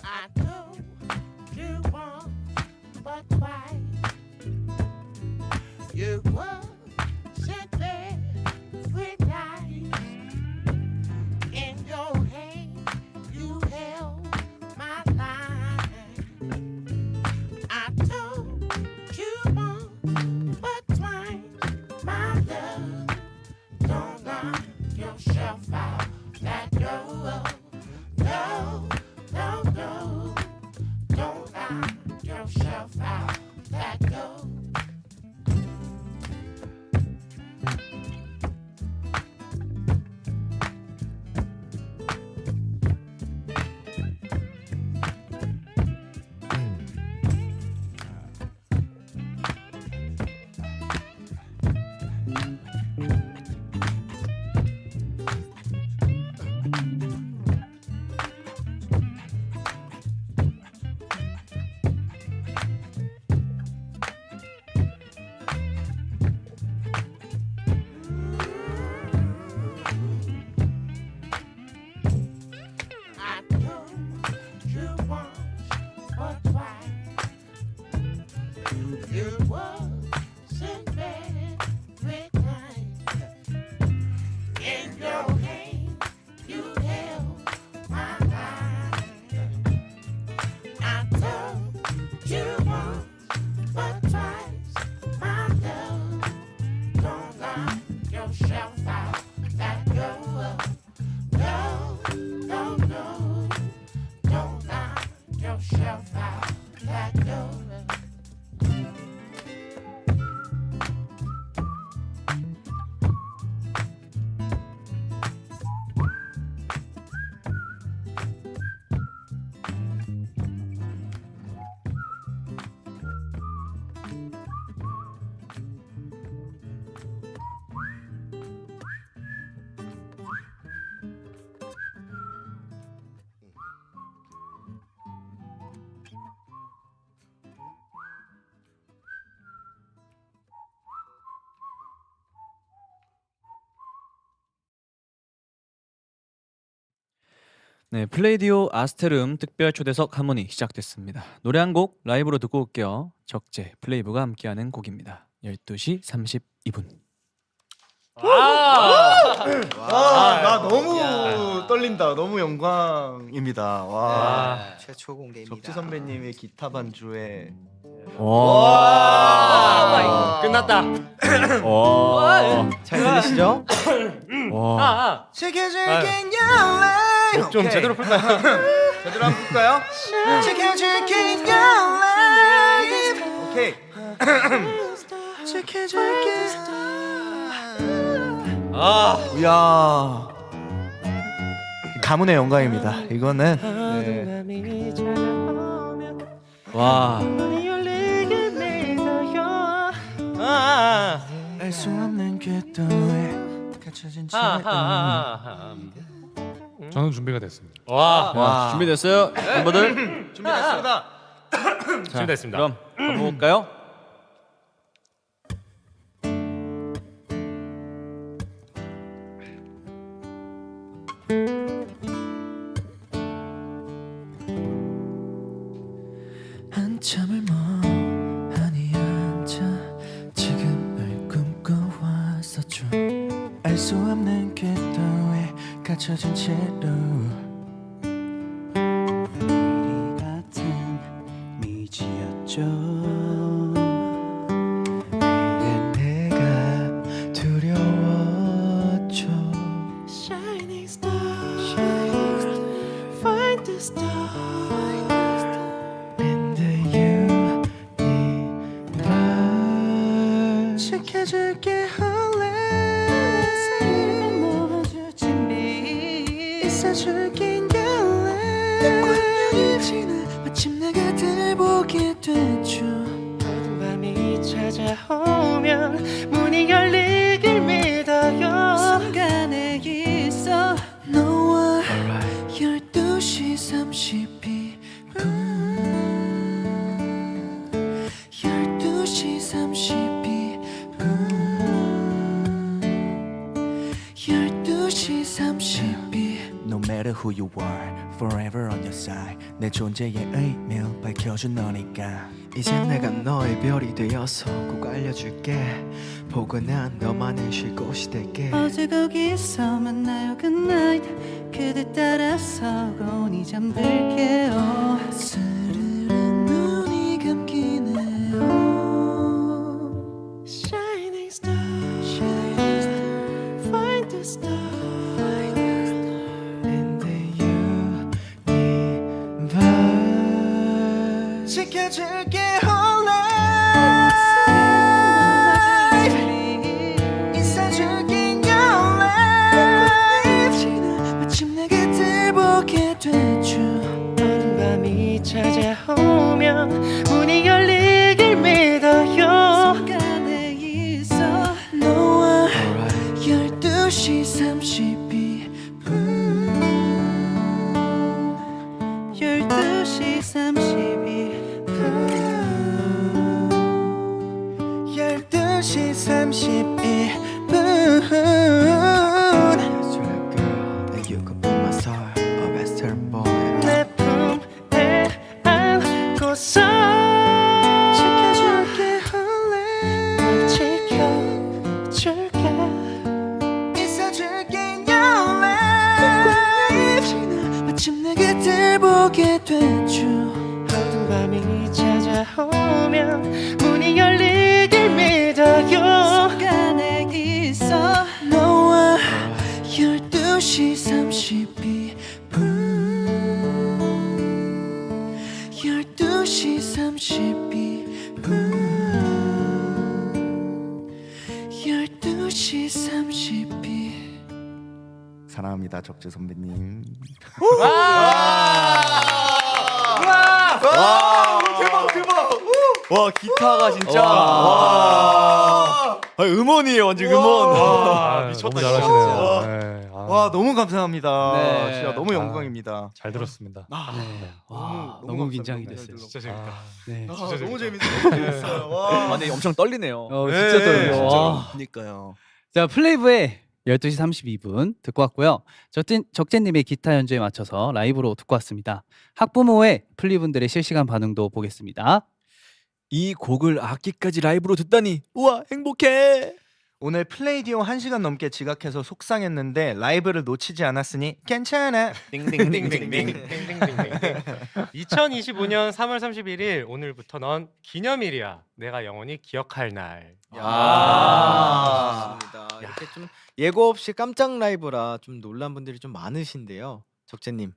I know you once, but twice. You were sitting with nights in your hand. You held my line. I told you once, but twice, my love. Don't knock yourself out that door. No, no, no. Don't knock yourself out that door. I told you once or twice. You was in bed with night. In your hand, you held my hand. I told you once but twice, my love. Don't knock yourself out that door. No, no, no. Don't knock yourself out that door. 네, 플레이디오 아스테름 특별 초대석 하모니 시작됐습니다. 노래 한 곡 라이브로 듣고 올게요. 적재 플레이브가 함께하는 곡입니다. 12시 32분. 나 너무 떨린다. 너무 영광입니다. 와. 최초 공개입니다. 적재 선배님의 기타 반주에 와. 끝났다. 와. 잘 들리시죠? 와. 좀 제대로 풀까요? 제대로 한번 볼까요? 오케이. 이야. 가문의 영광입니다. 이거는 와. 알 수 없는 궤도에 갇혀진 채 저는 준비가 됐습니다. 와. 와. 준비됐어요? 멤버들? 준비됐습니다. 자, 준비됐습니다. 그럼 가볼까요? 한참을 멍하니 앉아 지금을 꿈꿔왔었죠. 알 수 없는 궤도에 갇혀진 채로 이리 같은 star in the universe. 지켜줄게 only 먹어줄 준비 있어줄게 내 운명이 지나 마침 내가 들보게 됐죠. 어두운 밤이 찾아오면 문이 열리길 믿어요. 순간에 있어 너와 12시 32분 12시 32분 12시 32 No matter who you are, forever on your side 내 존재의 의미를 밝혀준 너니까 이젠 내가 너의 별이 되어서 꼭 알려줄게 포근한 너만을 쉴 곳이 될게 어제 거기서 만나요 good night 그대 따라서 곤히 잠들게요 스르른 눈이 감기네요 Shining star, find the star in the universe. 지켜줄게 whole life 있어줄게 your life 마침 내가 들보게 됐죠 어두운 밤이 찾아오면 문이 열리길 믿어요 순간에 있어 너와 12시 32분 12시 32분 12시 32분 You could be my star, a western boy. 내 품에 안고서 지켜줄게 only 널 지켜줄게 있어줄게 your life 마침 내게 들보게 됐죠 어두운 밤이 찾아오면 문이 열리길 믿어요 순간에 있어 너와 12시 32분 12시 32분 12시 32 사랑합니다 적재 선배님. 와 기타가 진짜 와. 음원이에요 완전 음원. 아, 미쳤다, 너무 잘하시네요. 진짜. 네, 아, 와 너무 감사합니다. 네. 진짜 너무 아. 영광입니다. 잘 들었습니다. 네. 와, 너무 너무 긴장이 감사합니다. 됐어요. 진짜 재밌다. 아, 네. 너무 재밌었어요. 와. 아, 근데 엄청 떨리네요. 진짜 떨려. 와. 그러니까요. 자, 플레이브의 12시 32분 듣고 왔고요. 적재님의 기타 연주에 맞춰서 라이브로 듣고 왔습니다. 학부모의 플리분들의 실시간 반응도 보겠습니다. 이 곡을 악기까지 라이브로 듣다니 우와 행복해. 오늘 플레이디오 1시간 넘게 지각해서 속상했는데 라이브를 놓치지 않았으니 괜찮아. 띵띵띵띵띵. 2025년 3월 31일 오늘부터 넌 기념일이야. 내가 영원히 기억할 날. 아, 좋습니다. 이렇게 좀 예고 없이 깜짝 라이브라 좀 놀란 분들이 좀 많으신데요. 적재님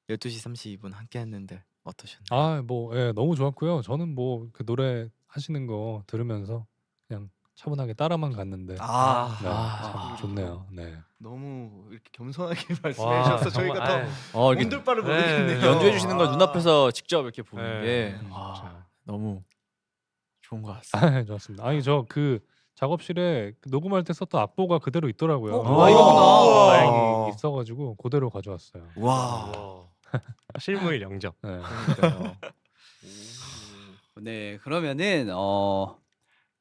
12시 32분 함께 했는데 어떠셨나요? 아, 뭐 예, 너무 좋았고요. 저는 뭐 그 노래 하시는 거 들으면서 그냥 차분하게 따라만 갔는데 네, 참 좋네요. 네. 너무 이렇게 겸손하게 와, 말씀해 주셔서 저희가 정말, 더 이렇게 온들 바를 네, 모르겠네요. 연주해 주시는 걸 눈앞에서 직접 이렇게 보는 네. 게 진짜. 너무 좋은 것 같습니다. 아, 좋았습니다. 아니 저 그 작업실에 그 녹음할 때 썼던 악보가 그대로 있더라고요. 이거구나. 다행히 있어가지고 그대로 가져왔어요. 와. 실물 영접. 네. 네, 그러면은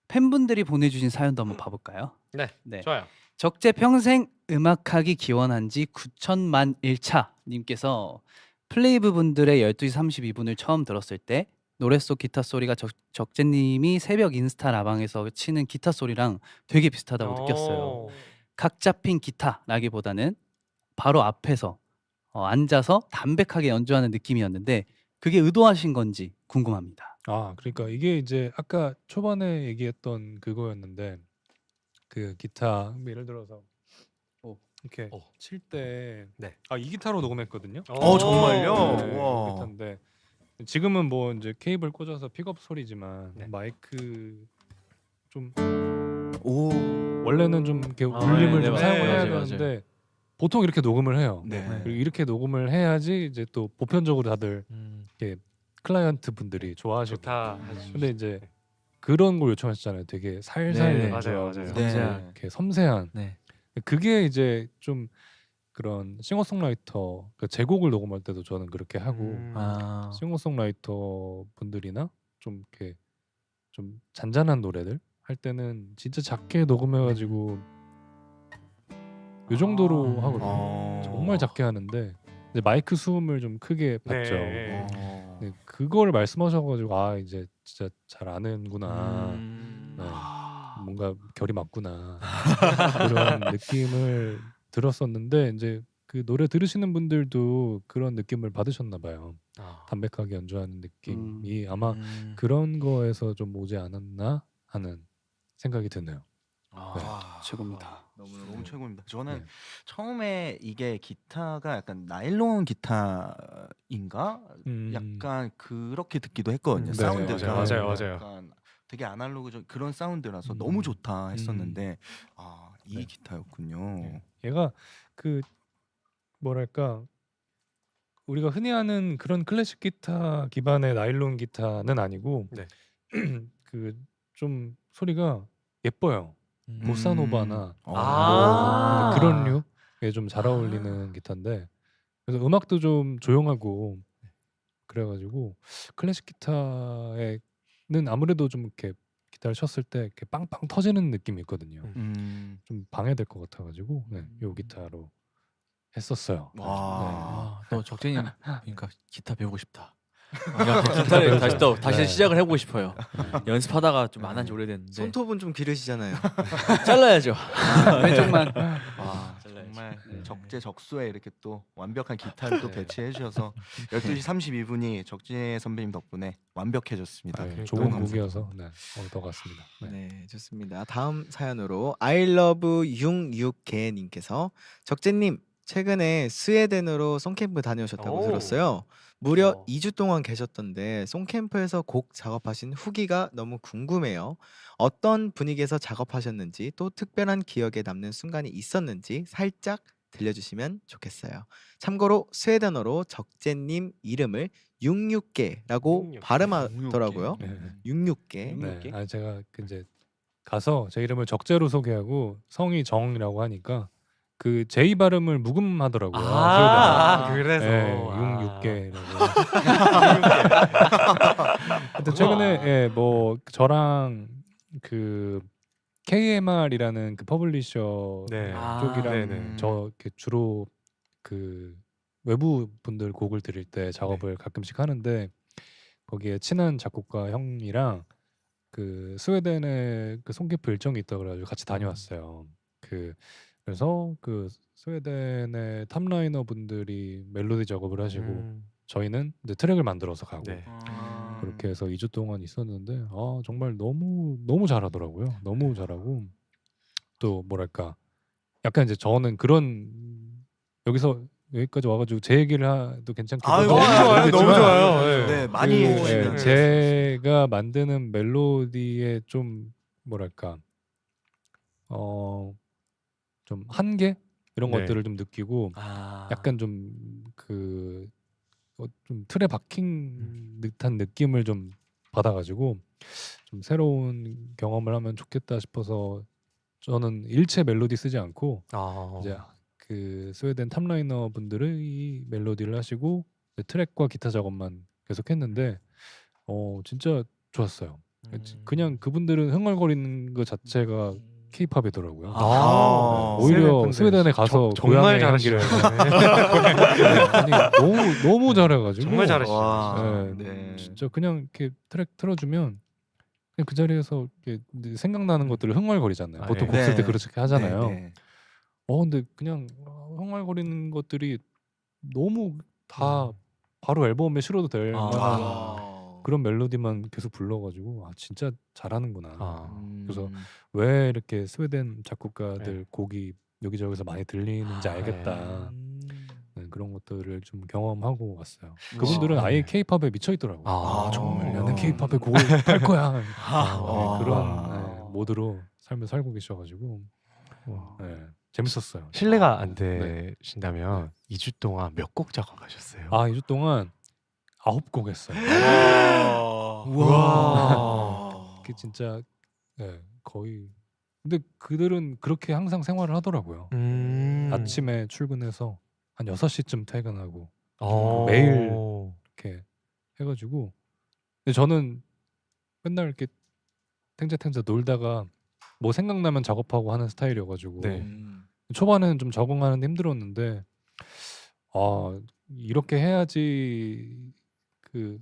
팬분들이 보내주신 사연도 한번 봐볼까요? 네, 네. 좋아요. 적재 평생 음악하기 기원한 지 9천만 1차 님께서 플레이브 분들의 12시 32분을 처음 들었을 때 노래 속 기타 소리가 적재님이 새벽 인스타 라방에서 치는 기타 소리랑 되게 비슷하다고 느꼈어요. 각 잡힌 기타라기보다는 바로 앞에서 앉아서 담백하게 연주하는 느낌이었는데 그게 의도하신 건지 궁금합니다. 아, 그러니까 이게 이제 아까 초반에 얘기했던 그거였는데 그 기타 예를 들어서 이렇게 어. 칠 때 네. 이 기타로 녹음했거든요. 정말요? 네, 우와. 이 기타인데 지금은 뭐 이제 케이블 꽂아서 픽업 소리지만 네. 마이크 좀 오. 원래는 좀 이렇게 아, 울림을 네, 좀 네, 사용을 해야 맞아요, 되는데 보통 이렇게 녹음을 해요. 네. 그리고 이렇게 녹음을 해야지 이제 또 보편적으로 다들 클라이언트 분들이 좋아하시고. 좋다. 근데 이제 그런 걸 요청하셨잖아요. 되게 살살 네, 연주하고 맞아요. 네. 이렇게 섬세한. 네. 그게 이제 좀 그런 싱어송라이터 제곡을 녹음할 때도 저는 그렇게 하고 아. 싱어송라이터 분들이나 좀 이렇게 좀 잔잔한 노래들 할 때는 진짜 작게 녹음해가지고 이 정도로 하거든요. 정말 작게 하는데 이제 마이크 수음을 좀 크게 받죠. 네. 네, 그걸 말씀하셔가지고 이제 진짜 잘 아는구나. 네, 뭔가 결이 맞구나 그런 느낌을 들었었는데 이제 그 노래 들으시는 분들도 그런 느낌을 받으셨나 봐요. 담백하게 연주하는 느낌이 아마 그런 거에서 좀 오지 않았나 하는 생각이 드네요. 최고입니다. 너무 최고입니다. 저는 네. 처음에 이게 기타가 약간 나일론 기타인가? 약간 그렇게 듣기도 했거든요. 네, 사운드가 맞아요. 약간 되게 아날로그 그런 사운드라서 너무 좋다 했었는데 이 네. 기타였군요. 얘가 그 뭐랄까 우리가 흔히 아는 그런 클래식 기타 기반의 나일론 기타는 아니고 네. 그 좀 소리가 예뻐요. 보사노바나 아. 그런 류에 좀 잘 어울리는 기타인데 그래서 음악도 좀 조용하고 그래가지고 클래식 기타에는 아무래도 좀 이렇게 기타를 쳤을 때 이렇게 빵빵 터지는 느낌이 있거든요. 좀 방해될 것 같아가지고 요 기타로 했었어요. 와. 또 적재님 그러니까 기타 배우고 싶다. 기타를 다시 시작을 해보고 싶어요. 연습하다가 좀 안 한 지 오래됐는데 손톱은 좀 기르시잖아요. 잘라야죠. 왼쪽만. 와 정말 적재적소에 이렇게 또 완벽한 기타를 또 배치해 주셔서 12시 32분이 적재 선배님 덕분에 완벽해졌습니다. 네, 너무 좋은 감사합니다. 곡이어서 얻어갔습니다. 네. 네, 좋습니다. 다음 사연으로 I love 66개 님께서 적재님 최근에 스웨덴으로 송캠프 다녀오셨다고 오. 들었어요. 무려 어. 2주 동안 계셨던데 송캠프에서 곡 작업하신 후기가 너무 궁금해요. 어떤 분위기에서 작업하셨는지 또 특별한 기억에 남는 순간이 있었는지 살짝 들려주시면 좋겠어요. 참고로 스웨덴어로 적재님 이름을 66개라고 66개. 발음하더라고요. 네. 66개. 네. 제가 이제 가서 제 이름을 적재로 소개하고 성이 정이라고 하니까 그 J 발음을 묵음하더라고요. 그래서 네, 66개라고. 하여튼 최근에 뭐 저랑 그 KMR이라는 그 퍼블리셔 네. 쪽이랑 네네. 저 이렇게 주로 그 외부 분들 곡을 들을 때 작업을 가끔씩 하는데 거기에 친한 작곡가 형이랑 그 스웨덴에 그 송캠프 일정이 있다 그래가지고 같이 다녀왔어요. 그래서 그 스웨덴의 탑라이너 분들이 멜로디 작업을 하시고 저희는 이제 트랙을 만들어서 가고 네. 그렇게 해서 2주 동안 있었는데 정말 너무 잘하더라고요. 너무 잘하고 또 뭐랄까 약간 이제 저는 그런 여기서 여기까지 와가지고 제 얘기를 해도 괜찮겠죠? 너무 좋아요. 네, 많이 그, 해주시면 제가 만드는 멜로디의 좀 뭐랄까 좀 한계 이런 네. 것들을 좀 느끼고 약간 좀 좀 틀에 박힌 듯한 느낌을 좀 받아가지고 좀 새로운 경험을 하면 좋겠다 싶어서 저는 일체 멜로디 쓰지 않고 이제 그 스웨덴 탑라이너 분들은 이 멜로디를 하시고 이제 트랙과 기타 작업만 계속했는데 진짜 좋았어요. 그냥 그분들은 흥얼거리는 것 자체가 케이팝이더라고요. 오히려 스웨덴에 가서 정말 고향의 향기를 아니 너무 잘해가지고 정말 잘하시죠. 네, 진짜 그냥 이렇게 트랙 틀어주면 그냥 그 자리에서 이렇게 생각나는 것들을 흥얼거리잖아요. 보통 곡 쓸 때 그렇게 하잖아요. 네. 근데 그냥 흥얼거리는 것들이 너무 다 바로 앨범에 실어도 될 만한 그런 멜로디만 계속 불러가지고 진짜 잘하는구나. 그래서 왜 이렇게 스웨덴 작곡가들 곡이 여기저기서 많이 들리는지 알겠다. 네, 그런 것들을 좀 경험하고 왔어요. 그분들은 네. 아예 케이팝에 미쳐 있더라고요. 아, 정말요? 나는 케이팝에 곡을 팔 거야. 네, 아. 그런 모드로 삶을 살고 계셔가지고 네, 재밌었어요. 실례가 안 네. 되신다면 2주 동안 몇 곡 작업하셨어요? 2주 동안 9곡 했어요. 우와. 그 진짜 거의 근데 그들은 그렇게 항상 생활을 하더라고요. 아침에 출근해서 한 6시쯤 퇴근하고 매일 이렇게 해가지고 근데 저는 맨날 이렇게 탱자탱자 놀다가 뭐 생각나면 작업하고 하는 스타일이어가지고 네. 초반에는 좀 적응하는데 힘들었는데 이렇게 해야지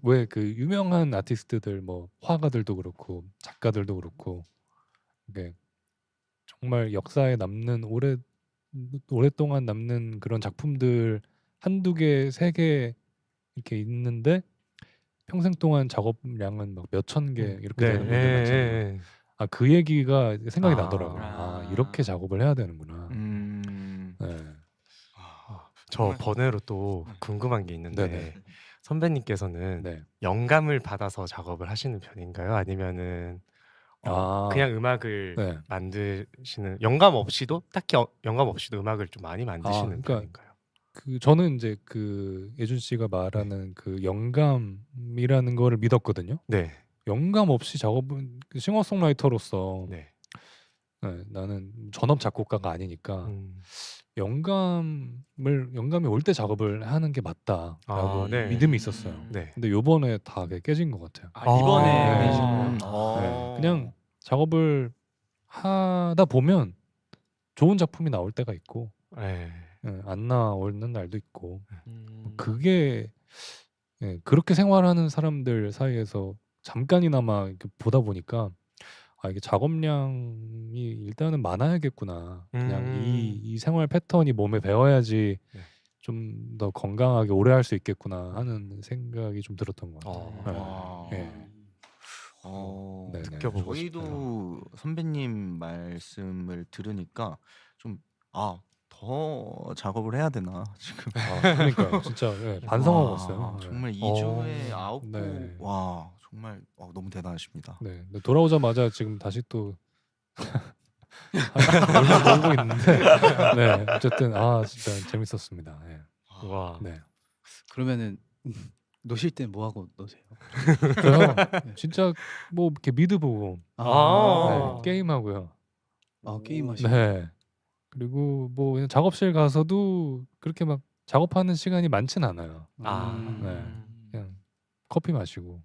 왜 그 유명한 아티스트들 뭐 화가들도 그렇고 작가들도 그렇고 이게 정말 역사에 남는 오랫동안 남는 그런 작품들 한두 개, 세 개 이렇게 있는데 평생 동안 작업량은 막 몇천 개 이렇게 네. 되는 분들 많잖아요. 그 얘기가 생각이 나더라고요. 아. 이렇게 작업을 해야 되는구나. 네. 저 번외로 또 궁금한 게 있는데 네네. 선배님께서는 네. 영감을 받아서 작업을 하시는 편인가요? 아니면은 그냥 음악을 네. 만드시는 영감 없이도 딱히 영감 없이도 음악을 좀 많이 만드시는 그러니까 편인가요? 저는 이제 예준 씨가 말하는 그 영감이라는 거를 믿었거든요. 네. 영감 없이 작업은 싱어송라이터로서 네. 나는 전업 작곡가가 아니니까 영감이 올 때 작업을 하는 게 맞다라고 네. 믿음이 있었어요. 네. 근데 요번에 다 그게 깨진 것 같아요. 이번에 네. 깨진 네. 그냥 작업을 하다 보면 좋은 작품이 나올 때가 있고 네. 안 나오는 날도 있고 음. 그게 그렇게 생활하는 사람들 사이에서 잠깐이나마 이렇게 보다 보니까 이게 작업량이 일단은 많아야겠구나. 그냥 이 생활 패턴이 몸에 배어야지 네. 좀 더 건강하게 오래 할 수 있겠구나 하는 생각이 좀 들었던 것 같아요. 네. 네네. 느껴보고 저희도 선배님 말씀을 들으니까 좀 더 작업을 해야 되나 지금. 그러니까요. 진짜 반성하고 와, 있어요. 네. 정말 2주에 9곡. 네. 와, 정말 너무 대단하십니다. 네. 근데 돌아오자마자 지금 다시 또 얼마 모으고 있는데 네. 어쨌든 진짜 재밌었습니다. 네. 와. 네. 그러면은 노실 때 뭐 하고 노세요? 저요 진짜 뭐 이렇게 미드 보고 아. 게임하고요. 게임하시고. 네. 그리고 뭐 그냥 작업실 가서도 그렇게 막 작업하는 시간이 많진 않아요. 네. 그냥 커피 마시고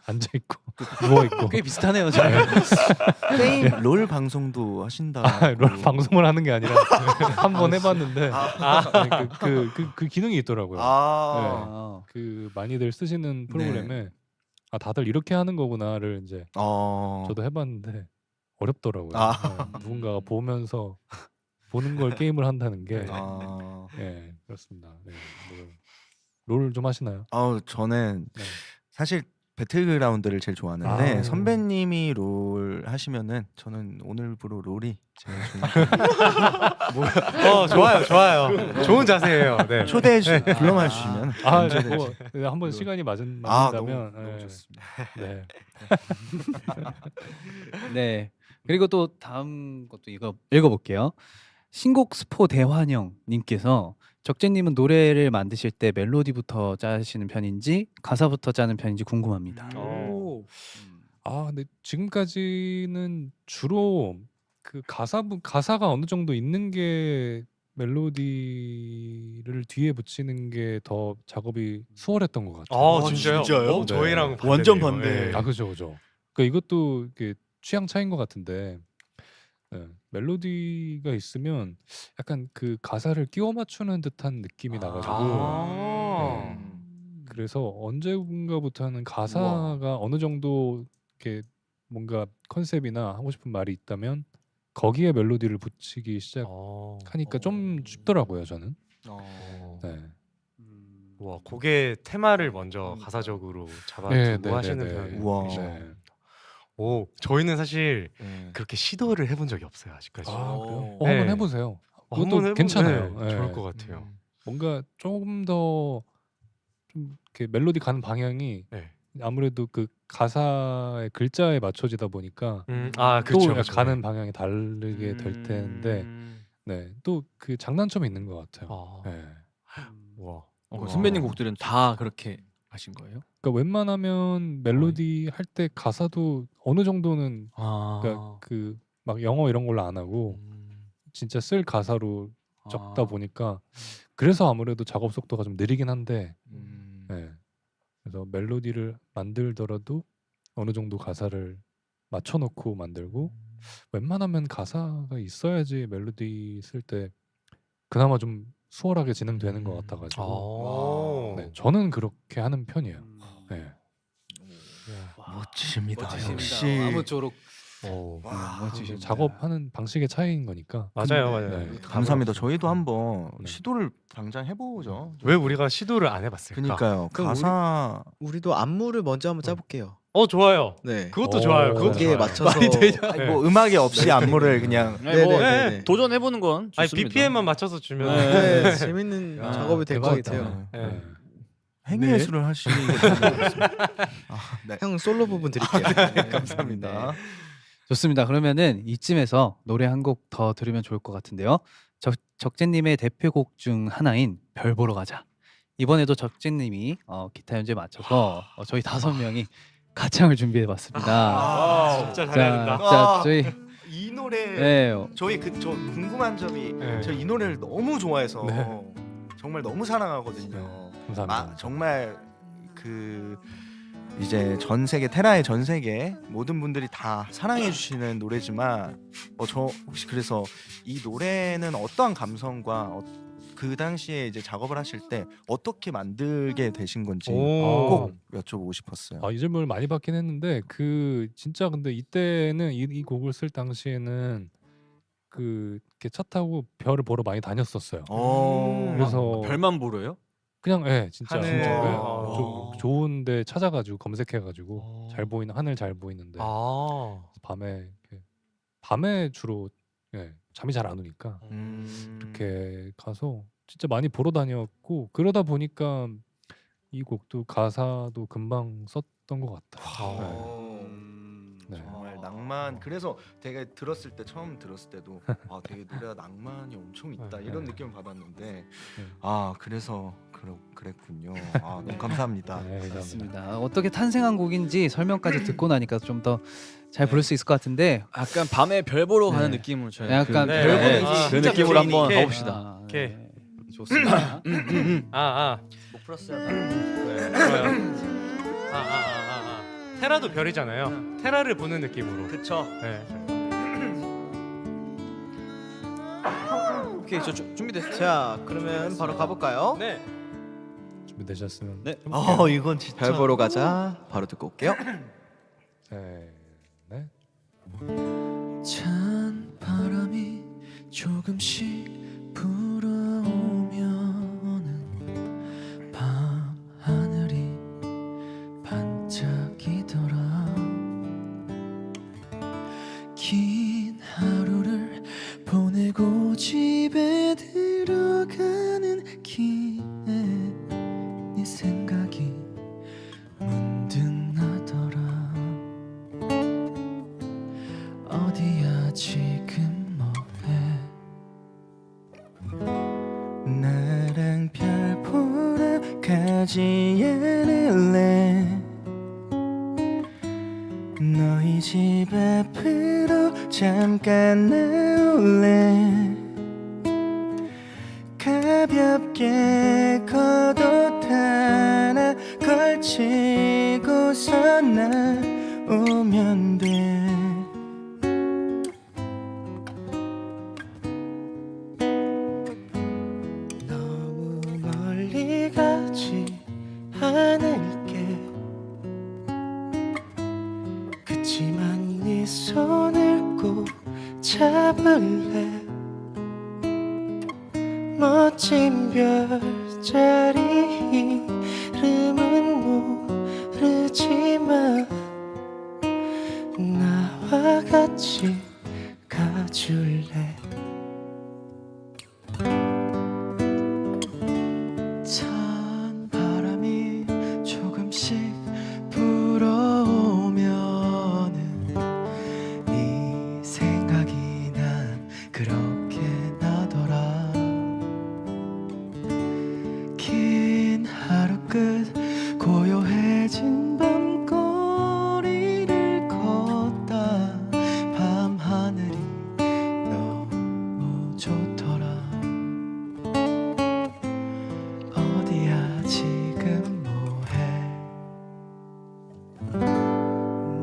앉아 있고 누워 있고. 꽤 비슷하네요. 저희. 게임 롤 방송도 하신다. 롤 방송을 하는 게 아니라 한번 해봤는데 그 기능이 있더라고요. 그 많이들 쓰시는 프로그램에 다들 이렇게 하는 거구나를 이제 저도 해봤는데 어렵더라고요. 누군가가 보면서 보는 걸 게임을 한다는 게 그렇습니다. 네. 롤 좀 하시나요? 저는 사실 배틀그라운드를 제일 좋아하는데 선배님이 롤 하시면은 저는 오늘부로 롤이 제일 좋은. 좋아요. 좋은 자세예요. 네. 불러만 주시면 뭐 한번 시간이 너무 맞는다면 좋습니다. 네. 네. 그리고 또 다음 것도 이거 읽어볼게요. 신곡 스포 대환영 님께서 적재님은 노래를 만드실 때 멜로디부터 짜시는 편인지 가사부터 짜는 편인지 궁금합니다. 근데 지금까지는 주로 그 가사가 어느 정도 있는 게 멜로디를 뒤에 붙이는 게 더 작업이 수월했던 것 같아요. 진짜요? 네. 저희랑 완전 반대네요. 반대. 그죠. 그러니까 이것도 이게 취향 차이인 것 같은데 멜로디가 있으면 약간 그 가사를 끼워 맞추는 듯한 느낌이 나가지고 그래서 언젠가부터는 가사가 어느 정도 이렇게 뭔가 컨셉이나 하고 싶은 말이 있다면 거기에 멜로디를 붙이기 시작하니까 좀 쉽더라고요, 저는. 네. 와, 곡의 테마를 먼저 가사적으로 잡아두고 하시는 편이에요. 우와. 네. 오, 저희는 사실 네. 그렇게 시도를 해본 적이 없어요 아직까지. 아 그래요? 네. 한번 해보세요. 그것도 한번 해보면 괜찮아요. 네, 예. 좋을 것 같아요. 뭔가 조금 더 좀 이렇게 멜로디 가는 방향이 네. 아무래도 그 가사의 글자에 맞춰지다 보니까 아 또 그렇죠. 약간 그렇죠. 가는 방향이 다르게 될 텐데 음. 네, 또 그 장단점이 있는 것 같아요. 아. 네. 와. 그럼 선배님 곡들은 다 그렇게 하신 거예요? 그러니까 웬만하면 멜로디 할 때 가사도 어느 정도는 그러니까 그 막 영어 이런 걸로 안 하고 진짜 쓸 가사로 적다 보니까 그래서 아무래도 작업 속도가 좀 느리긴 한데 네. 그래서 멜로디를 만들더라도 어느 정도 가사를 맞춰놓고 만들고 웬만하면 가사가 있어야지 멜로디 쓸 때 그나마 좀 수월하게 진행되는 것 같아가지고 네, 저는 그렇게 하는 편이에요. 네. 멋지십니다. 멋지십니다. 아무쪼록 멋지시 작업하는 방식의 차이인 거니까. 맞아요, 맞아요. 네. 감사합니다. 저희도 한번 네. 시도를 당장 해보죠. 왜 우리가 시도를 안 해봤을까? 그러니까요. 그럼 가사 우리도 안무를 먼저 한번 짜볼게요. 좋아요. 네. 그것도 좋아요. 그것도 거기에 좋아요. 맞춰서 아니, 뭐 음악이 없이 안무를 그냥 네, 뭐 네, 네. 도전해 보는 건 아니 좋습니다. BPM만 맞춰서 주면 네, 재밌는 야, 작업이 될 것 대박이다. 같아요. 네. 네. 행위예술을 하시는 네. 형 솔로 부분 드릴게요. 감사합니다. 좋습니다. 그러면은 이쯤에서 노래 한 곡 더 들으면 좋을 것 같은데요. 적재님의 대표곡 중 하나인 별 보러 가자. 이번에도 적재님이 기타 연주에 맞춰서 저희 5명이 가창을 준비해봤습니다. 진짜 자, 잘해야 된다. 자, 저희 이 노래 네, 저희 저 궁금한 점이 네. 저 이 노래를 너무 좋아해서 네. 정말 너무 사랑하거든요. 감사합니다. 정말 그 이제 전 세계 테라의 전 세계 모든 분들이 다 사랑해 주시는 노래지만 저 혹시 그래서 이 노래는 어떠한 감성과 그 당시에 이제 작업을 하실 때 어떻게 만들게 되신 건지 꼭 여쭤보고 싶었어요. 이 질문을 많이 받긴 했는데 그 진짜 근데 이때는 이 곡을 쓸 당시에는 그 이렇게 차 타고 별을 보러 많이 다녔었어요. 그래서 별만 보러요? 그냥 진짜 하늘. 진짜 아. 좀 좋은데 찾아가지고 검색해가지고 잘 보이는 하늘 잘 보이는데 밤에 주로 잠이 잘 안 오니까 이렇게 가서 진짜 많이 보러 다녔고 그러다 보니까 이 곡도 가사도 금방 썼던 것 같아요. 네. 정말 낭만. 그래서 되게 처음 들었을 때도 되게 노래가 낭만이 엄청 있다 이런 느낌을 받았는데 그래서 그랬군요. 너무 감사합니다. 네, 감사합니다. 맞습니다. 어떻게 탄생한 곡인지 설명까지 듣고 나니까 좀 더 잘 부를 수 있을 것 같은데 약간 밤에 별 보러 가는 네. 느낌으로 저희 약간 네, 별 네. 보는 아, 그 진짜 느낌으로 한번 오케이. 가봅시다. 오케이. 네, 좋습니다. 목 플러스 좋아요. 테라도 별이잖아요. 테라를 보는 느낌으로. 그쵸. 네. 오케이 저 준비됐어요. 자, 그러면 바로 가볼까요? 네. 준비되셨으면 네. 이건 진짜 별 보러 가자. 바로 듣고 올게요. 네. 찬 바람이 조금씩 불어오면은 밤 하늘이 반짝이더라. 긴 하루를 보내고 집에 들어가는 길에 네 생각이 문득 나더라. 어디야 지금 뭐해. 나랑 별 보러 가지 않을래. 너희 집 앞으로 잠깐 나올래. 가볍게 겉옷 하나 걸치고서 나오면 돼. 너무 멀리 가지 않을게. 그치만 네 손을 꼭 잡을래. 멋진 별자리 이름은 모르지만 끝 고요해진 밤거리를 걷다 밤하늘이 너무 좋더라. 어디야 지금 뭐해?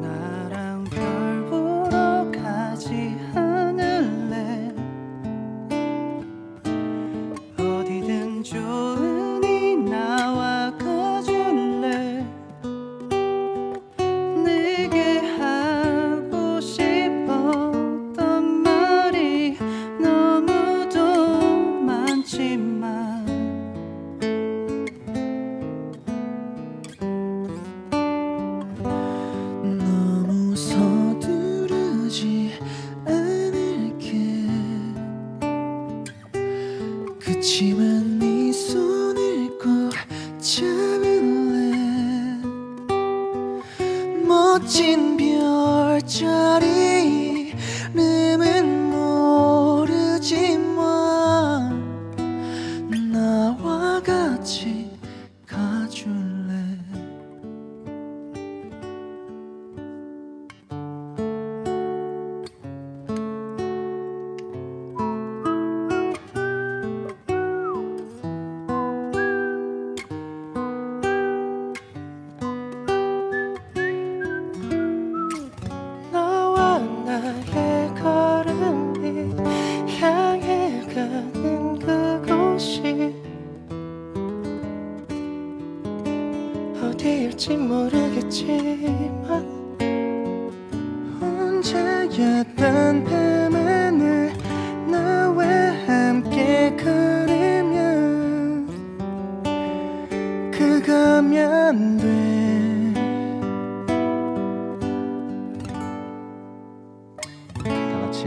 나랑 별 보러 가지 않을래? 어디든 좋으니 나와 가줄래? 내게 하고 싶었던 말이 너무도 많지만 너무 서두르지 않을게. 그치만 네 손을 꼭 잡을래. 멋진 별자리 이름은 모르지만 나와 같이 가줄래. 너와 나의 걸음이 향해 가는 그곳이 어디일지 모르겠지만 혼자였던 밤하늘 너와 함께 걸으면 그거면 돼. 다 같이.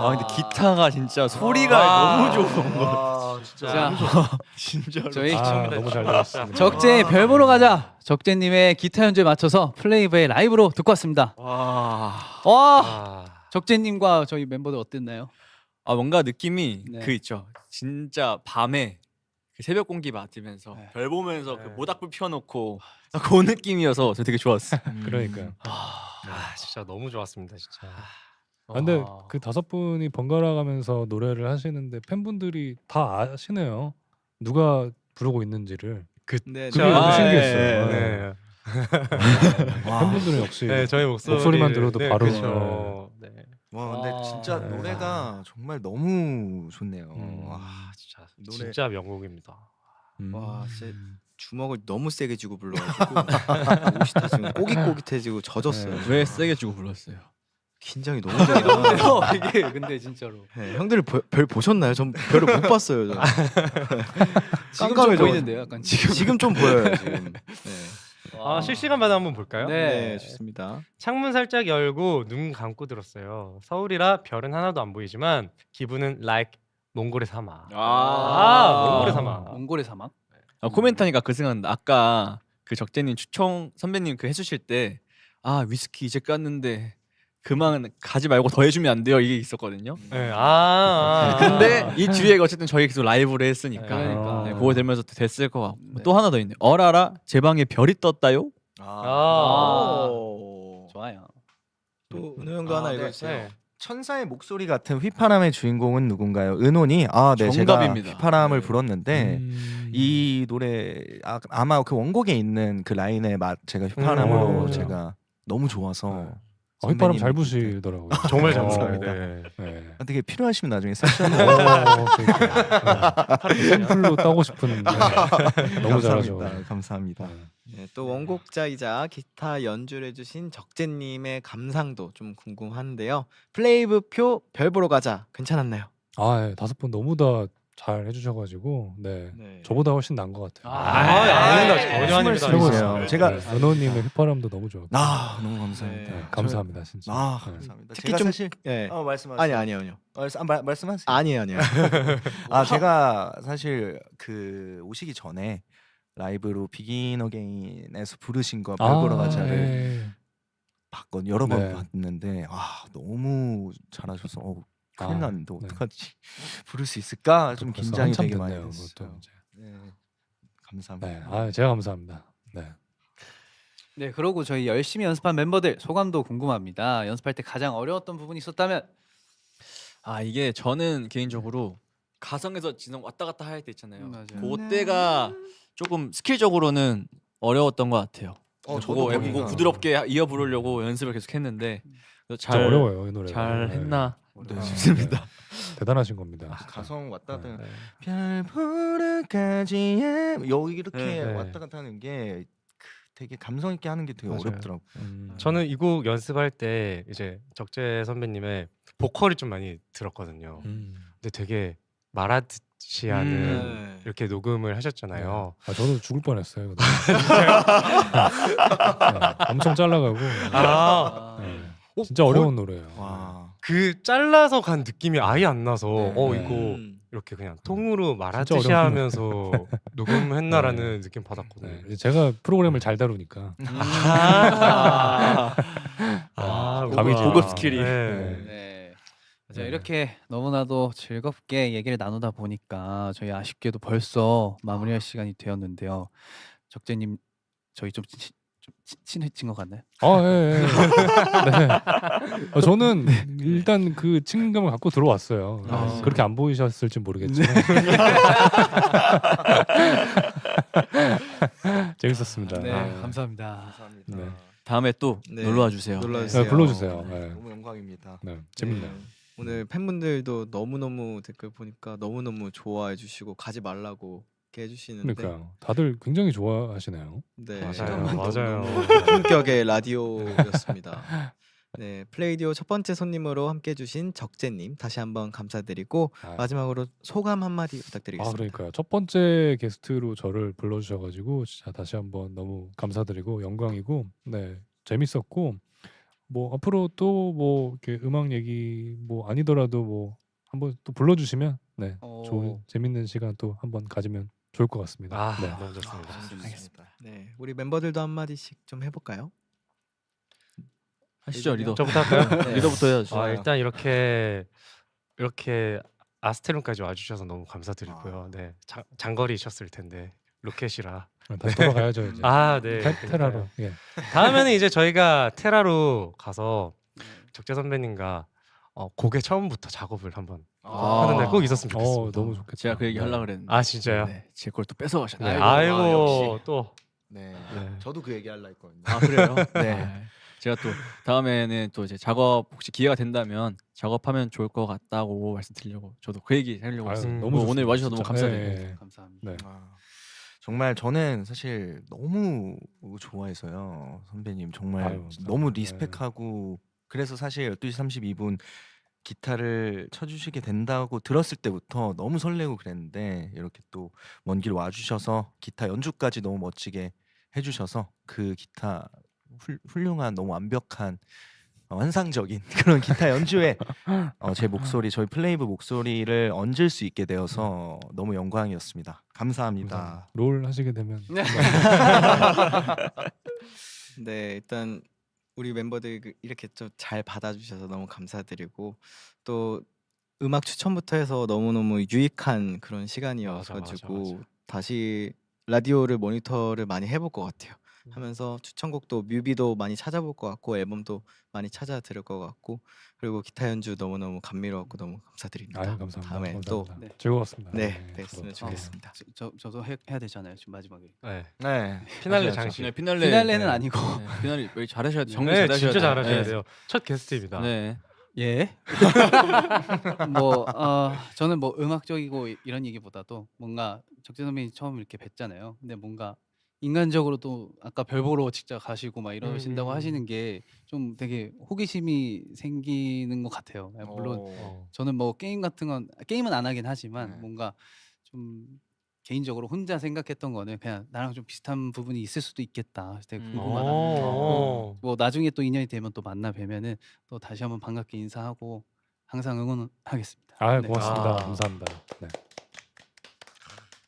근데 기타가 진짜 소리가 너무 좋은 거. 자, 진짜로. 저희 너무 잘 들었습니다. 적재 별 보러 가자. 적재님의 기타 연주에 맞춰서 플레이브의 라이브로 듣고 왔습니다. 와. 와, 적재님과 저희 멤버들 어땠나요? 아 뭔가 느낌이 네. 그 있죠. 진짜 밤에 그 새벽 공기 맡으면서 네. 별 보면서 그 모닥불 피워놓고 그 느낌이어서 저 되게 좋았어. 그러니까요. 진짜 너무 좋았습니다, 진짜. 근데 그 5분이 번갈아 가면서 노래를 하시는데 팬분들이 다 아시네요. 누가 부르고 있는지를. 네, 그게 너무 신기했어요. 네. 팬분들은 역시 네, 저희 목소리만 들어도 네, 바로 그렇죠. 네. 와 근데 진짜 네. 노래가 정말 너무 좋네요. 와. 진짜 노래- 진짜 명곡입니다. 와, 진짜 주먹을 너무 세게 쥐고 불러가지고 옷이 다 지금 꼬깃꼬깃해지고 젖었어요. 왜 세게 주고 불렀어요? 긴장이 너무 되게 너무. 이게 근데 진짜로 네, 형들 별 보셨나요? 전 별을 못 봤어요. 저. 지금 좀 깜깜해져. 보이는데요, 약간 지금 좀 보여요. 지금. 네. 실시간 반응 한번 볼까요? 네, 좋습니다. 창문 살짝 열고 눈 감고 들었어요. 서울이라 별은 하나도 안 보이지만 기분은 like 몽골의 사막. 몽골의 사막. 몽골의 사막. 코멘트 하니까 그 생각난다. 아까 그 적재님 추청 선배님 그 해주실 때 위스키 이제 깠는데 그만 가지 말고 더 해주면 안 돼요 이게 있었거든요. 네. 근데 이 뒤에 어쨌든 저희 계속 라이브를 했으니까 그러니까. 네, 그거 들면서 됐을 것 같고 또 하나 더 있네. 어라라 제 방에 별이 떴다요. 오. 좋아요. 또 은호 형도 하나 읽어주세요. 네. 천사의 목소리 같은 휘파람의 주인공은 누군가요? 은혼이 네 정답입니다. 제가 휘파람을 네. 불었는데 이 노래 아마 그 원곡에 있는 그 라인에 제가 휘파람으로 맞아요. 제가 너무 좋아서 휘파람 선배님이 잘 부시더라고요. 정말 잘 어, 부릅니다. 네. 되게 필요하시면 나중에 세션 샘플로 따고 싶은 너무 잘하죠. 감사합니다. 네, 또 원곡자이자 기타 연주를 해주신 적재님의 감상도 좀 궁금한데요. 플레이브표 별 보러 가자 괜찮았나요? 아, 예, 5분 너무 다 잘 해주셔가지고 네. 네. 저보다 훨씬 나은 것 같아요. 아닙니다. 전혀 아닙니다. 최고였어요. 제가 은호님의 휘파람도 너무 좋았고. 너무 감사합니다. 네. 감사합니다, 진짜. 네. 감사합니다. 특히 제가 좀- 사실 네. 말씀하세요. 아니요. 말씀하세요. 아니에요. 제가 사실 그 오시기 전에 라이브로 비긴 어게인에서 부르신 거 별 보러 가자를 예. 봤거든요. 여러 번 네. 봤는데 너무 잘하셔서 큰일 났는데 네. 어떡하지 부를 수 있을까 좀 벌써 긴장이 한참 되게 많이 됐네요, 됐어요. 그것도 이제. 네. 감사합니다. 네, 제가 감사합니다. 네. 네, 그러고 저희 열심히 연습한 멤버들 소감도 궁금합니다. 연습할 때 가장 어려웠던 부분이 있었다면 이게 저는 개인적으로 가성에서 지성 왔다 갔다 할 때 있잖아요. 맞아요. 그때가 조금 스킬적으로는 어려웠던 것 같아요. 저도 그거 거기가- 부드럽게 이어 부르려고 연습을 계속 했는데 진짜 어려워요, 이 노래가. 잘 네. 했나 네. 싶습니다. 대단하신 겁니다. 진짜. 가성 왔다 갔다 네. 별 보러 가지에 여기 이렇게 네. 왔다 갔다 하는 게 되게 감성 있게 하는 게 되게 맞아요. 어렵더라고요. 저는 이 곡 연습할 때 이제 적재 선배님의 보컬이 좀 많이 들었거든요. 근데 되게 말하듯이 하는 이렇게 녹음을 하셨잖아요. 저도 죽을 뻔했어요. 이거. 엄청 잘라가고. 네. 진짜 어려운 노래예요. 와. 그 잘라서 간 느낌이 아예 안 나서 네. 이거 이렇게 그냥 통으로 말하듯이 진짜 어려운 하면서 녹음했나라는 느낌 받았거든요. 네. 이제 제가 프로그램을 잘 다루니까. 감이죠. 고급 스킬이. 네. 네. 자, 네. 이렇게 너무나도 즐겁게 얘기를 나누다 보니까 저희 아쉽게도 벌써 마무리할 시간이 되었는데요. 적재님 저희 좀 친해진 것 같나요? 예. 네. 저는 일단 그 친근감을 갖고 들어왔어요. 아. 그렇게 안 보이셨을지 모르겠지만 재밌었습니다. 네, 아. 감사합니다. 감사합니다. 네. 다음에 또 네. 놀러 와 주세요. 놀러 네, 와주세요. 불러주세요. 네. 너무 영광입니다. 네, 재밌네요. 네. 오늘 팬분들도 너무너무 댓글 보니까 너무너무 좋아해 주시고 가지 말라고 이렇게 해주시는데 그러니까요. 다들 굉장히 좋아하시네요. 네, 맞아요. 너무 맞아요. 품격의 라디오였습니다. 네, 플레이디오 첫 번째 손님으로 함께 해주신 적재님 다시 한번 감사드리고 아. 마지막으로 소감 한마디 아, 부탁드리겠습니다. 그러니까요. 첫 번째 게스트로 저를 불러주셔가지고 진짜 다시 한번 너무 감사드리고 영광이고, 네, 재밌었고, 뭐 앞으로 또 뭐 이렇게 음악 얘기 뭐 아니더라도 뭐 한번 또 불러주시면 네, 좋은 재밌는 시간 또 한번 가지면 좋을 것 같습니다. 아, 네. 너무 좋습니다. 알겠습니다. 네, 우리 멤버들도 한마디씩 좀 해볼까요? 하시죠 리더. 저부터 할까요? 네. 리더부터 해야죠. 일단 이렇게 아스테룸까지 와주셔서 너무 감사드리고요. 네, 장거리셨을 텐데 로켓이라. 다시 돌아가야죠 이제. 네. 테라로. 예. 다음에는 이제 저희가 테라로 가서 적재 선배님과 곡의 처음부터 작업을 한번 하는 날 꼭 있었으면 좋겠습니다. 너무 좋겠다. 제가 그 얘기 하려고 그랬는데. 아 진짜요? 네, 제 걸 또 뺏어 가셨네요. 네. 아이고, 아이고 또 네. 네. 저도 그 얘기 하려 했거든요. 아 그래요? 네. 제가 또 다음에는 또 이제 작업 혹시 기회가 된다면 작업하면 좋을 것 같다고 말씀드리려고 저도 그 얘기 하려고 아유, 했어요. 너무 오늘 좋습니다, 와주셔서 너무 진짜. 감사드려요. 네. 감사합니다. 네. 정말 저는 사실 너무 좋아해서요. 선배님 정말 아유, 감사합니다. 너무 네. 리스펙하고 그래서 사실 12시 32분 기타를 쳐주시게 된다고 들었을 때부터 너무 설레고 그랬는데 이렇게 또 먼 길 와주셔서 기타 연주까지 너무 멋지게 해주셔서 그 기타 훌륭한 너무 완벽한 환상적인 그런 기타 연주에 제 목소리 저희 플레이브 목소리를 얹을 수 있게 되어서 너무 영광이었습니다. 감사합니다. 감사합니다. 롤 하시게 되면 네, 일단 우리 멤버들 이렇게 좀 잘 받아주셔서 너무 감사드리고 또 음악 추천부터 해서 너무너무 유익한 그런 시간이어가지고 맞아. 다시 라디오를 모니터를 많이 해볼 것 같아요. 하면서 추천곡도 뮤비도 많이 찾아볼 것 같고 앨범도 많이 찾아 들을 것 같고 그리고 기타 연주 너무너무 감미로웠고 너무 감사드립니다. 아유 감사합니다. 다음에 감사합니다. 네. 즐거웠습니다. 네, 뵀으면 저도. 좋겠습니다. 저도 해야 되잖아요. 지금 마지막에. 네. 네. 피날레 하셔야죠. 장식. 네, 피날레. 피날레는 아니고. 네, 피날레 왜 잘하셔야 돼요. 정리 네, 잘하셔야 진짜 돼요. 잘하셔야 네. 돼요. 첫 게스트입니다. 네. 예. 뭐 저는 뭐 음악적이고 이런 얘기보다도 뭔가 적재 선배님 처음 이렇게 뵀잖아요. 근데 뭔가 인간적으로도 아까 별 보러 직접 가시고 막 이러신다고 하시는 게 좀 되게 호기심이 생기는 것 같아요. 물론 어. 저는 뭐 게임 같은 건 게임은 안 하긴 하지만 네. 뭔가 좀 개인적으로 혼자 생각했던 거는 그냥 나랑 좀 비슷한 부분이 있을 수도 있겠다. 그래서 되게 궁금하다. 오. 뭐 나중에 또 인연이 되면 또 만나 뵈면은 또 다시 한번 반갑게 인사하고 항상 응원하겠습니다. 아 네. 고맙습니다. 아. 감사합니다. 네.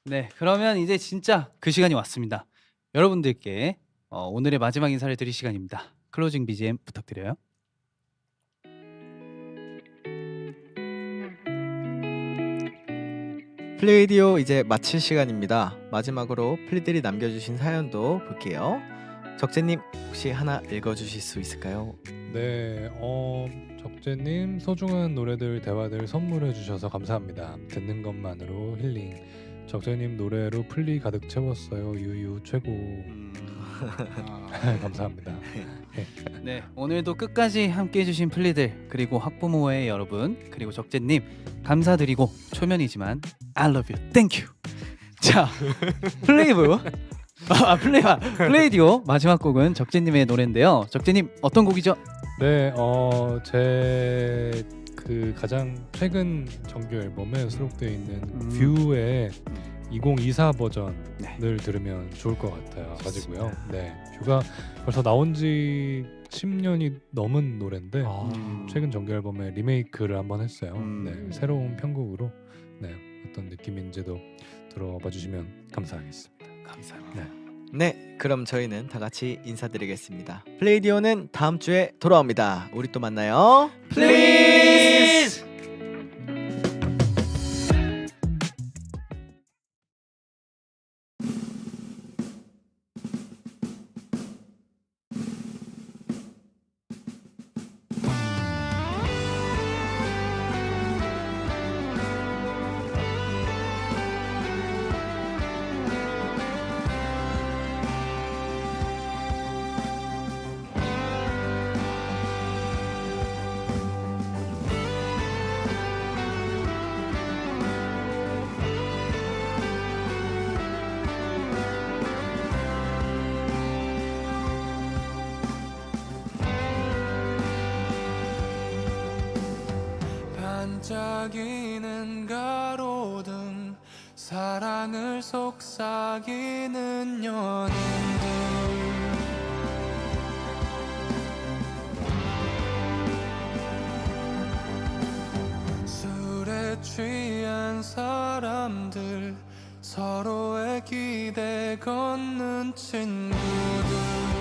네, 그러면 이제 진짜 그 시간이 왔습니다. 여러분들께 오늘의 마지막 인사를 드릴 시간입니다. 클로징 BGM 부탁드려요. 플레이디오 이제 마칠 시간입니다. 마지막으로 플리들이 남겨주신 사연도 볼게요. 적재님 혹시 하나 읽어주실 수 있을까요? 네, 적재님 소중한 노래들 대화들 선물해 주셔서 감사합니다. 듣는 것만으로 힐링. 적재님 노래로 플리 가득 채웠어요. 유유 최고. 감사합니다. 네, 오늘도 끝까지 함께 해주신 플리들 그리고 학부모의 여러분 그리고 적재님 감사드리고 초면이지만 I love you, thank you. 자, 플레이디오 마지막 곡은 적재님의 노래인데요. 적재님 어떤 곡이죠? 네, 제 그 가장 최근 정규 앨범에 수록되어 있는 뷰의 2024 버전을 네. 들으면 좋을 것 같아요. 가지고요. 네, 뷰가 벌써 나온 지 10년이 넘은 노래인데 최근 정규 앨범에 리메이크를 한번 했어요. 네, 새로운 편곡으로 네, 어떤 느낌인지도 들어봐 주시면 감사하겠습니다. 감사합니다. 네, 그럼 저희는 다 같이 인사드리겠습니다. 플레이디오는 다음 주에 돌아옵니다. 우리 또 만나요. 플리즈! 반짝이는 가로등 사랑을 속삭이는 연인들 술에 취한 사람들 서로의 기대 걷는 친구들